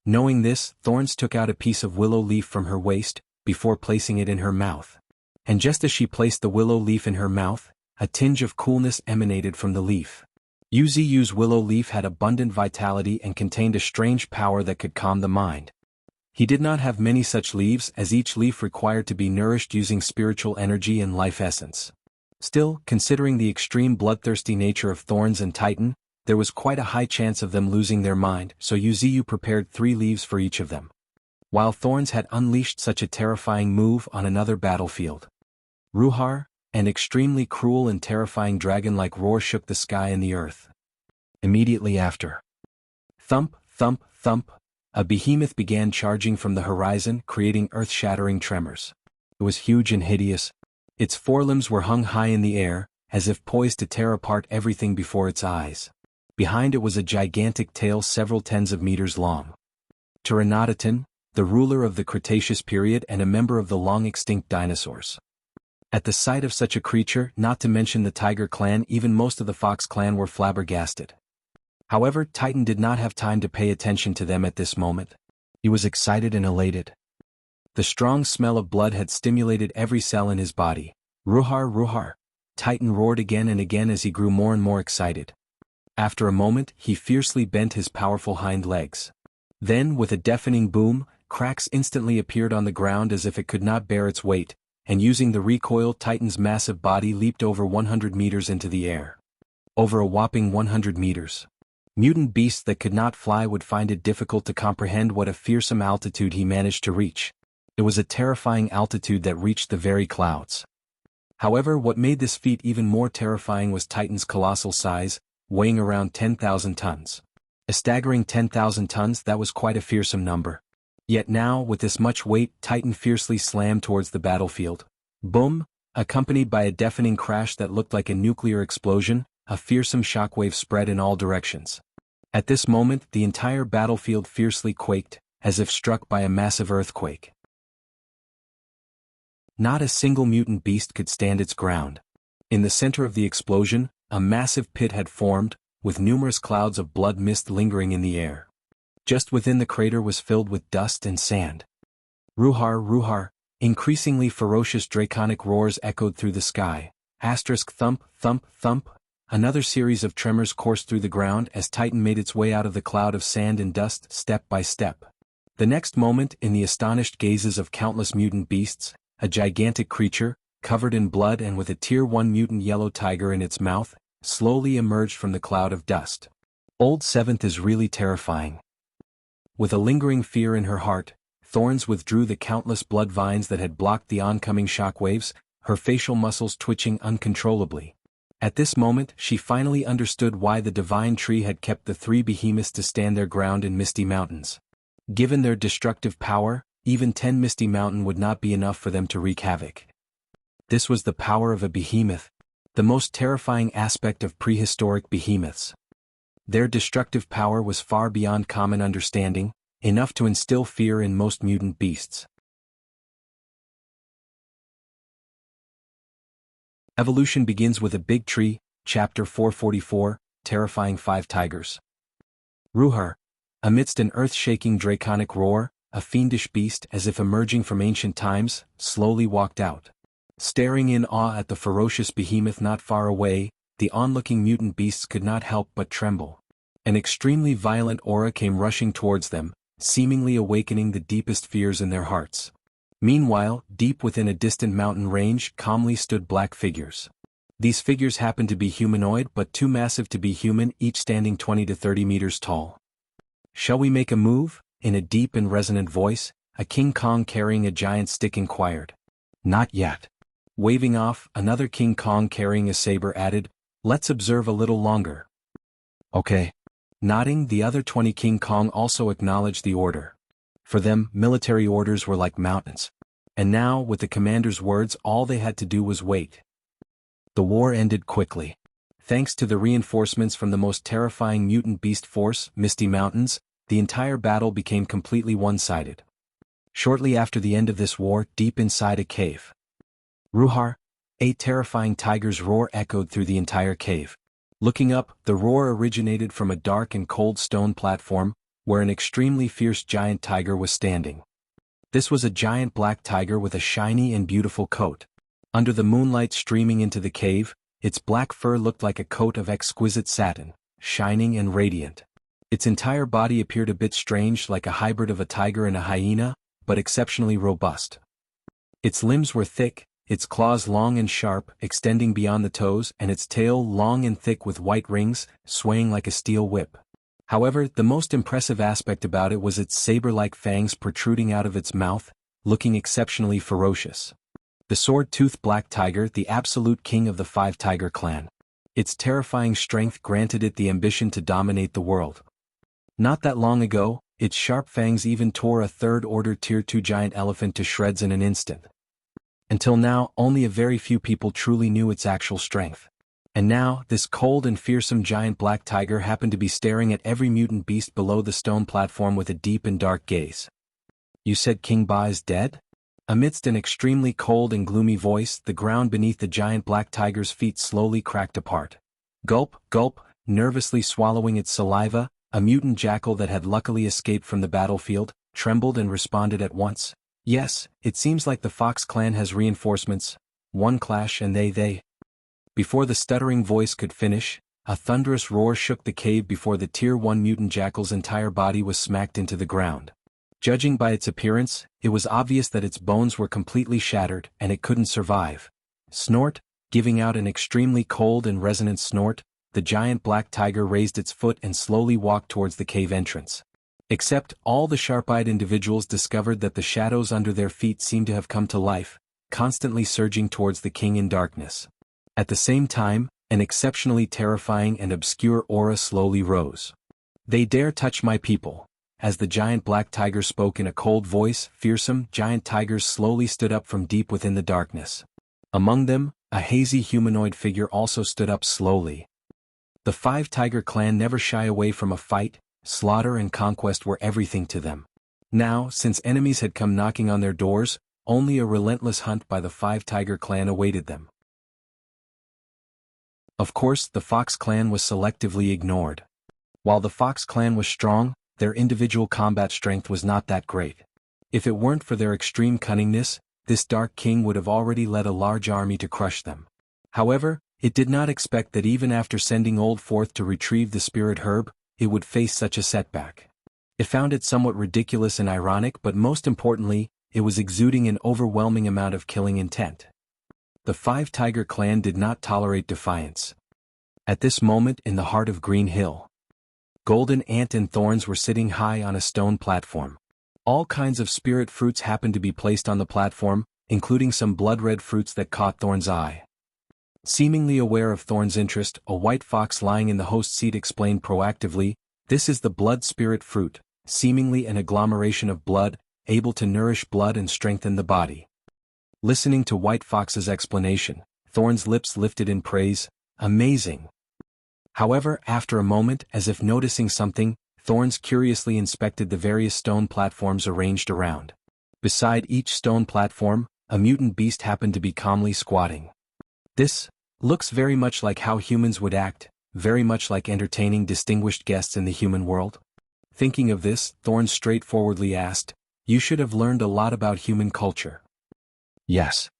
Knowing this, Thorns took out a piece of willow leaf from her waist, before placing it in her mouth. And just as she placed the willow leaf in her mouth, a tinge of coolness emanated from the leaf. Wuxia's willow leaf had abundant vitality and contained a strange power that could calm the mind. He did not have many such leaves as each leaf required to be nourished using spiritual energy and life essence. Still, considering the extreme bloodthirsty nature of Thorns and Titan, there was quite a high chance of them losing their mind, so Wuxia prepared 3 leaves for each of them. While Thorns had unleashed such a terrifying move on another battlefield. Ruhar, an extremely cruel and terrifying dragon-like roar shook the sky and the earth. Immediately after. Thump, thump, thump, a behemoth began charging from the horizon, creating earth-shattering tremors. It was huge and hideous. Its forelimbs were hung high in the air, as if poised to tear apart everything before its eyes. Behind it was a gigantic tail several tens of meters long. Pteranodon, the ruler of the Cretaceous period and a member of the long-extinct dinosaurs. At the sight of such a creature, not to mention the Tiger clan, even most of the Fox clan were flabbergasted. However, Titan did not have time to pay attention to them at this moment. He was excited and elated. The strong smell of blood had stimulated every cell in his body. Ruhar, Ruhar. Titan roared again and again as he grew more and more excited. After a moment, he fiercely bent his powerful hind legs. Then, with a deafening boom, cracks instantly appeared on the ground as if it could not bear its weight, and using the recoil, Titan's massive body leaped over 100 meters into the air. Over a whopping 100 meters. Mutant beasts that could not fly would find it difficult to comprehend what a fearsome altitude he managed to reach. It was a terrifying altitude that reached the very clouds. However, what made this feat even more terrifying was Titan's colossal size, weighing around 10,000 tons. A staggering 10,000 tons, that was quite a fearsome number. Yet now, with this much weight, Titan fiercely slammed towards the battlefield. Boom! Accompanied by a deafening crash that looked like a nuclear explosion, a fearsome shockwave spread in all directions. At this moment, the entire battlefield fiercely quaked, as if struck by a massive earthquake. Not a single mutant beast could stand its ground. In the center of the explosion, a massive pit had formed, with numerous clouds of blood mist lingering in the air. Just within the crater was filled with dust and sand. Ruhar, Ruhar, increasingly ferocious draconic roars echoed through the sky. Asterisk thump, thump, thump. Another series of tremors coursed through the ground as Titan made its way out of the cloud of sand and dust step by step. The next moment, in the astonished gazes of countless mutant beasts, a gigantic creature, covered in blood and with a Tier 1 mutant yellow tiger in its mouth, slowly emerged from the cloud of dust. Old Seventh is really terrifying. With a lingering fear in her heart, Thorns withdrew the countless blood vines that had blocked the oncoming shockwaves, her facial muscles twitching uncontrollably. At this moment she finally understood why the divine tree had kept the three behemoths to stand their ground in Misty Mountains. Given their destructive power, even 10 Misty Mountain would not be enough for them to wreak havoc. This was the power of a behemoth, the most terrifying aspect of prehistoric behemoths. Their destructive power was far beyond common understanding, enough to instill fear in most mutant beasts. Evolution begins with a big tree, Chapter 444, Terrifying 5 Tigers. Ruhar, amidst an earth-shaking draconic roar, a fiendish beast as if emerging from ancient times, slowly walked out. Staring in awe at the ferocious behemoth not far away, the onlooking mutant beasts could not help but tremble. An extremely violent aura came rushing towards them, seemingly awakening the deepest fears in their hearts. Meanwhile, deep within a distant mountain range calmly stood black figures. These figures happened to be humanoid but too massive to be human, each standing 20 to 30 meters tall. "Shall we make a move?" In a deep and resonant voice, a King Kong carrying a giant stick inquired. "Not yet." Waving off, another King Kong carrying a saber added, "Let's observe a little longer." "Okay." Nodding, the other 20 King Kong also acknowledged the order. For them, military orders were like mountains. And now, with the commander's words, all they had to do was wait. The war ended quickly. Thanks to the reinforcements from the most terrifying mutant beast force, Misty Mountains, the entire battle became completely one-sided. Shortly after the end of this war, deep inside a cave. Ruhar, 8 terrifying tigers' roar echoed through the entire cave. Looking up, the roar originated from a dark and cold stone platform, where an extremely fierce giant tiger was standing. This was a giant black tiger with a shiny and beautiful coat. Under the moonlight streaming into the cave, its black fur looked like a coat of exquisite satin, shining and radiant. Its entire body appeared a bit strange, like a hybrid of a tiger and a hyena, but exceptionally robust. Its limbs were thick, its claws long and sharp, extending beyond the toes, and its tail long and thick with white rings, swaying like a steel whip. However, the most impressive aspect about it was its saber-like fangs protruding out of its mouth, looking exceptionally ferocious. The sword-toothed black tiger, the absolute king of the 5 tiger clan. Its terrifying strength granted it the ambition to dominate the world. Not that long ago, its sharp fangs even tore a third-order Tier 2 giant elephant to shreds in an instant. Until now, only a very few people truly knew its actual strength. And now, this cold and fearsome giant black tiger happened to be staring at every mutant beast below the stone platform with a deep and dark gaze. "You said King Ba is dead?" Amidst an extremely cold and gloomy voice, the ground beneath the giant black tiger's feet slowly cracked apart. Gulp, gulp, nervously swallowing its saliva, a mutant jackal that had luckily escaped from the battlefield, trembled and responded at once. "Yes, it seems like the Fox clan has reinforcements. One clash and they. Before the stuttering voice could finish, a thunderous roar shook the cave before the Tier 1 mutant jackal's entire body was smacked into the ground. Judging by its appearance, it was obvious that its bones were completely shattered and it couldn't survive. Snort, giving out an extremely cold and resonant snort, the giant black tiger raised its foot and slowly walked towards the cave entrance. Except, all the sharp-eyed individuals discovered that the shadows under their feet seemed to have come to life, constantly surging towards the king in darkness. At the same time, an exceptionally terrifying and obscure aura slowly rose. "They dare touch my people." As the giant black tiger spoke in a cold voice, fearsome giant tigers slowly stood up from deep within the darkness. Among them, a hazy humanoid figure also stood up slowly. The 5 tiger clan never shy away from a fight. Slaughter and conquest were everything to them. Now, since enemies had come knocking on their doors, only a relentless hunt by the Five Tiger clan awaited them. Of course, the Fox clan was selectively ignored. While the Fox clan was strong, their individual combat strength was not that great. If it weren't for their extreme cunningness, this Dark King would have already led a large army to crush them. However, it did not expect that even after sending Old Forth to retrieve the spirit herb, it would face such a setback. It found it somewhat ridiculous and ironic, but most importantly, it was exuding an overwhelming amount of killing intent. The Five Tiger clan did not tolerate defiance. At this moment in the heart of Green Hill, Golden Ant and Thorns were sitting high on a stone platform. All kinds of spirit fruits happened to be placed on the platform, including some blood-red fruits that caught Thorn's eye. Seemingly aware of Thorn's interest, a white fox lying in the host seat explained proactively, "This is the blood spirit fruit, seemingly an agglomeration of blood, able to nourish blood and strengthen the body." Listening to White Fox's explanation, Thorn's lips lifted in praise. Amazing. However, after a moment, as if noticing something, Thorns curiously inspected the various stone platforms arranged around. Beside each stone platform, a mutant beast happened to be calmly squatting. This looks very much like how humans would act, very much like entertaining distinguished guests in the human world. Thinking of this, Thorns straightforwardly asked, "You should have learned a lot about human culture." "Yes."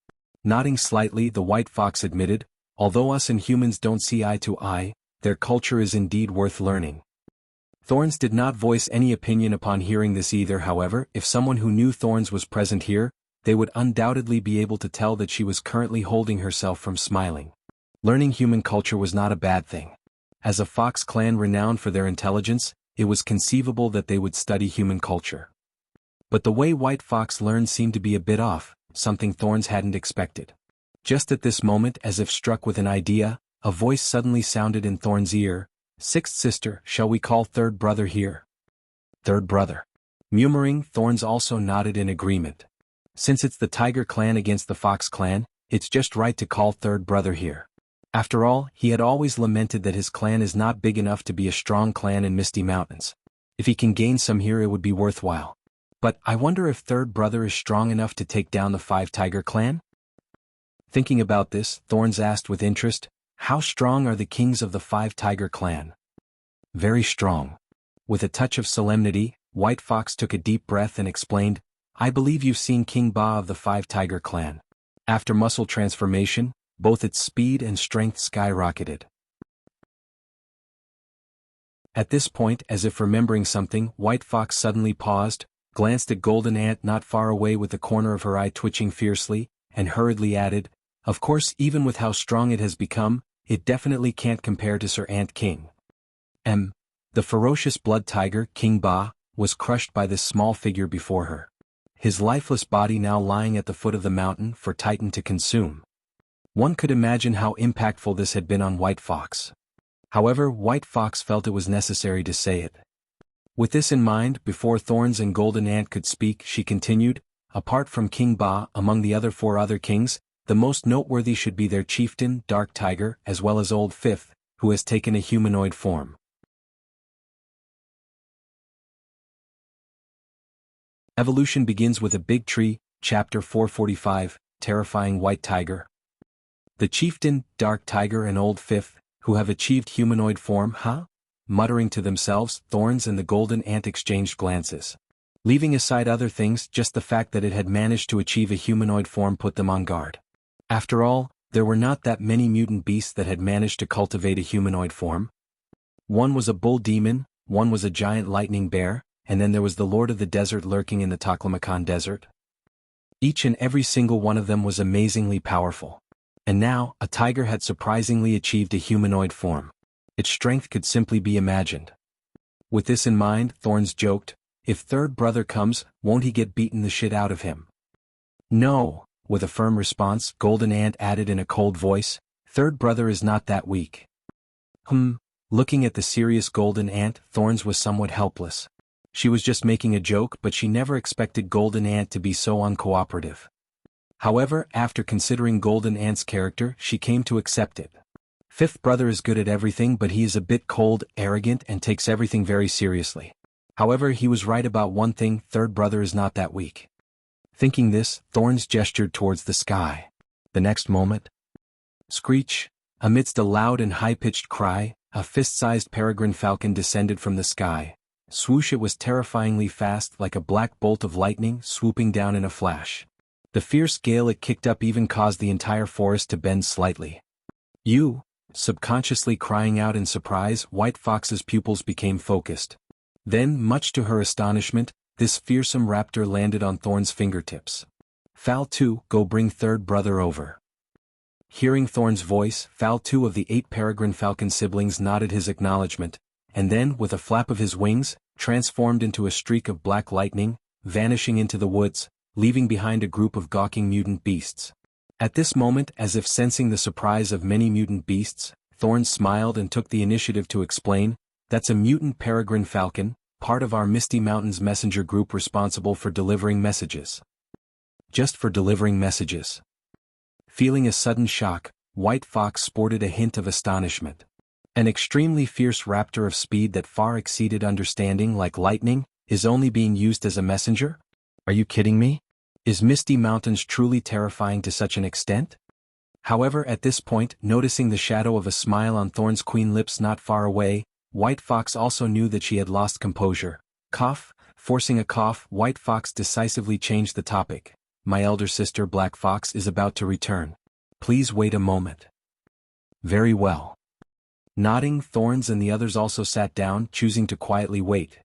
Nodding slightly, the white fox admitted, "Although us and humans don't see eye to eye, their culture is indeed worth learning." Thorns did not voice any opinion upon hearing this either. However, if someone who knew Thorns was present here, they would undoubtedly be able to tell that she was currently holding herself from smiling. Learning human culture was not a bad thing. As a fox clan renowned for their intelligence, it was conceivable that they would study human culture. But the way White Fox learned seemed to be a bit off, something Thorns hadn't expected. Just at this moment, as if struck with an idea, a voice suddenly sounded in Thorns' ear. "Sixth sister, shall we call third brother here?" Third brother. Murmuring, Thorns also nodded in agreement. Since it's the Tiger clan against the Fox clan, it's just right to call third brother here. After all, he had always lamented that his clan is not big enough to be a strong clan in Misty Mountains. If he can gain some here, it would be worthwhile. But I wonder if third brother is strong enough to take down the Five Tiger clan? Thinking about this, Thorns asked with interest, "How strong are the kings of the Five Tiger clan?" "Very strong." With a touch of solemnity, White Fox took a deep breath and explained, "I believe you've seen King Ba of the Five Tiger clan. After muscle transformation, both its speed and strength skyrocketed." At this point, as if remembering something, White Fox suddenly paused, glanced at Golden Ant not far away with the corner of her eye twitching fiercely, and hurriedly added, "Of course, even with how strong it has become, it definitely can't compare to Sir Ant King." The ferocious blood tiger, King Ba, was crushed by this small figure before her. His lifeless body now lying at the foot of the mountain for Titan to consume. One could imagine how impactful this had been on White Fox. However, White Fox felt it was necessary to say it. With this in mind, before Thorns and Golden Ant could speak, she continued, "Apart from King Ba, among the other 4 other kings, the most noteworthy should be their chieftain, Dark Tiger, as well as Old Fifth, who has taken a humanoid form." Evolution begins with a big tree, Chapter 445, Terrifying White Tiger. The chieftain, Dark Tiger and Old Fifth, who have achieved humanoid form, huh? Muttering to themselves, Thorns and the Golden Ant exchanged glances. Leaving aside other things, just the fact that it had managed to achieve a humanoid form put them on guard. After all, there were not that many mutant beasts that had managed to cultivate a humanoid form. One was a bull demon, one was a giant lightning bear, and then there was the Lord of the Desert lurking in the Taklamakan Desert. Each and every single one of them was amazingly powerful. And now, a tiger had surprisingly achieved a humanoid form. Its strength could simply be imagined. With this in mind, Thorns joked, "If third brother comes, won't he get beaten the shit out of him?" "No," with a firm response, Golden Ant added in a cold voice, "Third brother is not that weak." Looking at the serious Golden Ant, Thorns was somewhat helpless. She was just making a joke, but she never expected Golden Ant to be so uncooperative. However, after considering Golden Ant's character, she came to accept it. Fifth brother is good at everything, but he is a bit cold, arrogant, and takes everything very seriously. However, he was right about one thing: third brother is not that weak. Thinking this, Thorns gestured towards the sky. The next moment, screech! Amidst a loud and high-pitched cry, a fist-sized peregrine falcon descended from the sky. Swoosh! It was terrifyingly fast, like a black bolt of lightning swooping down in a flash. The fierce gale it kicked up even caused the entire forest to bend slightly. You! Subconsciously crying out in surprise, White Fox's pupils became focused. Then, much to her astonishment, this fearsome raptor landed on Thorn's fingertips. Fal 2, go bring third brother over. Hearing Thorn's voice, Fal 2 of the 8 peregrine falcon siblings nodded his acknowledgement, and then, with a flap of his wings, transformed into a streak of black lightning, vanishing into the woods, leaving behind a group of gawking mutant beasts. At this moment, as if sensing the surprise of many mutant beasts, Thorn smiled and took the initiative to explain, "That's a mutant peregrine falcon, part of our Misty Mountains messenger group responsible for delivering messages." Just for delivering messages. Feeling a sudden shock, White Fox sported a hint of astonishment. An extremely fierce raptor of speed that far exceeded understanding, like lightning, is only being used as a messenger? Are you kidding me? Is Misty Mountains truly terrifying to such an extent? However, at this point, noticing the shadow of a smile on Thorn's queen lips not far away, White Fox also knew that she had lost composure. Cough, forcing a cough, White Fox decisively changed the topic. "My elder sister Black Fox is about to return. Please wait a moment." "Very well." Nodding, Thorns and the others also sat down, choosing to quietly wait.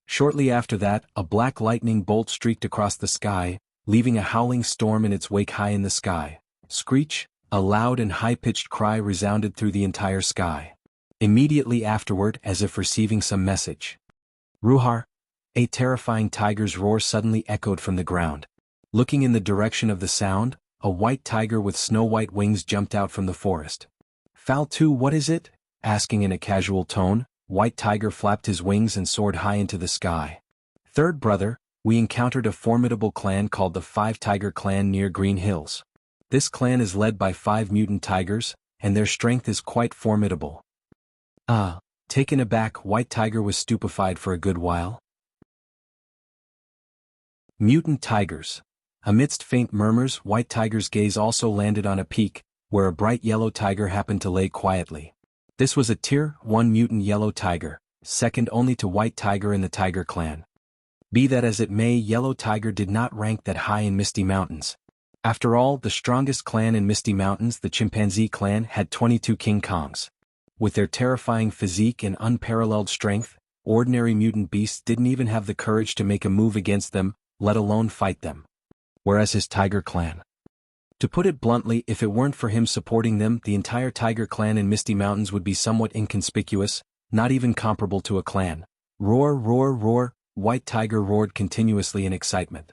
Shortly after that, a black lightning bolt streaked across the sky, leaving a howling storm in its wake high in the sky. Screech! A loud and high-pitched cry resounded through the entire sky. Immediately afterward, as if receiving some message. Ruhar! A terrifying tiger's roar suddenly echoed from the ground. Looking in the direction of the sound, a white tiger with snow-white wings jumped out from the forest. "Fal 2, what is it?" Asking in a casual tone, White Tiger flapped his wings and soared high into the sky. "Third brother, we encountered a formidable clan called the 5-Tiger Clan near Green Hills. This clan is led by 5 mutant tigers, and their strength is quite formidable." Taken aback, White Tiger was stupefied for a good while. Mutant tigers. Amidst faint murmurs, White Tiger's gaze also landed on a peak, where a bright yellow tiger happened to lay quietly. This was a Tier 1 mutant yellow tiger, second only to White Tiger in the Tiger Clan. Be that as it may, Yellow Tiger did not rank that high in Misty Mountains. After all, the strongest clan in Misty Mountains, the Chimpanzee Clan, had 22 King Kongs. With their terrifying physique and unparalleled strength, ordinary mutant beasts didn't even have the courage to make a move against them, let alone fight them. Whereas his Tiger Clan. To put it bluntly, if it weren't for him supporting them, the entire Tiger Clan in Misty Mountains would be somewhat inconspicuous, not even comparable to a clan. Roar, roar, roar, White Tiger roared continuously in excitement.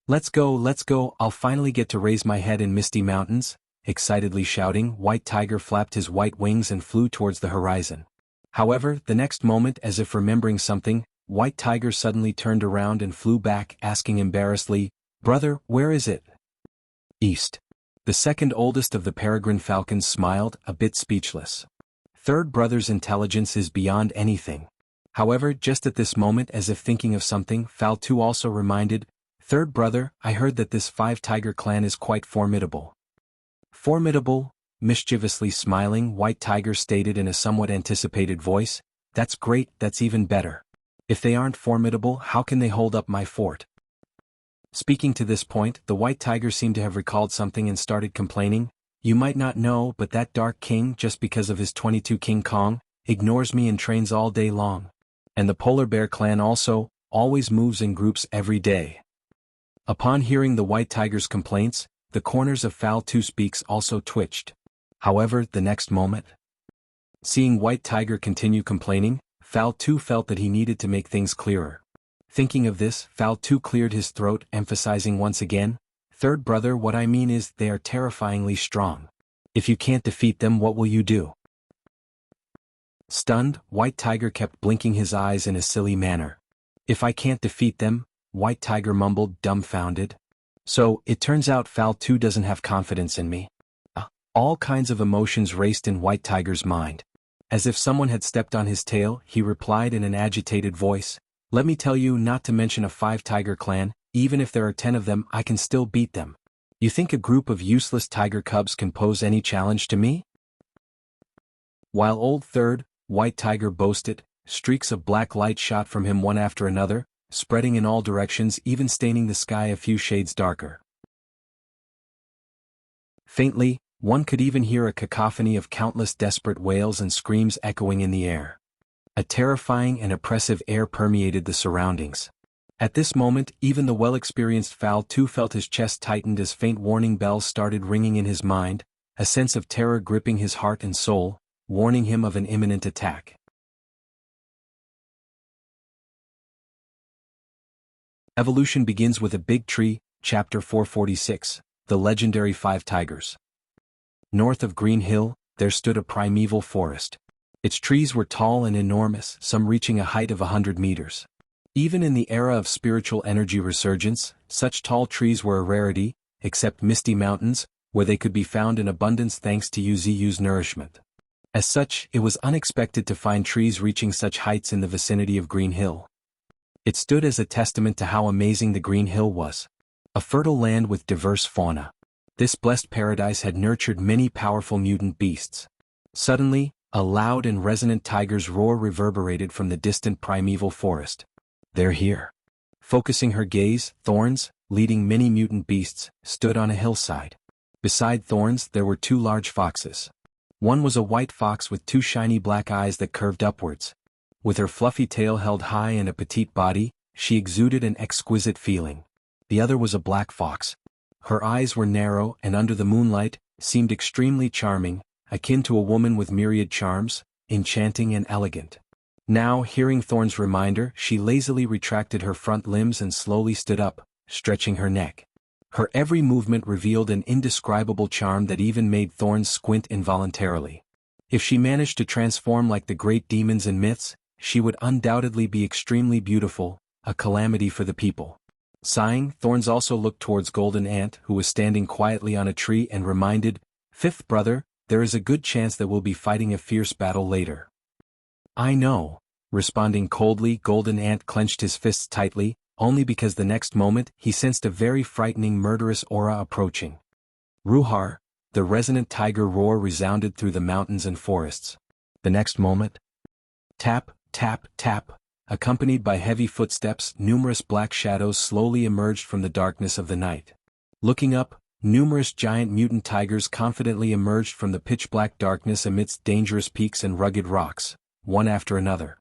Let's go, I'll finally get to raise my head in Misty Mountains." Excitedly shouting, White Tiger flapped his white wings and flew towards the horizon. However, the next moment, as if remembering something, White Tiger suddenly turned around and flew back, asking embarrassedly, "Brother, where is it?" "East." The second oldest of the peregrine falcons smiled, a bit speechless. Third brother's intelligence is beyond anything. However, just at this moment, as if thinking of something, Fal 2 also reminded, "Third brother, I heard that this 5-Tiger Clan is quite formidable." "Formidable?" Mischievously smiling, White Tiger stated in a somewhat anticipated voice, "That's great, that's even better. If they aren't formidable, how can they hold up my fort?" Speaking to this point, the White Tiger seemed to have recalled something and started complaining, "You might not know, but that Dark King, just because of his 22 King Kong, ignores me and trains all day long. And the Polar Bear Clan also, always moves in groups every day." Upon hearing the White Tiger's complaints, the corners of Fal 2's beaks also twitched. However, the next moment, seeing White Tiger continue complaining, Fal 2 felt that he needed to make things clearer. Thinking of this, Fal 2 cleared his throat, emphasizing once again, "Third brother, what I mean is, they are terrifyingly strong. If you can't defeat them, what will you do?" Stunned, White Tiger kept blinking his eyes in a silly manner. "If I can't defeat them," White Tiger mumbled, dumbfounded. "So, it turns out Fal 2 doesn't have confidence in me." All kinds of emotions raced in White Tiger's mind. As if someone had stepped on his tail, he replied in an agitated voice, "Let me tell you not to mention a 5-Tiger Clan, even if there are 10 of them, I can still beat them. You think a group of useless tiger cubs can pose any challenge to me? While old third, white tiger boasted, streaks of black light shot from him one after another, spreading in all directions, even staining the sky a few shades darker. Faintly, one could even hear a cacophony of countless desperate wails and screams echoing in the air. A terrifying and oppressive air permeated the surroundings. At this moment, even the well-experienced Fowl too felt his chest tightened as faint warning bells started ringing in his mind, a sense of terror gripping his heart and soul, warning him of an imminent attack. Evolution begins with a big tree, Chapter 446, The Legendary 5 Tigers. North of Green Hill, there stood a primeval forest. Its trees were tall and enormous, some reaching a height of 100 meters. Even in the era of spiritual energy resurgence, such tall trees were a rarity, except Misty Mountains, where they could be found in abundance thanks to Yu's nourishment. As such, it was unexpected to find trees reaching such heights in the vicinity of Green Hill. It stood as a testament to how amazing the Green Hill was. A fertile land with diverse fauna. This blessed paradise had nurtured many powerful mutant beasts. Suddenly, a loud and resonant tiger's roar reverberated from the distant primeval forest. They're here. Focusing her gaze, Thorns, leading many mutant beasts, stood on a hillside. Beside Thorns there were 2 large foxes. One was a white fox with 2 shiny black eyes that curved upwards. With her fluffy tail held high and a petite body, she exuded an exquisite feeling. The other was a black fox. Her eyes were narrow and under the moonlight, seemed extremely charming, akin to a woman with myriad charms, enchanting and elegant. Now, hearing Thorn's reminder, she lazily retracted her front limbs and slowly stood up, stretching her neck. Her every movement revealed an indescribable charm that even made Thorn squint involuntarily. If she managed to transform like the great demons in myths, she would undoubtedly be extremely beautiful, a calamity for the people. Sighing, Thorns also looked towards Golden Ant, who was standing quietly on a tree, and reminded, "Fifth brother, there is a good chance that we'll be fighting a fierce battle later." "I know." Responding coldly, Golden Ant clenched his fists tightly, only because the next moment he sensed a very frightening murderous aura approaching. Ruhar, the resonant tiger roar resounded through the mountains and forests. The next moment, tap, tap, tap, accompanied by heavy footsteps, numerous black shadows slowly emerged from the darkness of the night. Looking up, numerous giant mutant tigers confidently emerged from the pitch-black darkness amidst dangerous peaks and rugged rocks, one after another.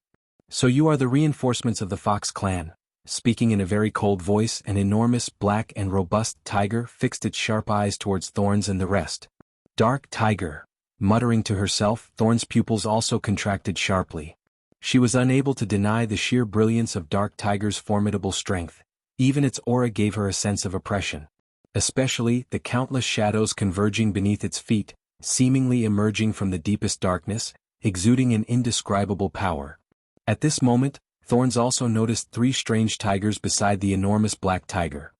"So you are the reinforcements of the Fox clan." Speaking in a very cold voice, an enormous, black and robust tiger fixed its sharp eyes towards Thorns and the rest. "Dark tiger." Muttering to herself, Thorn's pupils also contracted sharply. She was unable to deny the sheer brilliance of Dark Tiger's formidable strength. Even its aura gave her a sense of oppression. Especially, the countless shadows converging beneath its feet, seemingly emerging from the deepest darkness, exuding an indescribable power. At this moment, Thorns also noticed 3 strange tigers beside the enormous black tiger.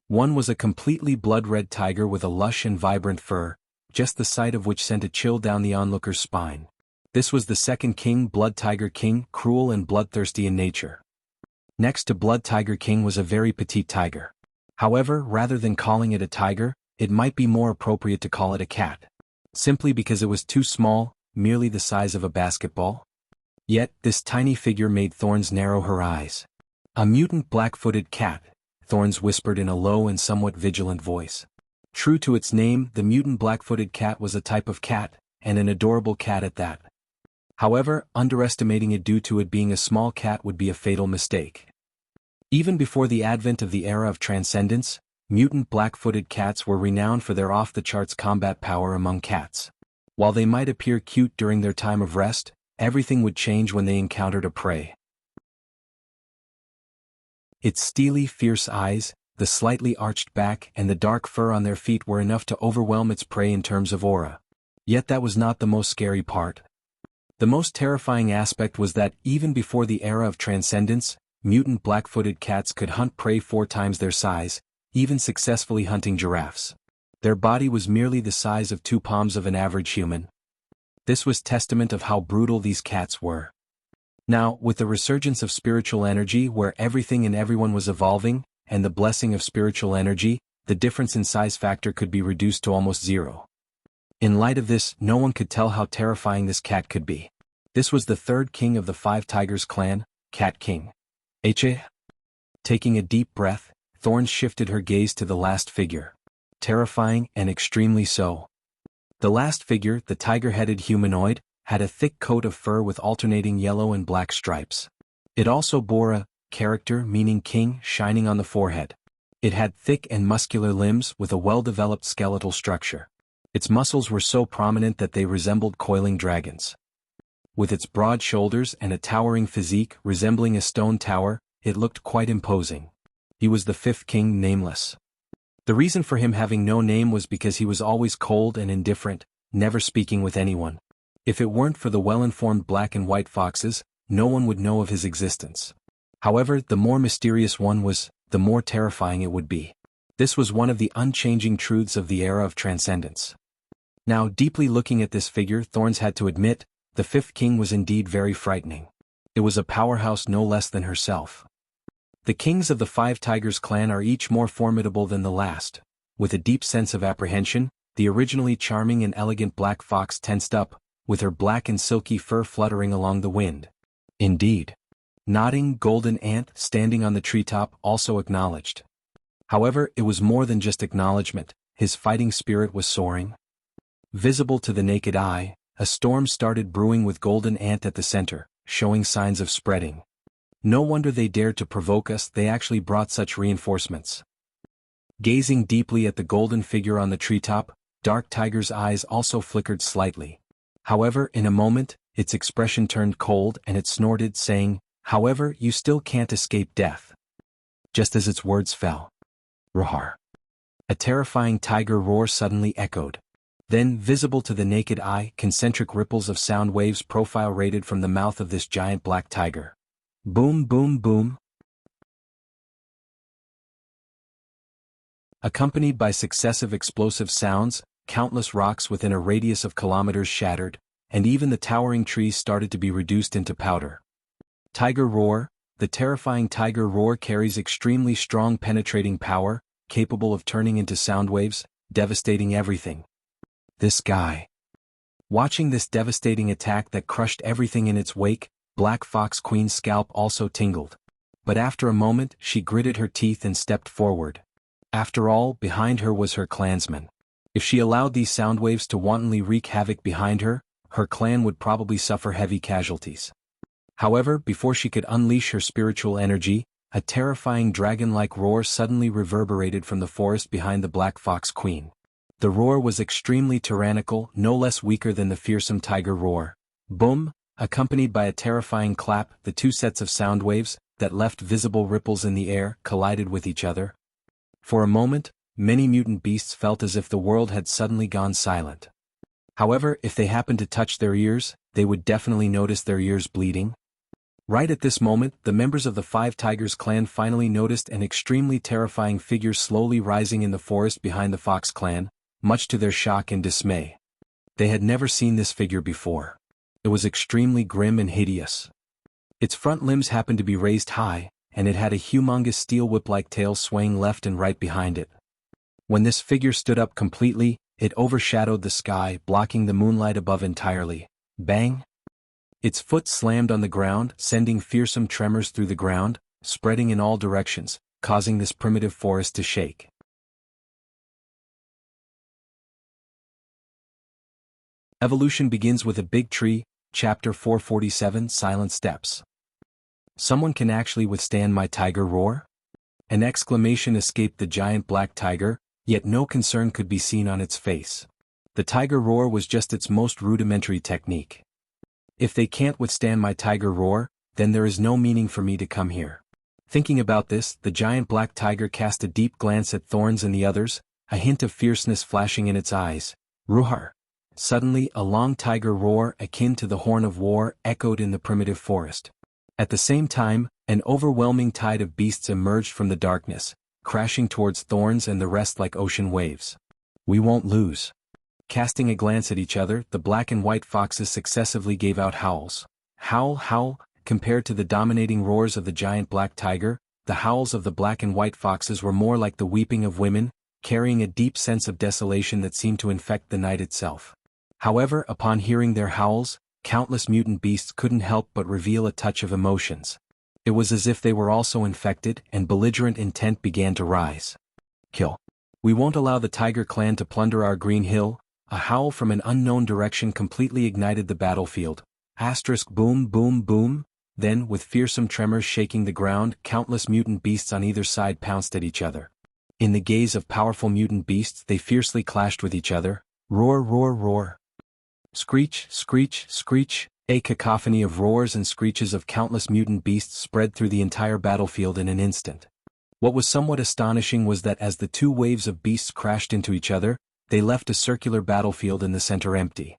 One was a completely blood-red tiger with a lush and vibrant fur, just the sight of which sent a chill down the onlooker's spine. This was the second king, Blood Tiger King, cruel and bloodthirsty in nature. Next to Blood Tiger King was a very petite tiger. However, rather than calling it a tiger, it might be more appropriate to call it a cat. Simply because it was too small, merely the size of a basketball. Yet, this tiny figure made Thorns narrow her eyes. "A mutant black-footed cat," Thorns whispered in a low and somewhat vigilant voice. True to its name, the mutant black-footed cat was a type of cat, and an adorable cat at that. However, underestimating it due to it being a small cat would be a fatal mistake. Even before the advent of the era of transcendence, mutant black-footed cats were renowned for their off-the-charts combat power among cats. While they might appear cute during their time of rest, everything would change when they encountered a prey. Its steely, fierce eyes, the slightly arched back and the dark fur on their feet were enough to overwhelm its prey in terms of aura. Yet that was not the most scary part. The most terrifying aspect was that, even before the era of transcendence, mutant black-footed cats could hunt prey 4 times their size, even successfully hunting giraffes. Their body was merely the size of 2 palms of an average human. This was testament of how brutal these cats were. Now, with the resurgence of spiritual energy where everything and everyone was evolving, and the blessing of spiritual energy, the difference in size factor could be reduced to almost zero. In light of this, no one could tell how terrifying this cat could be. This was the third king of the Five Tigers clan, Cat King. Taking a deep breath, Thorns shifted her gaze to the last figure. Terrifying and extremely so. The last figure, the tiger-headed humanoid, had a thick coat of fur with alternating yellow and black stripes. It also bore a character meaning king shining on the forehead. It had thick and muscular limbs with a well-developed skeletal structure. Its muscles were so prominent that they resembled coiling dragons. With its broad shoulders and a towering physique resembling a stone tower, it looked quite imposing. He was the fifth king, Nameless. The reason for him having no name was because he was always cold and indifferent, never speaking with anyone. If it weren't for the well-informed black and white foxes, no one would know of his existence. However, the more mysterious one was, the more terrifying it would be. This was one of the unchanging truths of the era of transcendence. Now, deeply looking at this figure, Thorns had to admit, the fifth king was indeed very frightening. It was a powerhouse no less than herself. The kings of the Five Tigers clan are each more formidable than the last. With a deep sense of apprehension, the originally charming and elegant black fox tensed up, with her black and silky fur fluttering along the wind. Indeed. Nodding golden ant standing on the treetop also acknowledged. However, it was more than just acknowledgement, his fighting spirit was soaring. Visible to the naked eye, a storm started brewing with golden ant at the center, showing signs of spreading. No wonder they dared to provoke us, they actually brought such reinforcements. Gazing deeply at the golden figure on the treetop, Dark Tiger's eyes also flickered slightly. However, in a moment, its expression turned cold and it snorted, saying, "However, you still can't escape death." Just as its words fell. Roar. A terrifying tiger roar suddenly echoed. Then, visible to the naked eye, concentric ripples of sound waves profile rated from the mouth of this giant black tiger. Boom, boom, boom. Accompanied by successive explosive sounds, countless rocks within a radius of kilometers shattered, and even the towering trees started to be reduced into powder. Tiger roar. The terrifying tiger roar carries extremely strong penetrating power, capable of turning into sound waves, devastating everything. This guy. Watching this devastating attack that crushed everything in its wake, Black Fox Queen's scalp also tingled. But after a moment, she gritted her teeth and stepped forward. After all, behind her was her clansman. If she allowed these sound waves to wantonly wreak havoc behind her, her clan would probably suffer heavy casualties. However, before she could unleash her spiritual energy, a terrifying dragon-like roar suddenly reverberated from the forest behind the Black Fox Queen. The roar was extremely tyrannical, no less weaker than the fearsome tiger roar. Boom! Accompanied by a terrifying clap, the two sets of sound waves, that left visible ripples in the air, collided with each other. For a moment, many mutant beasts felt as if the world had suddenly gone silent. However, if they happened to touch their ears, they would definitely notice their ears bleeding. Right at this moment, the members of the Five Tigers clan finally noticed an extremely terrifying figure slowly rising in the forest behind the Fox clan, much to their shock and dismay. They had never seen this figure before. It was extremely grim and hideous. Its front limbs happened to be raised high, and it had a humongous steel whip-like tail swaying left and right behind it. When this figure stood up completely, it overshadowed the sky, blocking the moonlight above entirely. Bang! Its foot slammed on the ground, sending fearsome tremors through the ground, spreading in all directions, causing this primitive forest to shake. Evolution begins with a big tree. Chapter 447, Silent Steps. Someone can actually withstand my tiger roar? An exclamation escaped the giant black tiger, yet no concern could be seen on its face. The tiger roar was just its most rudimentary technique. If they can't withstand my tiger roar, then there is no meaning for me to come here. Thinking about this, the giant black tiger cast a deep glance at Thorns and the others, a hint of fierceness flashing in its eyes. Roar! Suddenly, a long tiger roar akin to the horn of war echoed in the primitive forest. At the same time, an overwhelming tide of beasts emerged from the darkness, crashing towards Thorns and the rest like ocean waves. We won't lose. Casting a glance at each other, the black and white foxes successively gave out howls. Howl, howl, compared to the dominating roars of the giant black tiger, the howls of the black and white foxes were more like the weeping of women, carrying a deep sense of desolation that seemed to infect the night itself. However, upon hearing their howls, countless mutant beasts couldn't help but reveal a touch of emotions. It was as if they were also infected, and belligerent intent began to rise. Kill. We won't allow the Tiger Clan to plunder our Green Hill. A howl from an unknown direction completely ignited the battlefield. Boom boom boom. Then, with fearsome tremors shaking the ground, countless mutant beasts on either side pounced at each other. In the gaze of powerful mutant beasts, they fiercely clashed with each other. Roar, roar, roar. Screech, screech, screech. A cacophony of roars and screeches of countless mutant beasts spread through the entire battlefield in an instant. What was somewhat astonishing was that as the two waves of beasts crashed into each other, they left a circular battlefield in the center empty.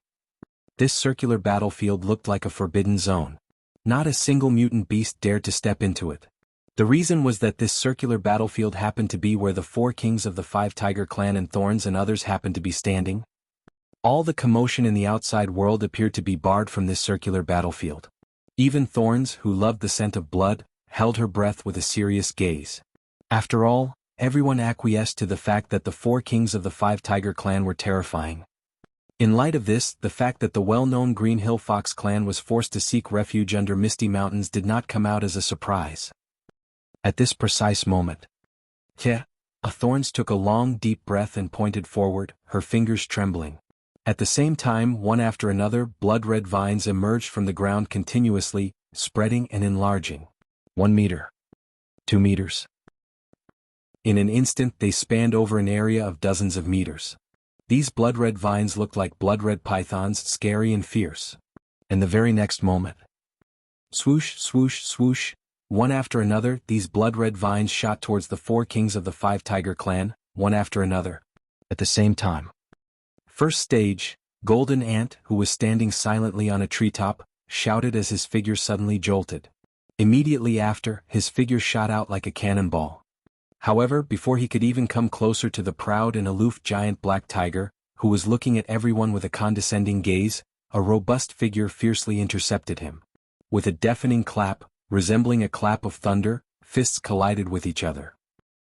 This circular battlefield looked like a forbidden zone. Not a single mutant beast dared to step into it. The reason was that this circular battlefield happened to be where the 4 kings of the 5 Tiger Clan and Thorns and others happened to be standing. All the commotion in the outside world appeared to be barred from this circular battlefield. Even Thorns, who loved the scent of blood, held her breath with a serious gaze. After all, everyone acquiesced to the fact that the 4 kings of the 5 Tiger Clan were terrifying. In light of this, the fact that the well-known Green Hill Fox clan was forced to seek refuge under Misty Mountains did not come out as a surprise. At this precise moment, Thorns took a long deep breath and pointed forward, her fingers trembling. At the same time, one after another, blood-red vines emerged from the ground continuously, spreading and enlarging. 1 meter. 2 meters. In an instant they spanned over an area of dozens of meters. These blood-red vines looked like blood-red pythons, scary and fierce. And the very next moment, swoosh, swoosh, swoosh, one after another, these blood-red vines shot towards the 4 kings of the 5 Tiger Clan, one after another. At the same time. First stage, Golden Ant, who was standing silently on a treetop, shouted as his figure suddenly jolted. Immediately after, his figure shot out like a cannonball. However, before he could even come closer to the proud and aloof giant black tiger, who was looking at everyone with a condescending gaze, a robust figure fiercely intercepted him. With a deafening clap, resembling a clap of thunder, fists collided with each other.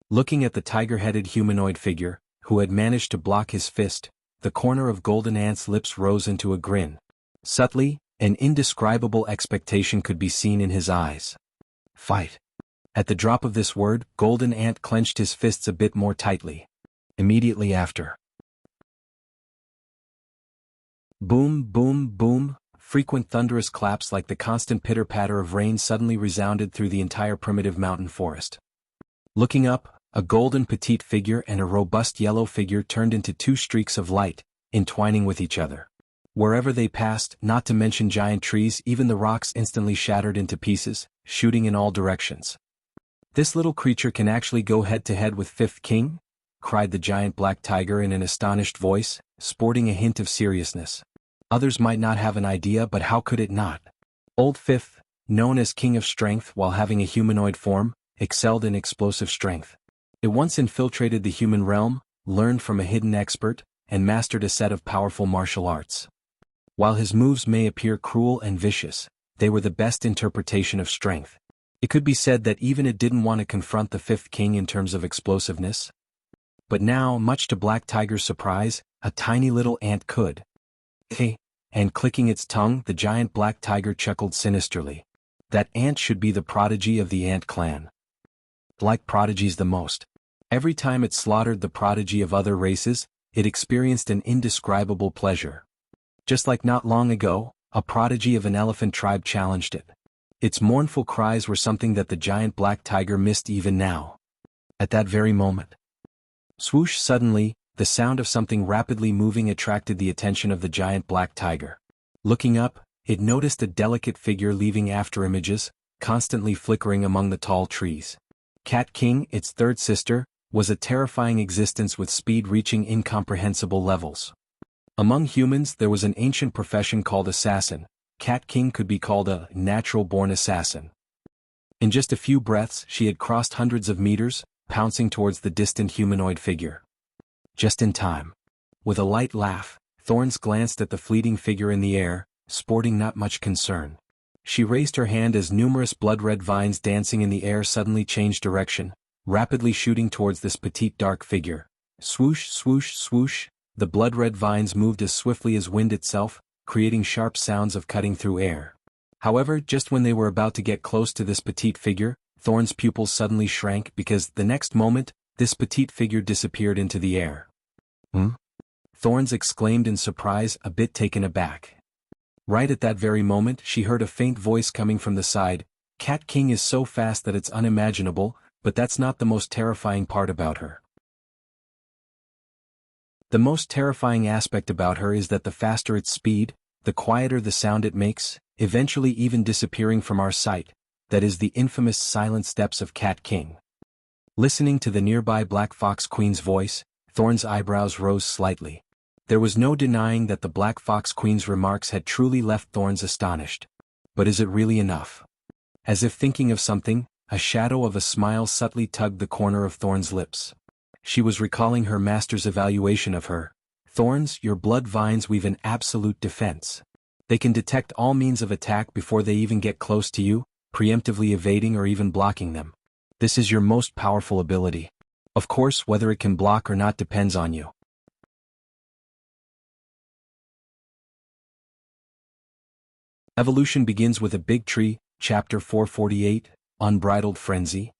Looking at the tiger-headed humanoid figure, who had managed to block his fist, the corner of Golden Ant's lips rose into a grin. Subtly, an indescribable expectation could be seen in his eyes. Fight. At the drop of this word, Golden Ant clenched his fists a bit more tightly. Immediately after. Boom, boom, boom, frequent thunderous claps like the constant pitter-patter of rain suddenly resounded through the entire primitive mountain forest. Looking up, a golden petite figure and a robust yellow figure turned into 2 streaks of light, entwining with each other. Wherever they passed, not to mention giant trees, even the rocks instantly shattered into pieces, shooting in all directions. This little creature can actually go head-to-head with 5th King? Cried the giant black tiger in an astonished voice, sporting a hint of seriousness. Others might not have an idea, but how could it not? Old 5th, known as King of Strength while having a humanoid form, excelled in explosive strength. It once infiltrated the human realm, learned from a hidden expert, and mastered a set of powerful martial arts. While his moves may appear cruel and vicious, they were the best interpretation of strength. It could be said that even it didn't want to confront the 5th King in terms of explosiveness. But now, much to Black Tiger's surprise, a tiny little ant could. Hey! And clicking its tongue, the giant black tiger chuckled sinisterly. That ant should be the prodigy of the ant clan. Like prodigies the most. Every time it slaughtered the prodigy of other races, it experienced an indescribable pleasure. Just like not long ago, a prodigy of an elephant tribe challenged it. Its mournful cries were something that the giant black tiger missed even now. At that very moment. Swoosh! Suddenly, the sound of something rapidly moving attracted the attention of the giant black tiger. Looking up, it noticed a delicate figure leaving after images, constantly flickering among the tall trees. Cat King, its 3rd sister, was a terrifying existence with speed reaching incomprehensible levels. Among humans there was an ancient profession called assassin. Cat King could be called a natural-born assassin. In just a few breaths she had crossed hundreds of meters, pouncing towards the distant humanoid figure. Just in time. With a light laugh, Thorns glanced at the fleeting figure in the air, sporting not much concern. She raised her hand as numerous blood-red vines dancing in the air suddenly changed direction, rapidly shooting towards this petite dark figure. Swoosh, swoosh, swoosh, the blood-red vines moved as swiftly as wind itself, creating sharp sounds of cutting through air. However, just when they were about to get close to this petite figure, Thorn's pupils suddenly shrank because, the next moment, this petite figure disappeared into the air. Thorns exclaimed in surprise, a bit taken aback. Right at that very moment she heard a faint voice coming from the side. Cat King is so fast that it's unimaginable, but that's not the most terrifying part about her. The most terrifying aspect about her is that the faster its speed, the quieter the sound it makes, eventually even disappearing from our sight. That is the infamous silent steps of Cat King. Listening to the nearby Black Fox Queen's voice, Thorn's eyebrows rose slightly. There was no denying that the Black Fox Queen's remarks had truly left Thorns astonished. But is it really enough? As if thinking of something, a shadow of a smile subtly tugged the corner of Thorn's lips. She was recalling her master's evaluation of her. Thorns, your blood vines weave an absolute defense. They can detect all means of attack before they even get close to you, preemptively evading or even blocking them. This is your most powerful ability. Of course, whether it can block or not depends on you. Evolution begins with a big tree, chapter 448, Unbridled Frenzy.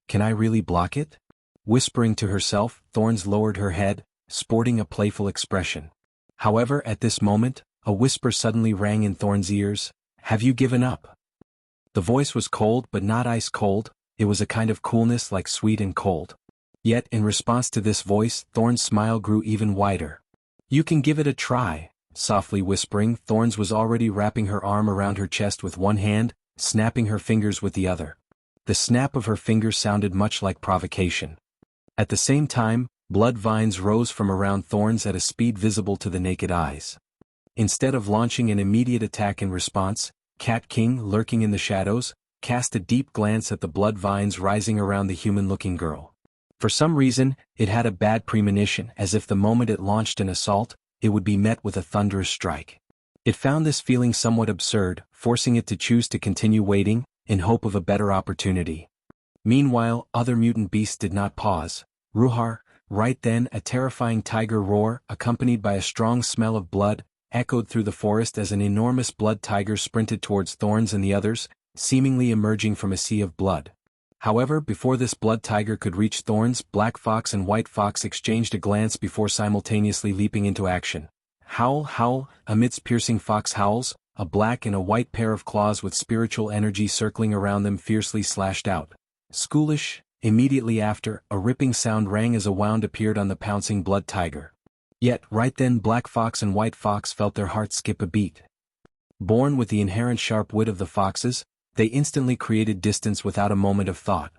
Can I really block it? Whispering to herself, Thorns lowered her head, sporting a playful expression. However, at this moment, a whisper suddenly rang in Thorn's ears. Have you given up? The voice was cold but not ice cold, it was a kind of coolness like sweet and cold. Yet, in response to this voice, Thorn's smile grew even wider. You can give it a try. Softly whispering, Thorns was already wrapping her arm around her chest with one hand, snapping her fingers with the other. The snap of her fingers sounded much like provocation. At the same time, blood vines rose from around Thorns at a speed visible to the naked eyes. Instead of launching an immediate attack in response, Cat King, lurking in the shadows, cast a deep glance at the blood vines rising around the human-looking girl. For some reason, it had a bad premonition, as if the moment it launched an assault, it would be met with a thunderous strike. It found this feeling somewhat absurd, forcing it to choose to continue waiting, in hope of a better opportunity. Meanwhile, other mutant beasts did not pause. Ruhar, right then, a terrifying tiger roar, accompanied by a strong smell of blood, echoed through the forest as an enormous blood tiger sprinted towards Thorns and the others, seemingly emerging from a sea of blood. However, before this blood tiger could reach Thorns, Black Fox and White Fox exchanged a glance before simultaneously leaping into action. Howl, howl, amidst piercing fox howls, a black and a white pair of claws with spiritual energy circling around them fiercely slashed out. Schoolish. Immediately after, a ripping sound rang as a wound appeared on the pouncing blood tiger. Yet, right then Black Fox and White Fox felt their hearts skip a beat. Born with the inherent sharp wit of the foxes, they instantly created distance without a moment of thought.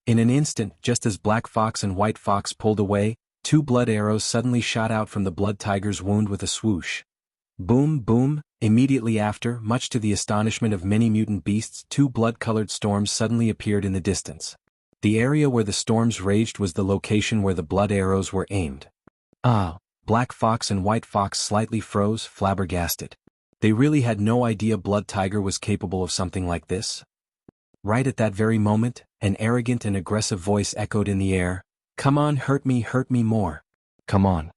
In an instant, just as Black Fox and White Fox pulled away, two blood arrows suddenly shot out from the blood tiger's wound with a swoosh. Boom, boom. Immediately after, much to the astonishment of many mutant beasts, two blood-colored storms suddenly appeared in the distance. The area where the storms raged was the location where the blood arrows were aimed. Black Fox and White Fox slightly froze, flabbergasted. They really had no idea Blood Tiger was capable of something like this. Right at that very moment, an arrogant and aggressive voice echoed in the air. Come on, hurt me more. Come on.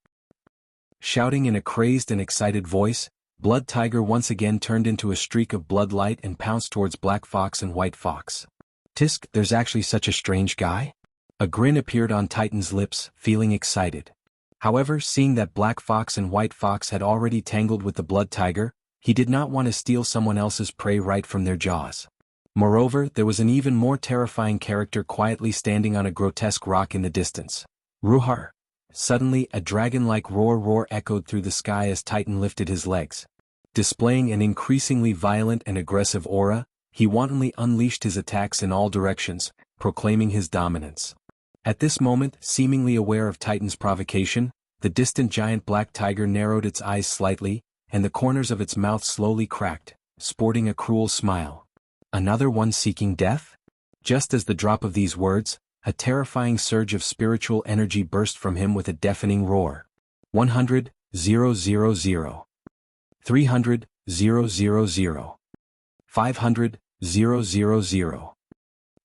Shouting in a crazed and excited voice, Blood Tiger once again turned into a streak of blood light and pounced towards Black Fox and White Fox. Tisk, there's actually such a strange guy? A grin appeared on Titan's lips, feeling excited. However, seeing that Black Fox and White Fox had already tangled with the Blood Tiger, he did not want to steal someone else's prey right from their jaws. Moreover, there was an even more terrifying character quietly standing on a grotesque rock in the distance. Ruhar. Suddenly, a dragon-like roar echoed through the sky as Titan lifted his legs. Displaying an increasingly violent and aggressive aura, he wantonly unleashed his attacks in all directions, proclaiming his dominance. At this moment, seemingly aware of Titan's provocation, the distant giant black tiger narrowed its eyes slightly, and the corners of its mouth slowly cracked, sporting a cruel smile. Another one seeking death? Just as the drop of these words, a terrifying surge of spiritual energy burst from him with a deafening roar. 100,000. 300,000. 500,000.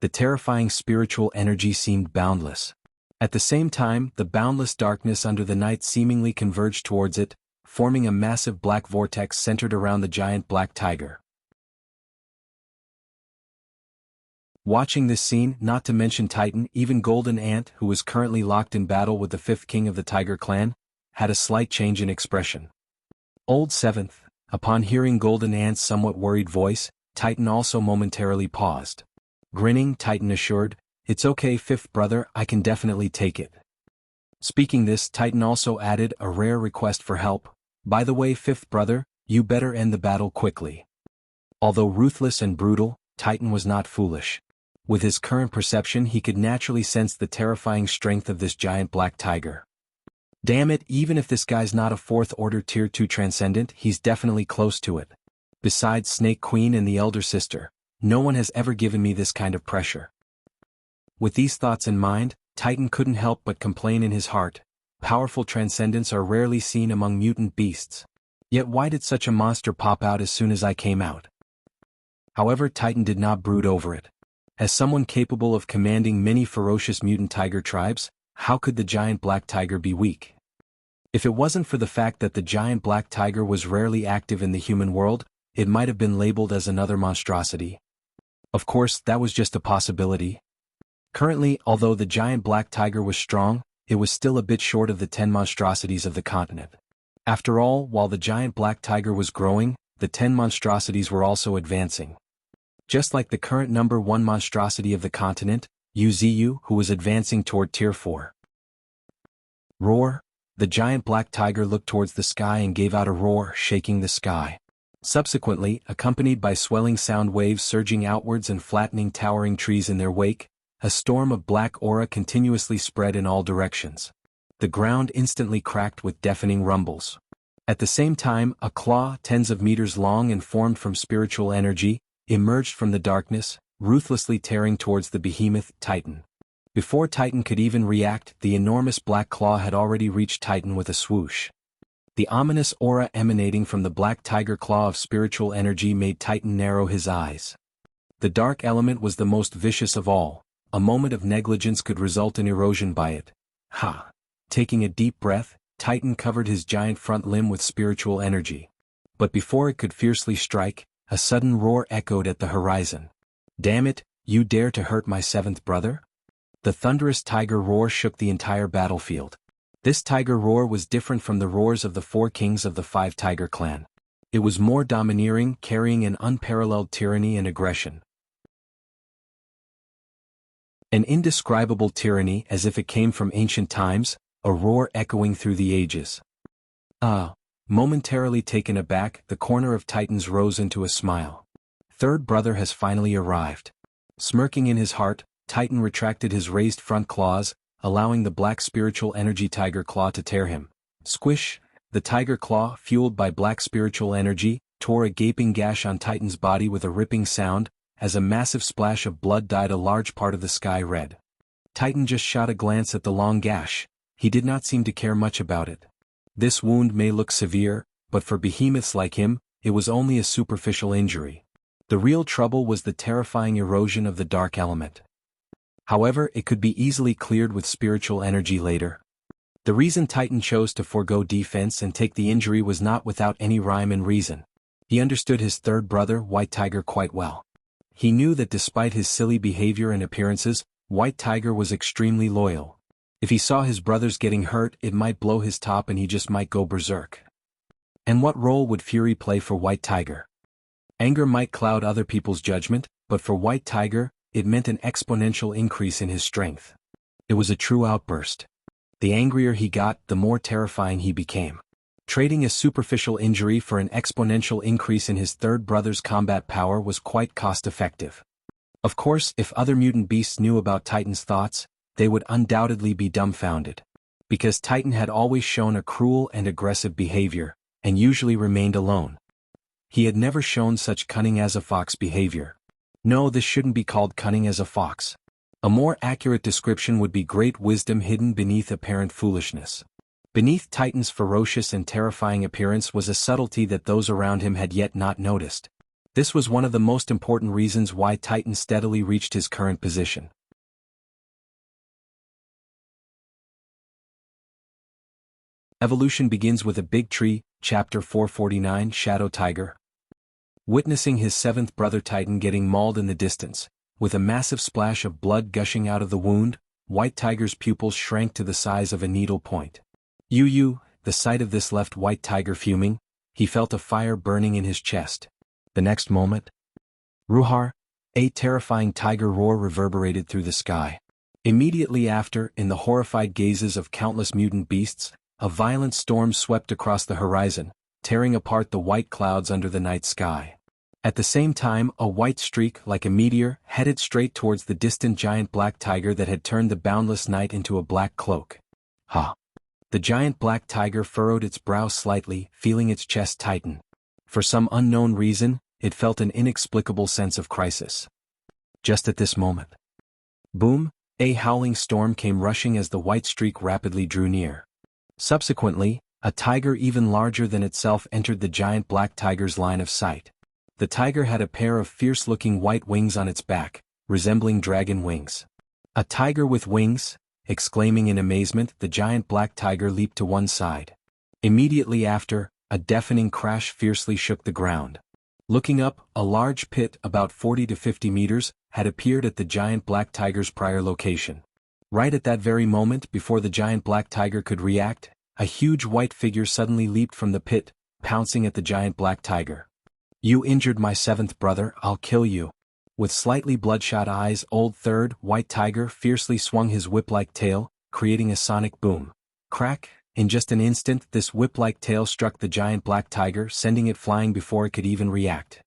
The terrifying spiritual energy seemed boundless. At the same time, the boundless darkness under the night seemingly converged towards it, forming a massive black vortex centered around the giant black tiger. Watching this scene, not to mention Titan, even Golden Ant, who was currently locked in battle with the fifth king of the Tiger clan, had a slight change in expression. Old Seventh, upon hearing Golden Ant's somewhat worried voice, Titan also momentarily paused. Grinning, Titan assured, "It's okay, fifth brother, I can definitely take it." Speaking this, Titan also added a rare request for help. "By the way, fifth brother, you better end the battle quickly." Although ruthless and brutal, Titan was not foolish. With his current perception, he could naturally sense the terrifying strength of this giant black tiger. Damn it, even if this guy's not a fourth-order Tier 2 transcendent, he's definitely close to it. Besides Snake Queen and the elder sister, no one has ever given me this kind of pressure. With these thoughts in mind, Titan couldn't help but complain in his heart. Powerful transcendents are rarely seen among mutant beasts. Yet why did such a monster pop out as soon as I came out? However, Titan did not brood over it. As someone capable of commanding many ferocious mutant tiger tribes, how could the giant black tiger be weak? If it wasn't for the fact that the giant black tiger was rarely active in the human world, it might have been labeled as another monstrosity. Of course, that was just a possibility. Currently, although the giant black tiger was strong, it was still a bit short of the 10 monstrosities of the continent. After all, while the giant black tiger was growing, the 10 monstrosities were also advancing. Just like the current number 1 monstrosity of the continent, Wuxia, who was advancing toward Tier 4. Roar! The giant black tiger looked towards the sky and gave out a roar, shaking the sky. Subsequently, accompanied by swelling sound waves surging outwards and flattening towering trees in their wake, a storm of black aura continuously spread in all directions. The ground instantly cracked with deafening rumbles. At the same time, a claw, tens of meters long and formed from spiritual energy, emerged from the darkness, ruthlessly tearing towards the behemoth, Titan. Before Titan could even react, the enormous black claw had already reached Titan with a swoosh. The ominous aura emanating from the black tiger claw of spiritual energy made Titan narrow his eyes. The dark element was the most vicious of all. A moment of negligence could result in erosion by it. Ha! Taking a deep breath, Titan covered his giant front limb with spiritual energy. But before it could fiercely strike, a sudden roar echoed at the horizon. "Damn it, you dare to hurt my seventh brother?" The thunderous tiger roar shook the entire battlefield. This tiger roar was different from the roars of the 4 kings of the 5 tiger clan. It was more domineering, carrying an unparalleled tyranny and aggression. An indescribable tyranny as if it came from ancient times, a roar echoing through the ages. Momentarily taken aback, the corner of Titan's rose into a smile. Third brother has finally arrived. Smirking in his heart, Titan retracted his raised front claws, allowing the black spiritual energy tiger claw to tear him. Squish! The tiger claw, fueled by black spiritual energy, tore a gaping gash on Titan's body with a ripping sound, as a massive splash of blood dyed a large part of the sky red. Titan just shot a glance at the long gash. He did not seem to care much about it. This wound may look severe, but for behemoths like him, it was only a superficial injury. The real trouble was the terrifying erosion of the dark element. However, it could be easily cleared with spiritual energy later. The reason Titan chose to forego defense and take the injury was not without any rhyme and reason. He understood his third brother, White Tiger, quite well. He knew that despite his silly behavior and appearances, White Tiger was extremely loyal. If he saw his brothers getting hurt, it might blow his top and he just might go berserk. And what role would fury play for White Tiger? Anger might cloud other people's judgment, but for White Tiger, it meant an exponential increase in his strength. It was a true outburst. The angrier he got, the more terrifying he became. Trading a superficial injury for an exponential increase in his third brother's combat power was quite cost-effective. Of course, if other mutant beasts knew about Titan's thoughts, they would undoubtedly be dumbfounded. Because Titan had always shown a cruel and aggressive behavior, and usually remained alone. He had never shown such cunning as a fox behavior. No, this shouldn't be called cunning as a fox. A more accurate description would be great wisdom hidden beneath apparent foolishness. Beneath Titan's ferocious and terrifying appearance was a subtlety that those around him had yet not noticed. This was one of the most important reasons why Titan steadily reached his current position. Evolution begins with a big tree, Chapter 449, Shadow Tiger. Witnessing his seventh brother Titan getting mauled in the distance, with a massive splash of blood gushing out of the wound, White Tiger's pupils shrank to the size of a needle point. The sight of this left White Tiger fuming. He felt a fire burning in his chest. The next moment, Ruhar, a terrifying tiger roar reverberated through the sky. Immediately after, in the horrified gazes of countless mutant beasts, a violent storm swept across the horizon, tearing apart the white clouds under the night sky. At the same time, a white streak, like a meteor, headed straight towards the distant giant black tiger that had turned the boundless night into a black cloak. Ha! The giant black tiger furrowed its brow slightly, feeling its chest tighten. For some unknown reason, it felt an inexplicable sense of crisis. Just at this moment, boom! A howling storm came rushing as the white streak rapidly drew near. Subsequently, a tiger even larger than itself entered the giant black tiger's line of sight. The tiger had a pair of fierce-looking white wings on its back, resembling dragon wings. A tiger with wings? Exclaiming in amazement, the giant black tiger leaped to one side. Immediately after, a deafening crash fiercely shook the ground. Looking up, a large pit about 40 to 50 meters had appeared at the giant black tiger's prior location. Right at that very moment, before the giant black tiger could react, a huge white figure suddenly leaped from the pit, pouncing at the giant black tiger. "You injured my seventh brother, I'll kill you." With slightly bloodshot eyes, old third white tiger fiercely swung his whip-like tail, creating a sonic boom. Crack! In just an instant, this whip-like tail struck the giant black tiger, sending it flying before it could even react.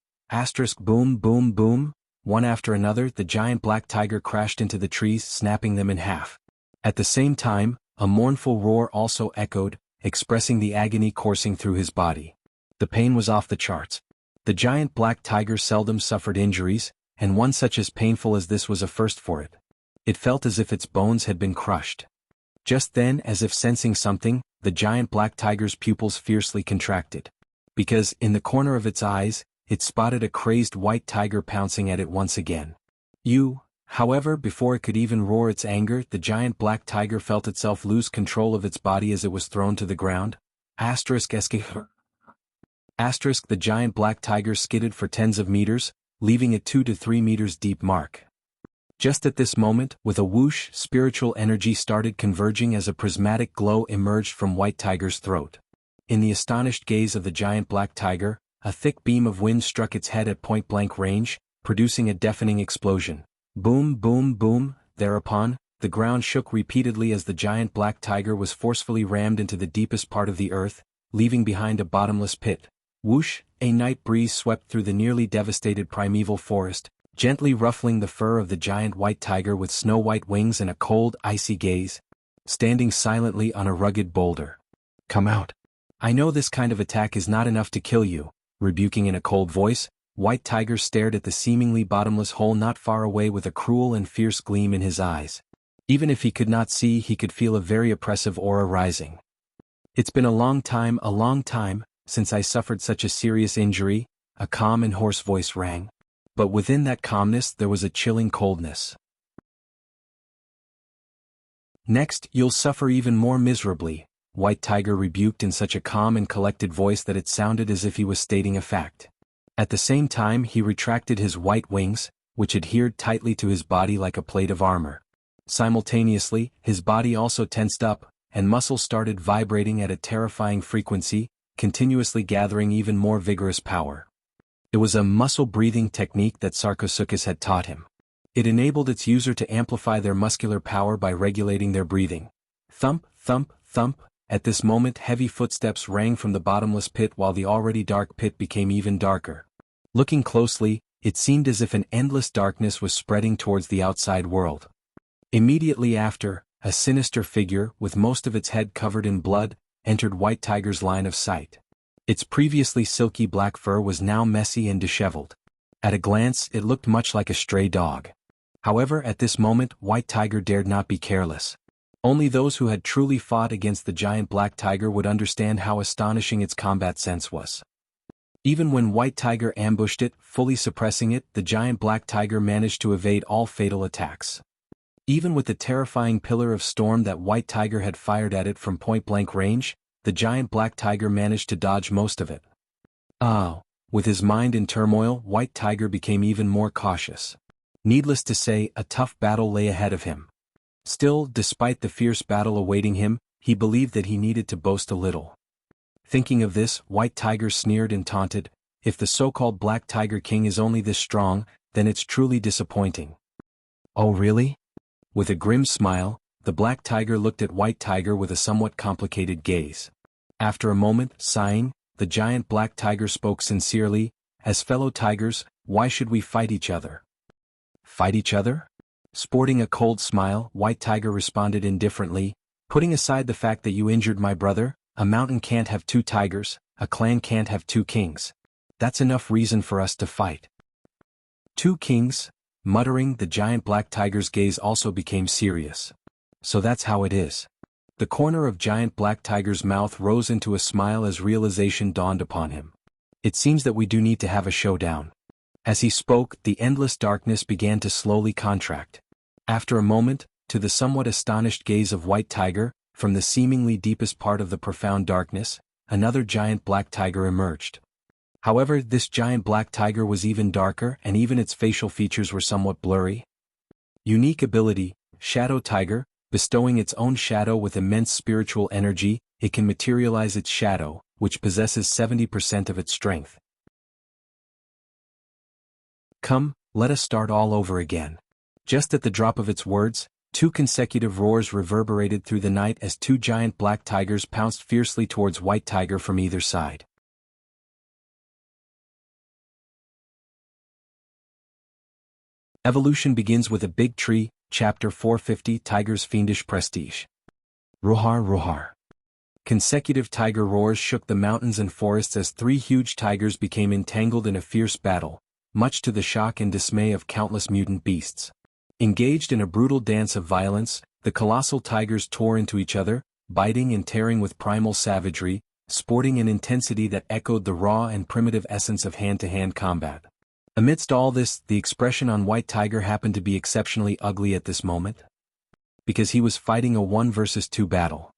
Boom, boom, boom. One after another, the giant black tiger crashed into the trees, snapping them in half. At the same time, a mournful roar also echoed, expressing the agony coursing through his body. The pain was off the charts. The giant black tiger seldom suffered injuries, and one such as painful as this was a first for it. It felt as if its bones had been crushed. Just then, as if sensing something, the giant black tiger's pupils fiercely contracted. Because, in the corner of its eyes, it spotted a crazed white tiger pouncing at it once again. However, before it could even roar its anger, the giant black tiger felt itself lose control of its body as it was thrown to the ground. The giant black tiger skidded for tens of meters, leaving a 2 to 3 meters deep mark. Just at this moment, with a whoosh, spiritual energy started converging as a prismatic glow emerged from White Tiger's throat. In the astonished gaze of the giant black tiger, a thick beam of wind struck its head at point-blank range, producing a deafening explosion. Boom, boom, boom. Thereupon, the ground shook repeatedly as the giant black tiger was forcefully rammed into the deepest part of the earth, leaving behind a bottomless pit. Whoosh! A night breeze swept through the nearly devastated primeval forest, gently ruffling the fur of the giant white tiger with snow-white wings and a cold, icy gaze, standing silently on a rugged boulder. "Come out. I know this kind of attack is not enough to kill you." Rebuking in a cold voice, White Tiger stared at the seemingly bottomless hole not far away with a cruel and fierce gleam in his eyes. Even if he could not see, he could feel a very oppressive aura rising. "It's been a long time, since I suffered such a serious injury," a calm and hoarse voice rang. But within that calmness there was a chilling coldness. "Next, you'll suffer even more miserably," White Tiger rebuked in such a calm and collected voice that it sounded as if he was stating a fact. At the same time he retracted his white wings, which adhered tightly to his body like a plate of armor. Simultaneously, his body also tensed up, and muscles started vibrating at a terrifying frequency, continuously gathering even more vigorous power. It was a muscle-breathing technique that Sarcosuchus had taught him. It enabled its user to amplify their muscular power by regulating their breathing. Thump, thump, thump. At this moment heavy footsteps rang from the bottomless pit while the already dark pit became even darker. Looking closely, it seemed as if an endless darkness was spreading towards the outside world. Immediately after, a sinister figure, with most of its head covered in blood, entered White Tiger's line of sight. Its previously silky black fur was now messy and disheveled. At a glance it looked much like a stray dog. However, at this moment White Tiger dared not be careless. Only those who had truly fought against the giant black tiger would understand how astonishing its combat sense was. Even when White Tiger ambushed it, fully suppressing it, the giant Black Tiger managed to evade all fatal attacks. Even with the terrifying pillar of storm that White Tiger had fired at it from point-blank range, the giant Black Tiger managed to dodge most of it. With his mind in turmoil, White Tiger became even more cautious. Needless to say, a tough battle lay ahead of him. Still, despite the fierce battle awaiting him, he believed that he needed to boast a little. Thinking of this, White Tiger sneered and taunted, "If the so-called Black Tiger King is only this strong, then it's truly disappointing." "Oh really?" With a grim smile, the Black Tiger looked at White Tiger with a somewhat complicated gaze. After a moment, sighing, the giant Black Tiger spoke sincerely, "As fellow tigers, why should we fight each other?" "Fight each other?" Sporting a cold smile, White Tiger responded indifferently, "Putting aside the fact that you injured my brother, a mountain can't have two tigers, a clan can't have two kings. That's enough reason for us to fight." "Two kings?" Muttering, the giant Black Tiger's gaze also became serious. "So that's how it is." The corner of giant Black Tiger's mouth rose into a smile as realization dawned upon him. "It seems that we do need to have a showdown." As he spoke, the endless darkness began to slowly contract. After a moment, to the somewhat astonished gaze of White Tiger, from the seemingly deepest part of the profound darkness, another giant Black Tiger emerged. However, this giant Black Tiger was even darker, and even its facial features were somewhat blurry. Unique ability, Shadow Tiger. Bestowing its own shadow with immense spiritual energy, it can materialize its shadow, which possesses 70% of its strength. "Come, let us start all over again." Just at the drop of its words, two consecutive roars reverberated through the night as two giant Black Tigers pounced fiercely towards White Tiger from either side. Evolution begins with a big tree. Chapter 450, Tiger's Fiendish Prestige. Roar roar. Consecutive tiger roars shook the mountains and forests as three huge tigers became entangled in a fierce battle, much to the shock and dismay of countless mutant beasts. Engaged in a brutal dance of violence, the colossal tigers tore into each other, biting and tearing with primal savagery, sporting an intensity that echoed the raw and primitive essence of hand-to-hand combat. Amidst all this, the expression on White Tiger happened to be exceptionally ugly at this moment. Because he was fighting a 1 versus 2 battle.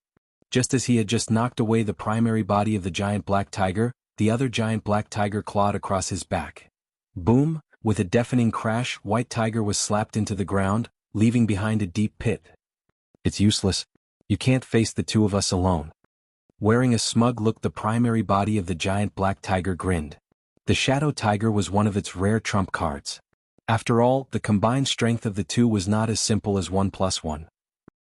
Just as he had just knocked away the primary body of the giant Black Tiger, the other giant Black Tiger clawed across his back. Boom! With a deafening crash, White Tiger was slapped into the ground, leaving behind a deep pit. "It's useless. You can't face the two of us alone." Wearing a smug look, the primary body of the giant Black Tiger grinned. The Shadow Tiger was one of its rare trump cards. After all, the combined strength of the two was not as simple as 1+1.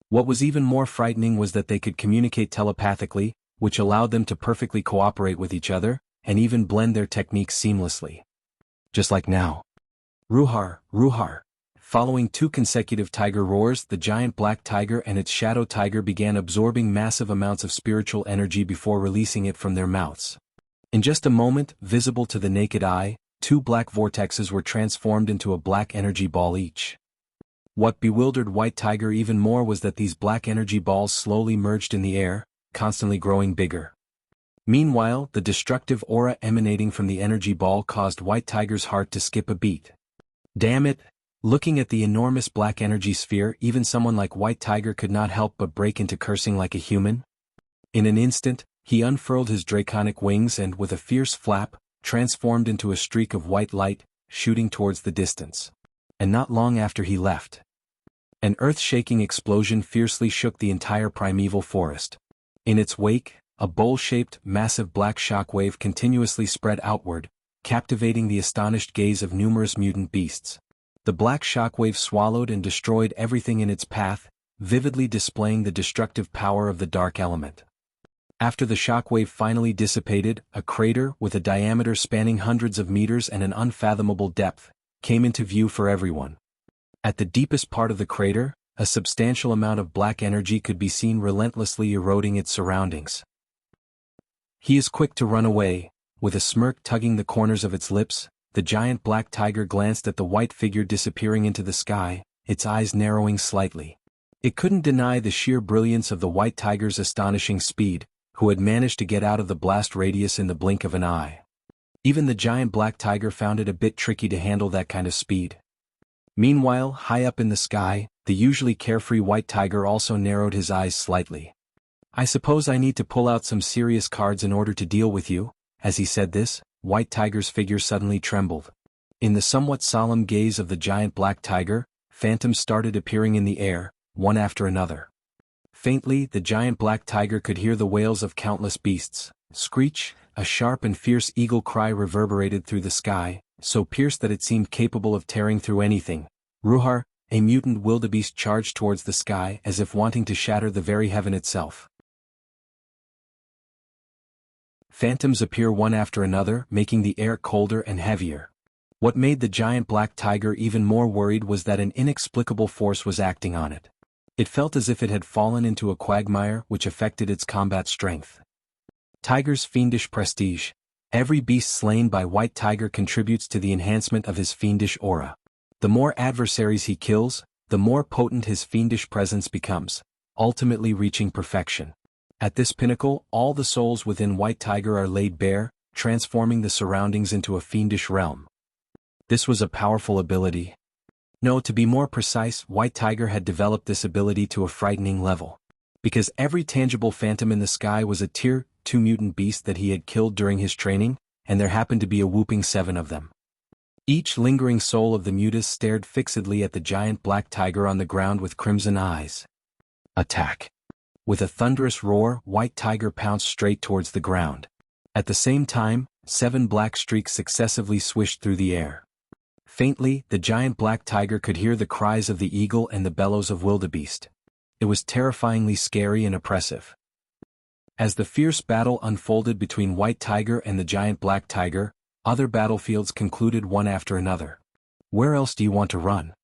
What was even more frightening was that they could communicate telepathically, which allowed them to perfectly cooperate with each other, and even blend their techniques seamlessly. Just like now. Ruhar, Ruhar. Following two consecutive tiger roars, the giant Black Tiger and its Shadow Tiger began absorbing massive amounts of spiritual energy before releasing it from their mouths. In just a moment, visible to the naked eye, two black vortexes were transformed into a black energy ball each. What bewildered White Tiger even more was that these black energy balls slowly merged in the air, constantly growing bigger. Meanwhile, the destructive aura emanating from the energy ball caused White Tiger's heart to skip a beat. Damn it! Looking at the enormous black energy sphere, even someone like White Tiger could not help but break into cursing like a human. In an instant, he unfurled his draconic wings and, with a fierce flap, transformed into a streak of white light, shooting towards the distance. And not long after he left, an earth-shaking explosion fiercely shook the entire primeval forest. In its wake, a bowl-shaped, massive black shockwave continuously spread outward, captivating the astonished gaze of numerous mutant beasts. The black shockwave swallowed and destroyed everything in its path, vividly displaying the destructive power of the dark element. After the shockwave finally dissipated, a crater with a diameter spanning hundreds of meters and an unfathomable depth came into view for everyone. At the deepest part of the crater, a substantial amount of black energy could be seen relentlessly eroding its surroundings. He is quick to run away. With a smirk tugging the corners of its lips, the giant Black Tiger glanced at the white figure disappearing into the sky, its eyes narrowing slightly. It couldn't deny the sheer brilliance of the White Tiger's astonishing speed, who had managed to get out of the blast radius in the blink of an eye. Even the giant black tiger found it a bit tricky to handle that kind of speed. Meanwhile, high up in the sky, the usually carefree white tiger also narrowed his eyes slightly. "I suppose I need to pull out some serious cards in order to deal with you." As he said this, White Tiger's figure suddenly trembled. In the somewhat solemn gaze of the giant black tiger, phantoms started appearing in the air, one after another. Faintly, the giant black tiger could hear the wails of countless beasts. Screech, a sharp and fierce eagle cry reverberated through the sky, so pierced that it seemed capable of tearing through anything. Ruhar, a mutant wildebeest, charged towards the sky as if wanting to shatter the very heaven itself. Phantoms appear one after another, making the air colder and heavier. What made the giant black tiger even more worried was that an inexplicable force was acting on it. It felt as if it had fallen into a quagmire which affected its combat strength. Tiger's fiendish prestige. Every beast slain by White Tiger contributes to the enhancement of his fiendish aura. The more adversaries he kills, the more potent his fiendish presence becomes, ultimately reaching perfection. At this pinnacle, all the souls within White Tiger are laid bare, transforming the surroundings into a fiendish realm. This was a powerful ability. No, to be more precise, White Tiger had developed this ability to a frightening level. Because every tangible phantom in the sky was a Tier 2 mutant beast that he had killed during his training, and there happened to be a whooping 7 of them. Each lingering soul of the mutus stared fixedly at the giant black tiger on the ground with crimson eyes. Attack! With a thunderous roar, White Tiger pounced straight towards the ground. At the same time, 7 black streaks successively swished through the air. Faintly, the giant black tiger could hear the cries of the eagle and the bellows of wildebeest. It was terrifyingly scary and oppressive. As the fierce battle unfolded between White Tiger and the giant black tiger, other battlefields concluded one after another. "Where else do you want to run?"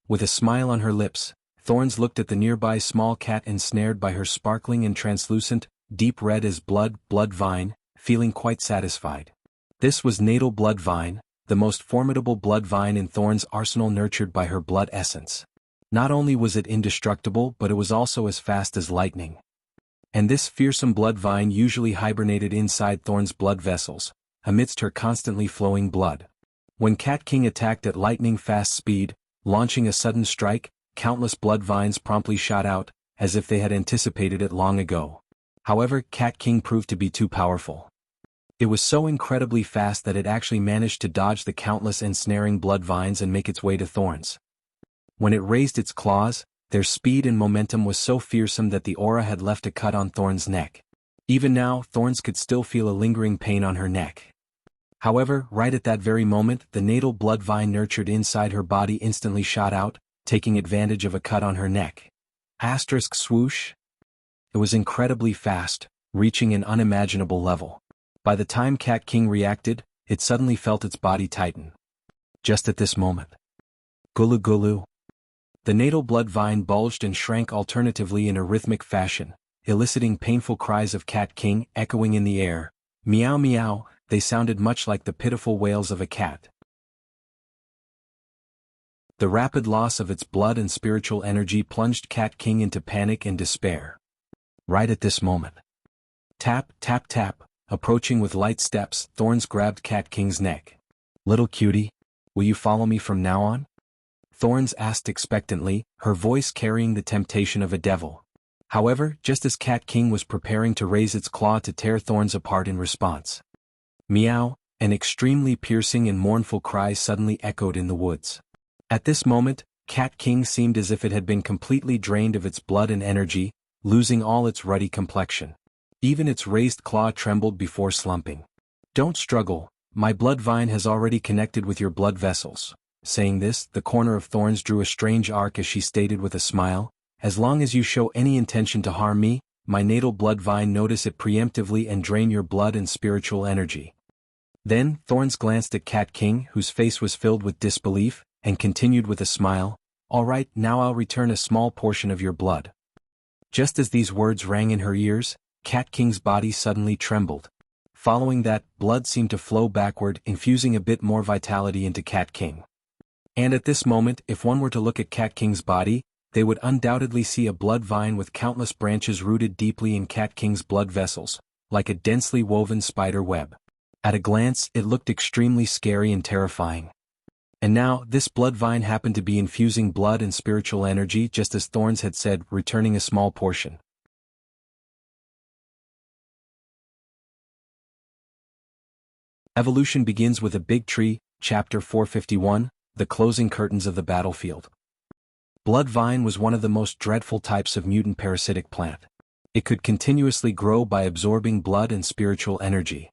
With a smile on her lips, Thorns looked at the nearby small cat ensnared by her sparkling and translucent, deep red as blood vine, feeling quite satisfied. This was natal blood vine, the most formidable blood vine in Thorn's arsenal, nurtured by her blood essence. Not only was it indestructible, but it was also as fast as lightning. And this fearsome blood vine usually hibernated inside Thorn's blood vessels, amidst her constantly flowing blood. When Cat King attacked at lightning-fast speed, launching a sudden strike, countless blood vines promptly shot out, as if they had anticipated it long ago. However, Cat King proved to be too powerful. It was so incredibly fast that it actually managed to dodge the countless ensnaring blood vines and make its way to Thorns. When it raised its claws, their speed and momentum was so fearsome that the aura had left a cut on Thorn's neck. Even now, Thorns could still feel a lingering pain on her neck. However, right at that very moment, the natal blood vine nurtured inside her body instantly shot out, taking advantage of a cut on her neck. Asterisk swoosh. It was incredibly fast, reaching an unimaginable level. By the time Cat King reacted, it suddenly felt its body tighten. Just at this moment. Gulu gulu. The natal blood vine bulged and shrank alternatively in a rhythmic fashion, eliciting painful cries of Cat King echoing in the air. Meow meow, they sounded much like the pitiful wails of a cat. The rapid loss of its blood and spiritual energy plunged Cat King into panic and despair. Right at this moment. Tap, tap, tap, approaching with light steps, Thorns grabbed Cat King's neck. "Little cutie, will you follow me from now on?" Thorns asked expectantly, her voice carrying the temptation of a devil. However, just as Cat King was preparing to raise its claw to tear Thorns apart in response. Meow, an extremely piercing and mournful cry suddenly echoed in the woods. At this moment, Cat King seemed as if it had been completely drained of its blood and energy, losing all its ruddy complexion. Even its raised claw trembled before slumping. "Don't struggle, my blood vine has already connected with your blood vessels." Saying this, the corner of Thorns drew a strange arc as she stated with a smile, "As long as you show any intention to harm me, my natal blood vine notice it preemptively and drain your blood and spiritual energy." Then, Thorns glanced at Cat King, whose face was filled with disbelief, and continued with a smile, "All right, now I'll return a small portion of your blood." Just as these words rang in her ears, Cat King's body suddenly trembled. Following that, blood seemed to flow backward, infusing a bit more vitality into Cat King. And at this moment, if one were to look at Cat King's body, they would undoubtedly see a blood vine with countless branches rooted deeply in Cat King's blood vessels, like a densely woven spider web. At a glance, it looked extremely scary and terrifying. And now, this blood vine happened to be infusing blood and spiritual energy just as Thorns had said, returning a small portion. Evolution begins with a big tree, chapter 451, the closing curtains of the battlefield. Blood vine was one of the most dreadful types of mutant parasitic plant. It could continuously grow by absorbing blood and spiritual energy.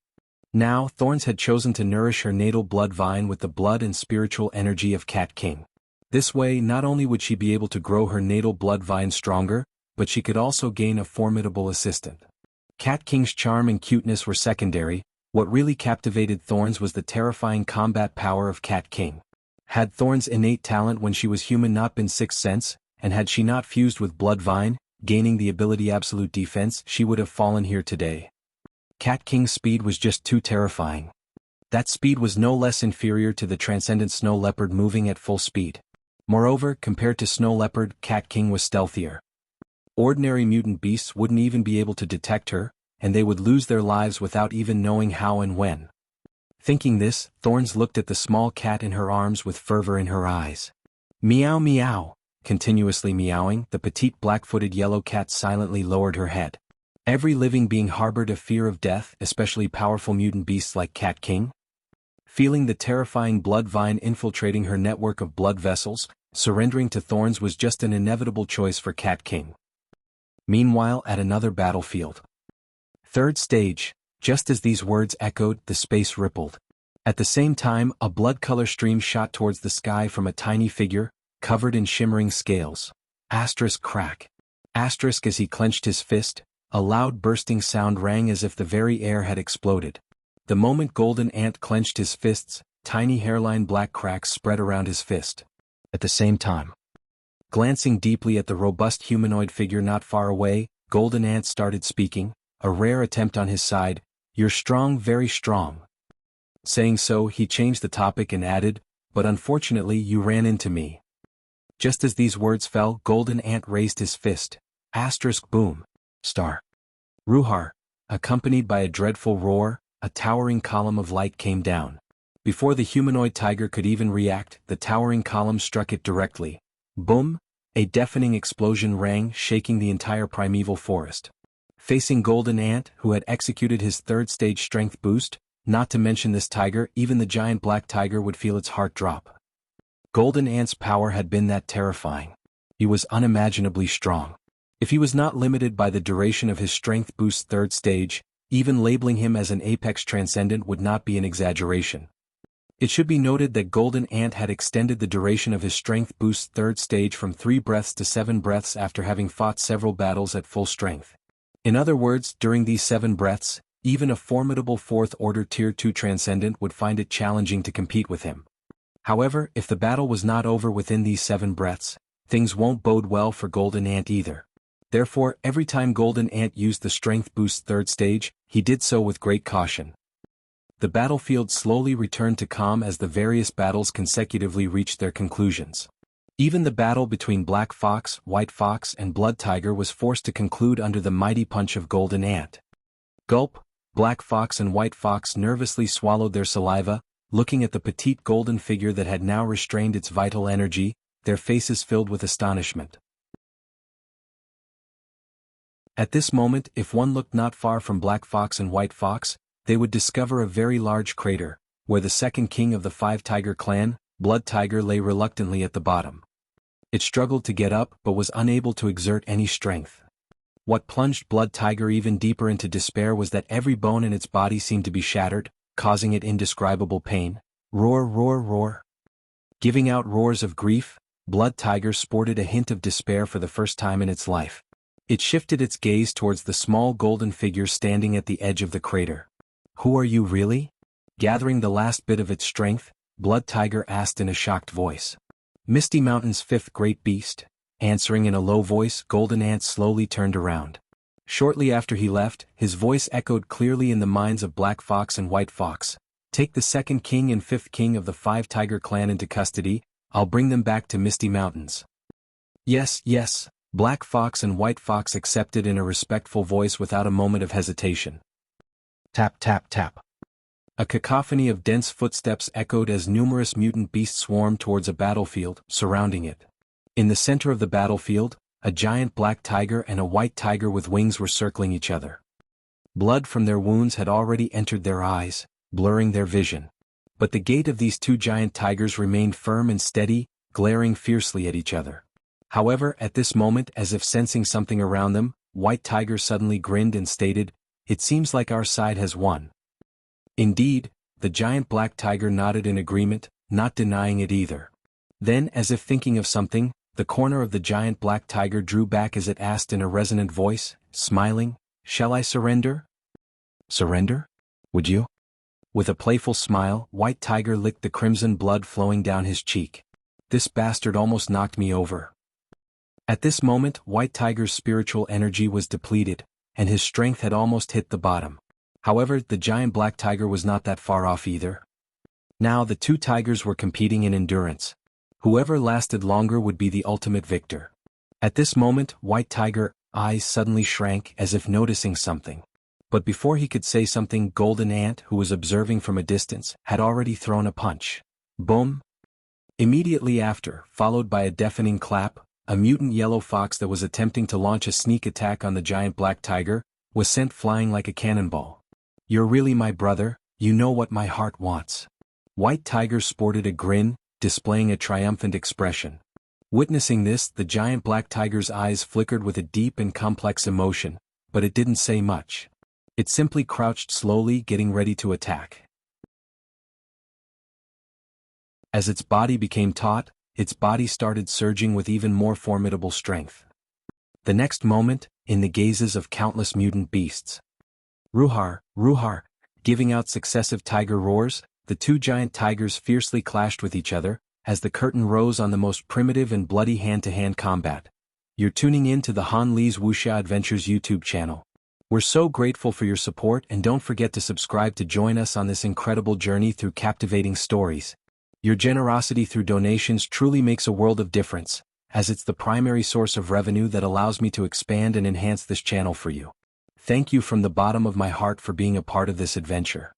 Now, Thorns had chosen to nourish her natal blood vine with the blood and spiritual energy of Cat King. This way, not only would she be able to grow her natal blood vine stronger, but she could also gain a formidable assistant. Cat King's charm and cuteness were secondary. What really captivated Thorns was the terrifying combat power of Cat King. Had Thorns' innate talent when she was human not been sixth sense, and had she not fused with blood vine, gaining the ability absolute defense, she would have fallen here today. Cat King's speed was just too terrifying. That speed was no less inferior to the transcendent snow leopard moving at full speed. Moreover, compared to snow leopard, Cat King was stealthier. Ordinary mutant beasts wouldn't even be able to detect her, and they would lose their lives without even knowing how and when. Thinking this, Thorns looked at the small cat in her arms with fervor in her eyes. Meow meow, continuously meowing, the petite black-footed yellow cat silently lowered her head. Every living being harbored a fear of death, especially powerful mutant beasts like Cat King. Feeling the terrifying blood vine infiltrating her network of blood vessels, surrendering to Thorns was just an inevitable choice for Cat King. Meanwhile, at another battlefield. Third stage, just as these words echoed, the space rippled. At the same time, a blood-color stream shot towards the sky from a tiny figure, covered in shimmering scales. Asterisk crack. Asterisk as he clenched his fist. A loud bursting sound rang as if the very air had exploded. The moment Golden Ant clenched his fists, tiny hairline black cracks spread around his fist. At the same time, glancing deeply at the robust humanoid figure not far away, Golden Ant started speaking, a rare attempt on his side. "You're strong, very strong." Saying so, he changed the topic and added, "But unfortunately you ran into me." Just as these words fell, Golden Ant raised his fist. Asterisk boom. Star. Ruhar, accompanied by a dreadful roar, a towering column of light came down. Before the humanoid tiger could even react, the towering column struck it directly. Boom! A deafening explosion rang, shaking the entire primeval forest. Facing Golden Ant, who had executed his third stage strength boost, not to mention this tiger, even the giant black tiger would feel its heart drop. Golden Ant's power had been that terrifying. He was unimaginably strong. If he was not limited by the duration of his strength boost third stage, even labeling him as an apex transcendent would not be an exaggeration. It should be noted that Golden Ant had extended the duration of his strength boost third stage from 3 breaths to 7 breaths after having fought several battles at full strength. In other words, during these 7 breaths, even a formidable 4th order tier 2 transcendent would find it challenging to compete with him. However, if the battle was not over within these 7 breaths, things won't bode well for Golden Ant either. Therefore, every time Golden Ant used the strength boost third stage, he did so with great caution. The battlefield slowly returned to calm as the various battles consecutively reached their conclusions. Even the battle between Black Fox, White Fox and Blood Tiger was forced to conclude under the mighty punch of Golden Ant. Gulp! Black Fox and White Fox nervously swallowed their saliva, looking at the petite golden figure that had now restrained its vital energy, their faces filled with astonishment. At this moment, if one looked not far from Black Fox and White Fox, they would discover a very large crater, where the second king of the 5 Tiger clan, Blood Tiger, lay reluctantly at the bottom. It struggled to get up but was unable to exert any strength. What plunged Blood Tiger even deeper into despair was that every bone in its body seemed to be shattered, causing it indescribable pain. Roar, roar, roar. Giving out roars of grief, Blood Tiger sported a hint of despair for the first time in its life. It shifted its gaze towards the small golden figure standing at the edge of the crater. "Who are you really?" Gathering the last bit of its strength, Blood Tiger asked in a shocked voice. "Misty Mountain's 5th great beast." Answering in a low voice, Golden Ant slowly turned around. Shortly after he left, his voice echoed clearly in the minds of Black Fox and White Fox. "Take the 2nd king and 5th king of the 5 Tiger clan into custody, I'll bring them back to Misty Mountains." "Yes, yes." Black Fox and White Fox accepted in a respectful voice without a moment of hesitation. Tap tap tap. A cacophony of dense footsteps echoed as numerous mutant beasts swarmed towards a battlefield, surrounding it. In the center of the battlefield, a giant black tiger and a white tiger with wings were circling each other. Blood from their wounds had already entered their eyes, blurring their vision. But the gait of these two giant tigers remained firm and steady, glaring fiercely at each other. However, at this moment, as if sensing something around them, White Tiger suddenly grinned and stated, "It seems like our side has won." Indeed, the giant black tiger nodded in agreement, not denying it either. Then, as if thinking of something, the corner of the giant black tiger drew back as it asked in a resonant voice, smiling, "Shall I surrender?" "Surrender? Would you?" With a playful smile, White Tiger licked the crimson blood flowing down his cheek. "This bastard almost knocked me over." At this moment, White Tiger's spiritual energy was depleted, and his strength had almost hit the bottom. However, the giant black tiger was not that far off either. Now the two tigers were competing in endurance. Whoever lasted longer would be the ultimate victor. At this moment, White Tiger's eyes suddenly shrank as if noticing something. But before he could say something, Golden Ant, who was observing from a distance, had already thrown a punch. Boom! Immediately after, followed by a deafening clap, a mutant yellow fox that was attempting to launch a sneak attack on the giant black tiger was sent flying like a cannonball. "You're really my brother, you know what my heart wants." White Tiger sported a grin, displaying a triumphant expression. Witnessing this, the giant black tiger's eyes flickered with a deep and complex emotion, but it didn't say much. It simply crouched slowly, getting ready to attack. As its body became taut, its body started surging with even more formidable strength. The next moment, in the gazes of countless mutant beasts, "Ruhar, Ruhar," giving out successive tiger roars, the two giant tigers fiercely clashed with each other, as the curtain rose on the most primitive and bloody hand-to-hand combat. You're tuning in to the Han Lee's Wuxia Adventures YouTube channel. We're so grateful for your support, and don't forget to subscribe to join us on this incredible journey through captivating stories. Your generosity through donations truly makes a world of difference, as it's the primary source of revenue that allows me to expand and enhance this channel for you. Thank you from the bottom of my heart for being a part of this adventure.